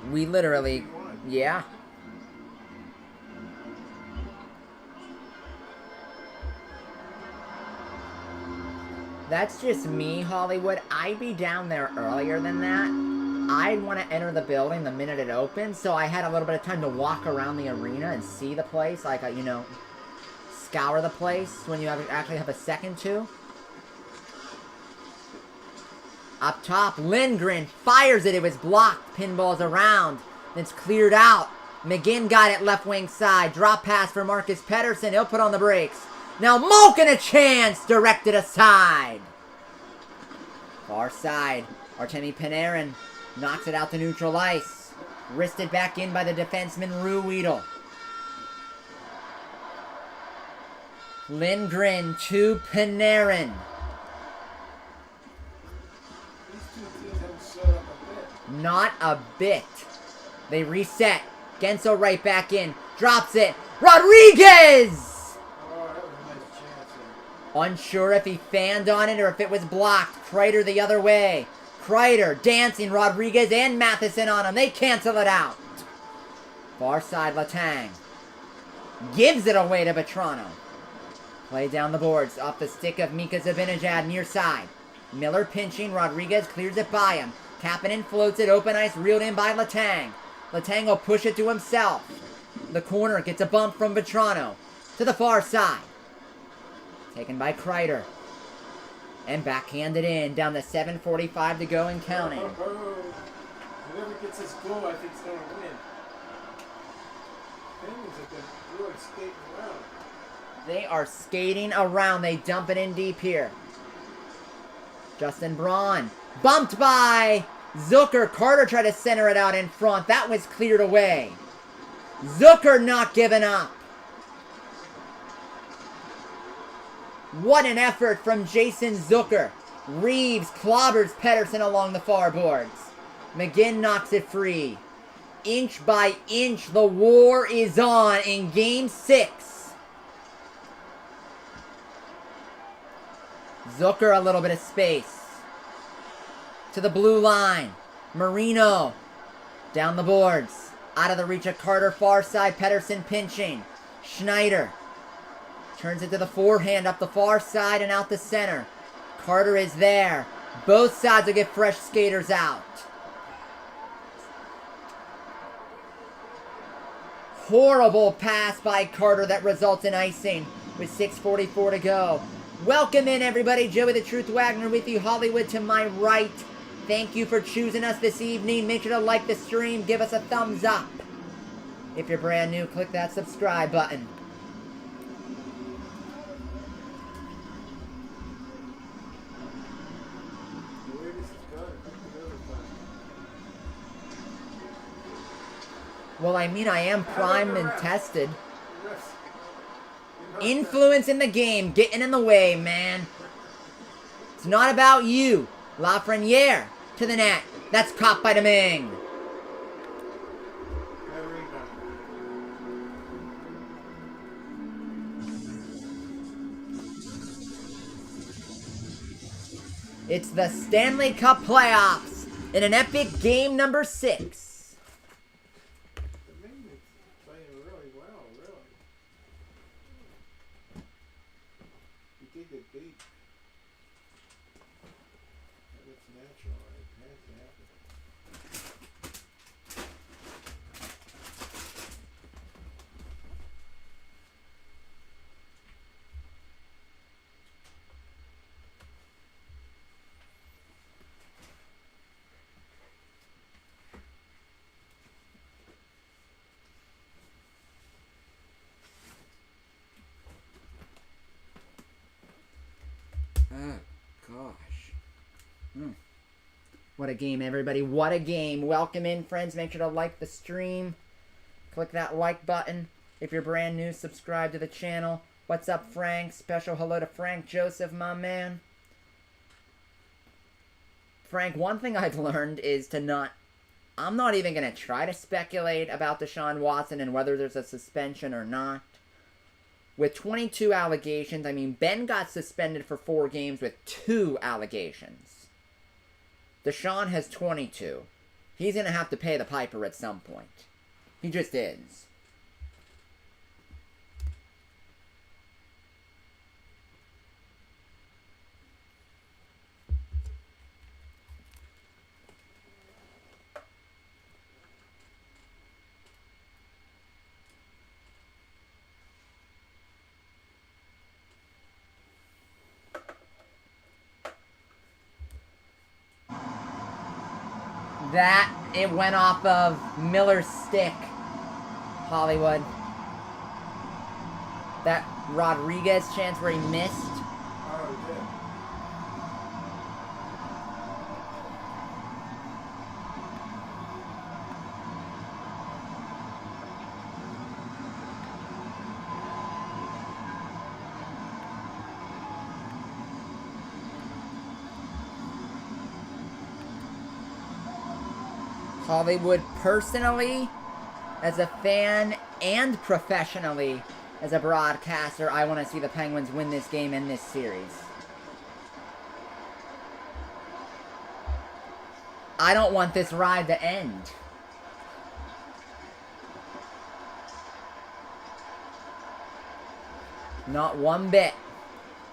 We literally, yeah. That's just me, Hollywood. I'd be down there earlier than that. I'd want to enter the building the minute it opens, so I had a little bit of time to walk around the arena and see the place, like, you know, scour the place when you actually have a second to. Up top, Lindgren fires it. It was blocked. Pinballs around. It's cleared out. McGinn got it left wing side. Drop pass for Marcus Pettersson. He'll put on the brakes. Now Malkin a chance. Directed aside. Far side. Artemi Panarin knocks it out to neutral ice. Wristed back in by the defenseman Ruhwedel. Lindgren to Panarin. Not a bit. They reset. Gensel right back in. Drops it. Rodriguez! Unsure if he fanned on it or if it was blocked. Kreider the other way. Kreider dancing. Rodriguez and Matheson on him. They cancel it out. Far side Letang. Gives it away to Vetrano. Play down the boards. Off the stick of Mika Zibanejad near side. Miller pinching. Rodriguez clears it by him. Kapanen floats it, open ice, reeled in by Letang. Letang push it to himself. The corner gets a bump from Vetrano. To the far side. Taken by Kreider. And backhanded in. Down to 7:45 to go and counting. Whoever gets this goal, I think, is going to win. Penguins have been really skating around. They are skating around. They dump it in deep here. Justin Braun. Bumped by Zucker. Carter tried to center it out in front. That was cleared away. Zucker not giving up. What an effort from Jason Zucker. Reeves clobbers Pettersson along the far boards. McGinn knocks it free. Inch by inch, the war is on in Game 6. Zucker a little bit of space. To the blue line. Marino. Down the boards. Out of the reach of Carter, far side. Pettersson pinching. Schneider. Turns it to the forehand up the far side and out the center. Carter is there. Both sides will get fresh skaters out. Horrible pass by Carter that results in icing with 6:44 to go. Welcome in, everybody. Joey the Truth Wagner with you. Hollywood to my right. Thank you for choosing us this evening. Make sure to like the stream. Give us a thumbs up. If you're brand new, click that subscribe button. Well, I mean, I am primed and tested. Influence in the game, getting in the way, man. It's not about you. Lafreniere to the net. That's caught by Domingue. It's the Stanley Cup playoffs in an epic game number 6. Oh, gosh. What a game, everybody. What a game. Welcome in, friends. Make sure to like the stream. Click that like button. If you're brand new, subscribe to the channel. What's up, Frank? Special hello to Frank Joseph, my man. Frank, one thing I've learned is to not... I'm not even going to try to speculate about Deshaun Watson and whether there's a suspension or not. With 22 allegations, I mean, Ben got suspended for 4 games with 2 allegations. Deshaun has 22. He's going to have to pay the piper at some point. He just is. That, it went off of Miller's stick, Hollywood. That Rodriguez chance where he missed. Oh, he did. Hollywood, personally, as a fan and professionally as a broadcaster, I want to see the Penguins win this game and this series. I don't want this ride to end. Not one bit.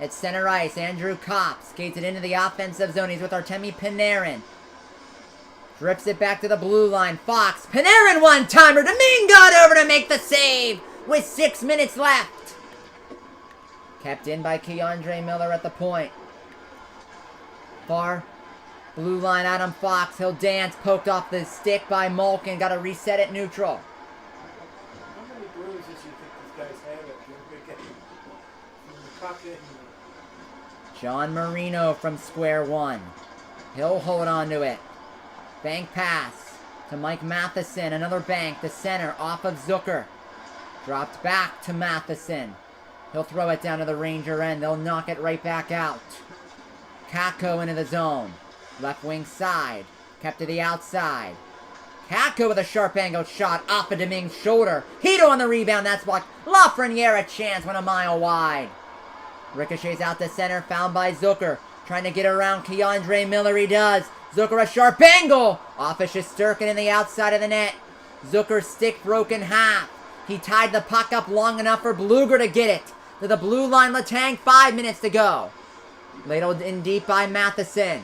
At center ice, Andrew Kopp skates it into the offensive zone. He's with Artemi Panarin. Drips it back to the blue line. Fox, Panarin one-timer. Domingue got over to make the save with 6 minutes left. Kept in by Keandre Miller at the point. Far blue line, Adam Fox. He'll dance. Poked off the stick by Malkin. Got to reset at neutral. How many bruises you think this guy's had at the big game? From the pocket and John Marino from square one. He'll hold on to it. Bank pass to Mike Matheson. Another bank. The center off of Zucker. Dropped back to Matheson. He'll throw it down to the Ranger end. They'll knock it right back out. Kakko into the zone. Left wing side. Kept to the outside. Kakko with a sharp angled shot off of Domingue's shoulder. Hito on the rebound. That's blocked. Lafreniere a chance. Went a mile wide. Ricochets out to center. Found by Zucker. Trying to get around Keandre Miller. He does. Zucker a sharp angle. Off of Shesterkin in the outside of the net. Zucker's stick broke in half. He tied the puck up long enough for Bluger to get it. To the blue line, Letang, 5 minutes to go. Ladled in deep by Matheson.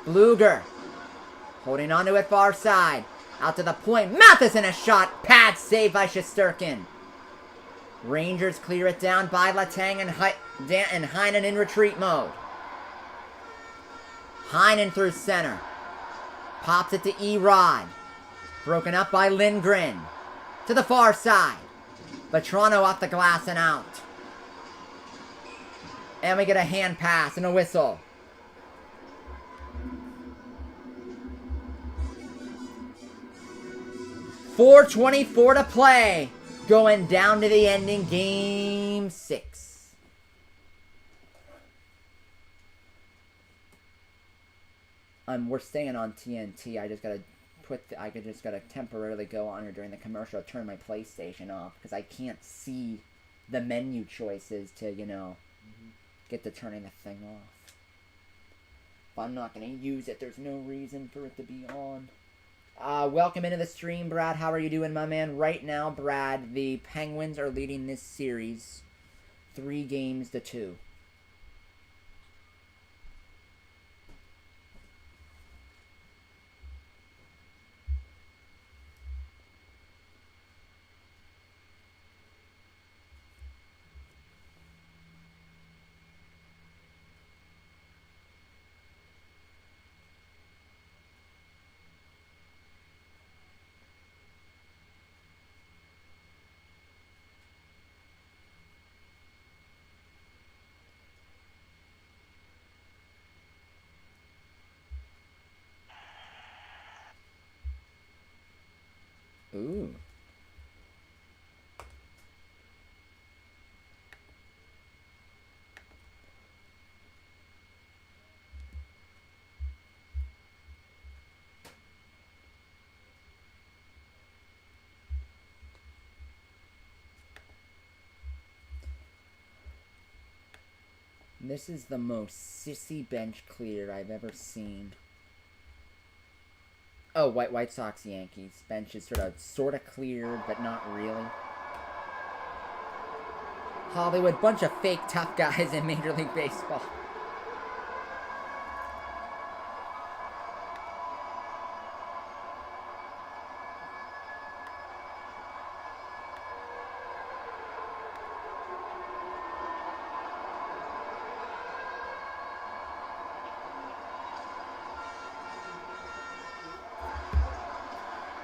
Bluger. Holding on to it far side. Out to the point. Matheson a shot. Pad saved by Shesterkin. Rangers clear it down by Letang and Heinen in retreat mode. Heinen through center. Pops it to Erod. Broken up by Lindgren. To the far side. Vetrano off the glass and out. And we get a hand pass and a whistle. .424 to play. Going down to the ending, game 6. We're staying on TNT. I just gotta temporarily go on here during the commercial, turn my PlayStation off because I can't see the menu choices to, get to turning the thing off. If I'm not gonna use it, there's no reason for it to be on. Welcome into the stream, Brad. How are you doing, my man? Right now, Brad, the Penguins are leading this series 3-2. Ooh. This is the most sissy bench clear I've ever seen. Oh, White Sox, Yankees. Bench is sort of cleared, but not really. Hollywood, bunch of fake tough guys in Major League Baseball.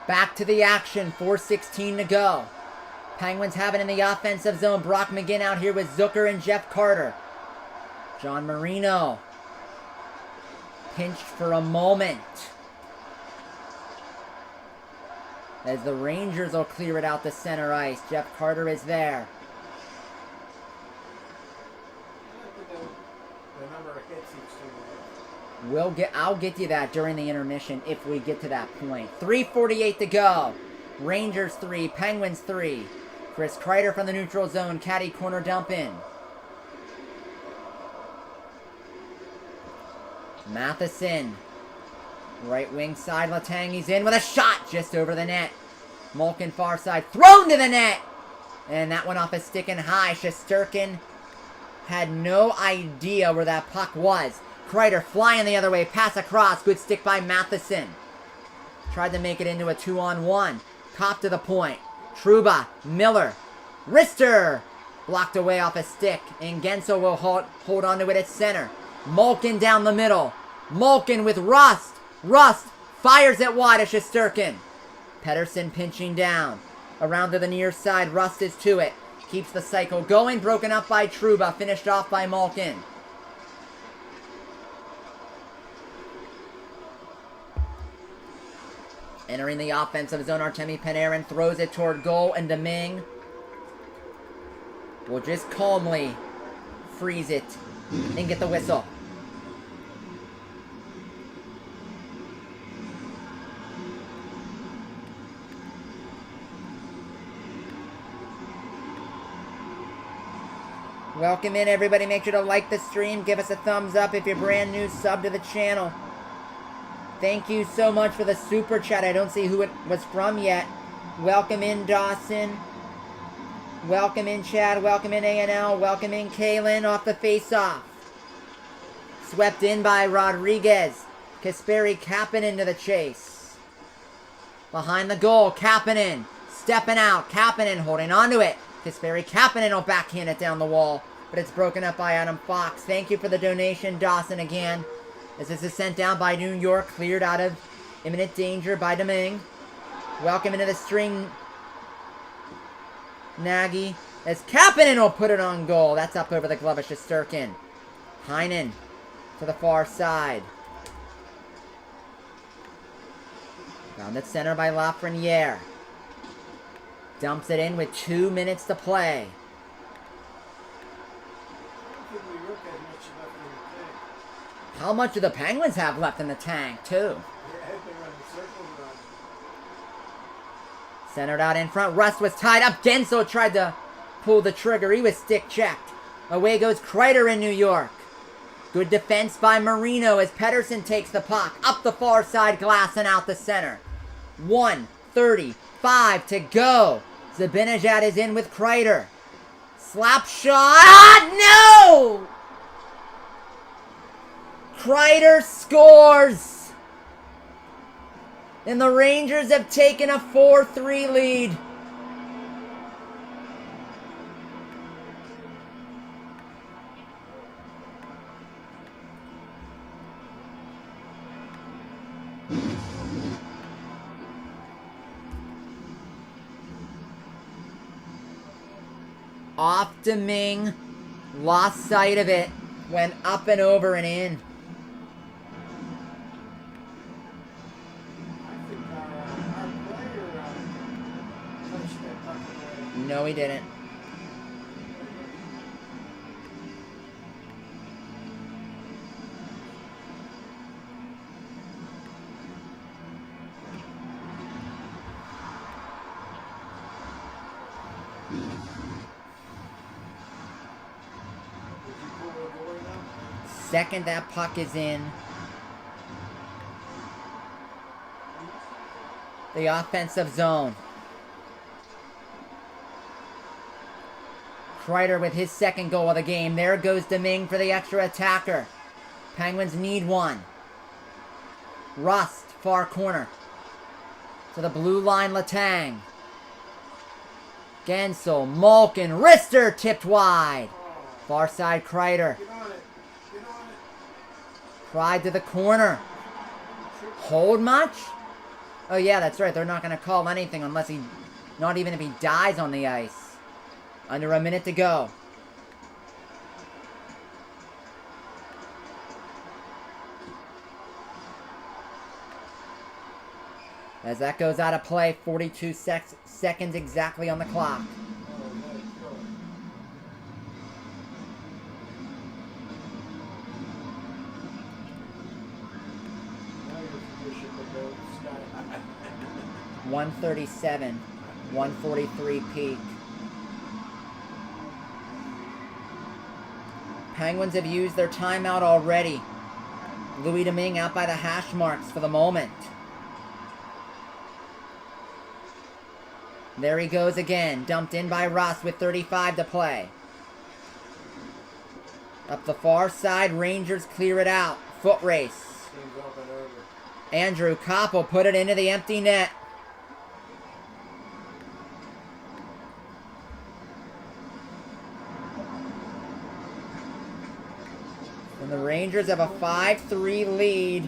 Back to the action, 4:16 to go. Penguins have it in the offensive zone. Brock McGinn out here with Zucker and Jeff Carter. John Marino. Pinched for a moment. As the Rangers will clear it out to center ice. Jeff Carter is there. the number of hits each team has. I'll get you that during the intermission if we get to that point. 3:48 to go. Rangers 3, Penguins 3. Chris Kreider from the neutral zone, caddy corner dump in. Matheson. Right wing side, Letang, he's in with a shot just over the net. Malkin far side, thrown to the net! And that went off a stick and high. Shesterkin had no idea where that puck was. Kreider flying the other way. Pass across. Good stick by Matheson. Tried to make it into a 2-on-1. Cop to the point. Trouba. Miller. Rister. Blocked away off a stick. And Gensel will hold on to it at center. Malkin down the middle. Malkin with Rust. Rust fires it wide to Shesterkin. Pettersson pinching down. Around to the near side. Rust is to it. Keeps the cycle going. Broken up by Trouba. Finished off by Malkin. Entering the offensive zone, Artemi Panarin throws it toward goal, and Domingue will just calmly freeze it and get the whistle. Welcome in, everybody. Make sure to like the stream. Give us a thumbs up if you're brand new. Sub to the channel. Thank you so much for the super chat. I don't see who it was from yet. Welcome in, Dawson. Welcome in, Chad. Welcome in, ANL. Welcome in, Kalen off the face-off. Swept in by Rodriguez. Kasperi Kapanen to the chase. Behind the goal, Kapanen. Stepping out. Kapanen holding on to it. Kasperi Kapanen will backhand it down the wall. But it's broken up by Adam Fox. Thank you for the donation, Dawson, again. As this is sent down by New York, cleared out of imminent danger by Domingue. Welcome into the string, Nagy. As Kapanen will put it on goal. That's up over the glove of Shesterkin. Heinen to the far side. Found at center by Lafreniere. Dumps it in with 2 minutes to play. How much do the Penguins have left in the tank, too? Centered out in front. Rust was tied up. Gensel tried to pull the trigger. He was stick checked. Away goes Kreider in New York. Good defense by Marino as Pettersson takes the puck. Up the far side glass and out the center. 1:35 to go. Zibanejad is in with Kreider. Slap shot. No! Kreider scores. And the Rangers have taken a 4-3 lead. Off Domingue. Lost sight of it. Went up and over and in. No, he didn't. Second that puck is in. The offensive zone. Kreider with his second goal of the game. There goes Domingue for the extra attacker. Penguins need one. Rust, far corner. To the blue line, Letang. Gensel, Malkin, Rister tipped wide. Far side, Kreider. Pride to the corner. Hold much? Oh yeah, that's right. They're not going to call anything unless he, not even if he dies on the ice. Under a minute to go. As that goes out of play, 42 seconds exactly on the clock. .137, 143 peak. Penguins have used their timeout already. Louis Domingue out by the hash marks for the moment. There he goes again. Dumped in by Rust with 35 to play. Up the far side, Rangers clear it out. Foot race. Seems up and over. Andrew Koppel put it into the empty net. And the Rangers have a 5-3 lead.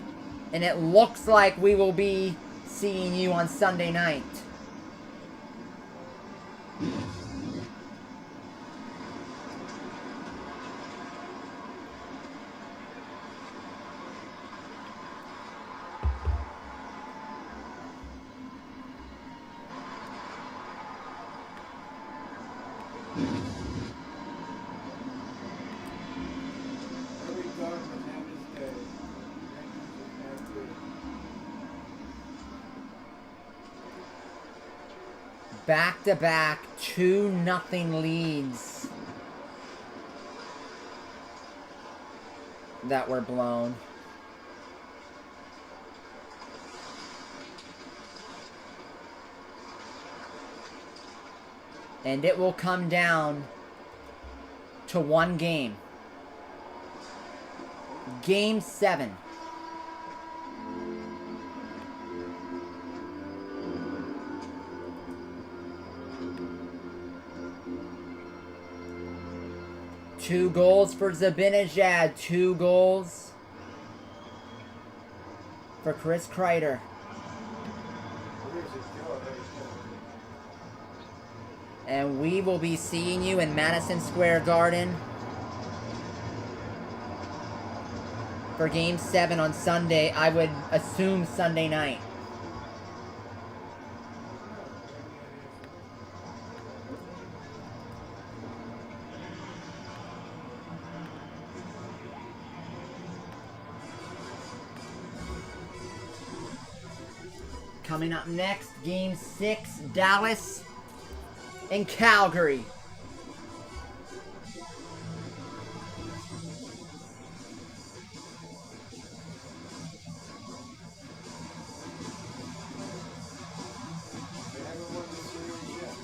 And it looks like we will be seeing you on Sunday night. Every dog must have his day. Rangers have good. Back-to-back 2-0 leads that were blown. And it will come down to one game. Game 7. Two goals for Zibanejad. 2 goals for Chris Kreider. Here's a kill. And we will be seeing you in Madison Square Garden for Game 7 on Sunday. I would assume Sunday night. Coming up next, Game 6, Dallas and Calgary. They haven't won the series yet.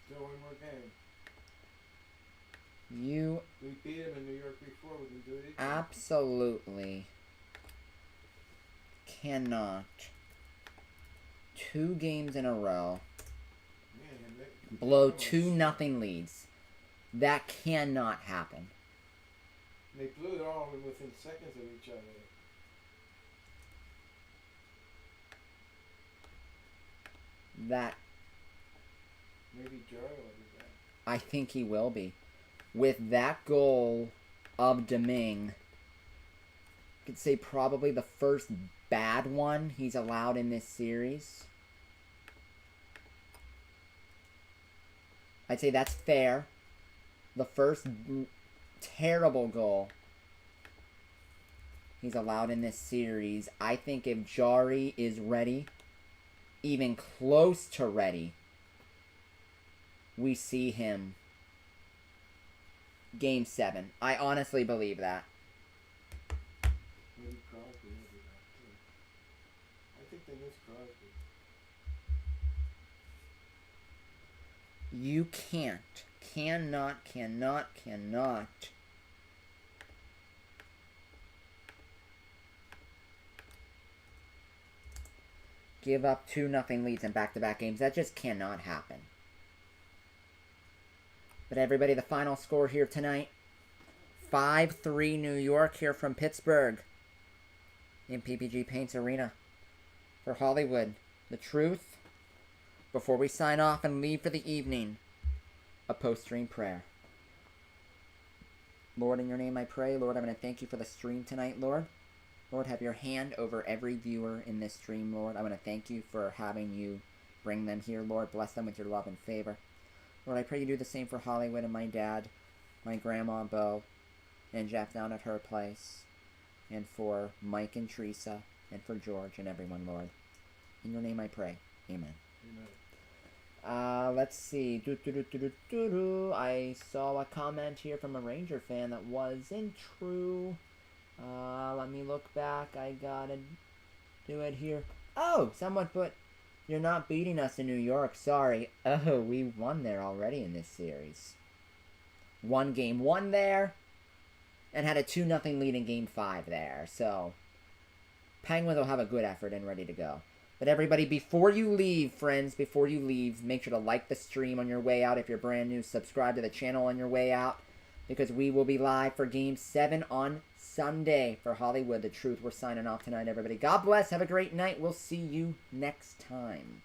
Still one more game. You We beat them in New York before. We can do it again. absolutely cannot 2 games in a row Man, blow 2-0 leads. That cannot happen. They blew it all within seconds of each other. That Maybe Joey will do that. I think he will be. With that goal of Domingue, I could say probably the first bad one he's allowed in this series. I'd say that's fair. The first terrible goal he's allowed in this series. I think if Jari is ready, even close to ready, we see him Game 7. I honestly believe that. Maybe Crosby will do that too. I think they miss Crosby. You cannot give up 2-0 leads in back-to-back games. That just cannot happen. But everybody, the final score here tonight, 5-3 New York here from Pittsburgh in PPG Paints Arena. For Hollywood, the truth. Before we sign off and leave for the evening, a post-stream prayer. Lord, in your name I pray. Lord, I'm going to thank you for the stream tonight, Lord. Lord, have your hand over every viewer in this stream, Lord. I want to thank you for having you bring them here, Lord. Bless them with your love and favor. Lord, I pray you do the same for Hollywood and my dad, my grandma, Bo, and Jeff down at her place, and for Mike and Teresa, and for George and everyone, Lord. In your name I pray. Amen. Amen. Let's see. I saw a comment here from a Ranger fan that wasn't true. Let me look back. I gotta do it here. Oh, someone put, you're not beating us in New York. Sorry. Oh, we won there already in this series. 1 game, 1 there. and had a 2-0 lead in Game 5 there. So, Penguins will have a good effort and ready to go. But everybody, before you leave, friends, before you leave, make sure to like the stream on your way out. If you're brand new, subscribe to the channel on your way out, because we will be live for Game 7 on Sunday for Hollywood. The Truth. We're signing off tonight, everybody. God bless. Have a great night. We'll see you next time.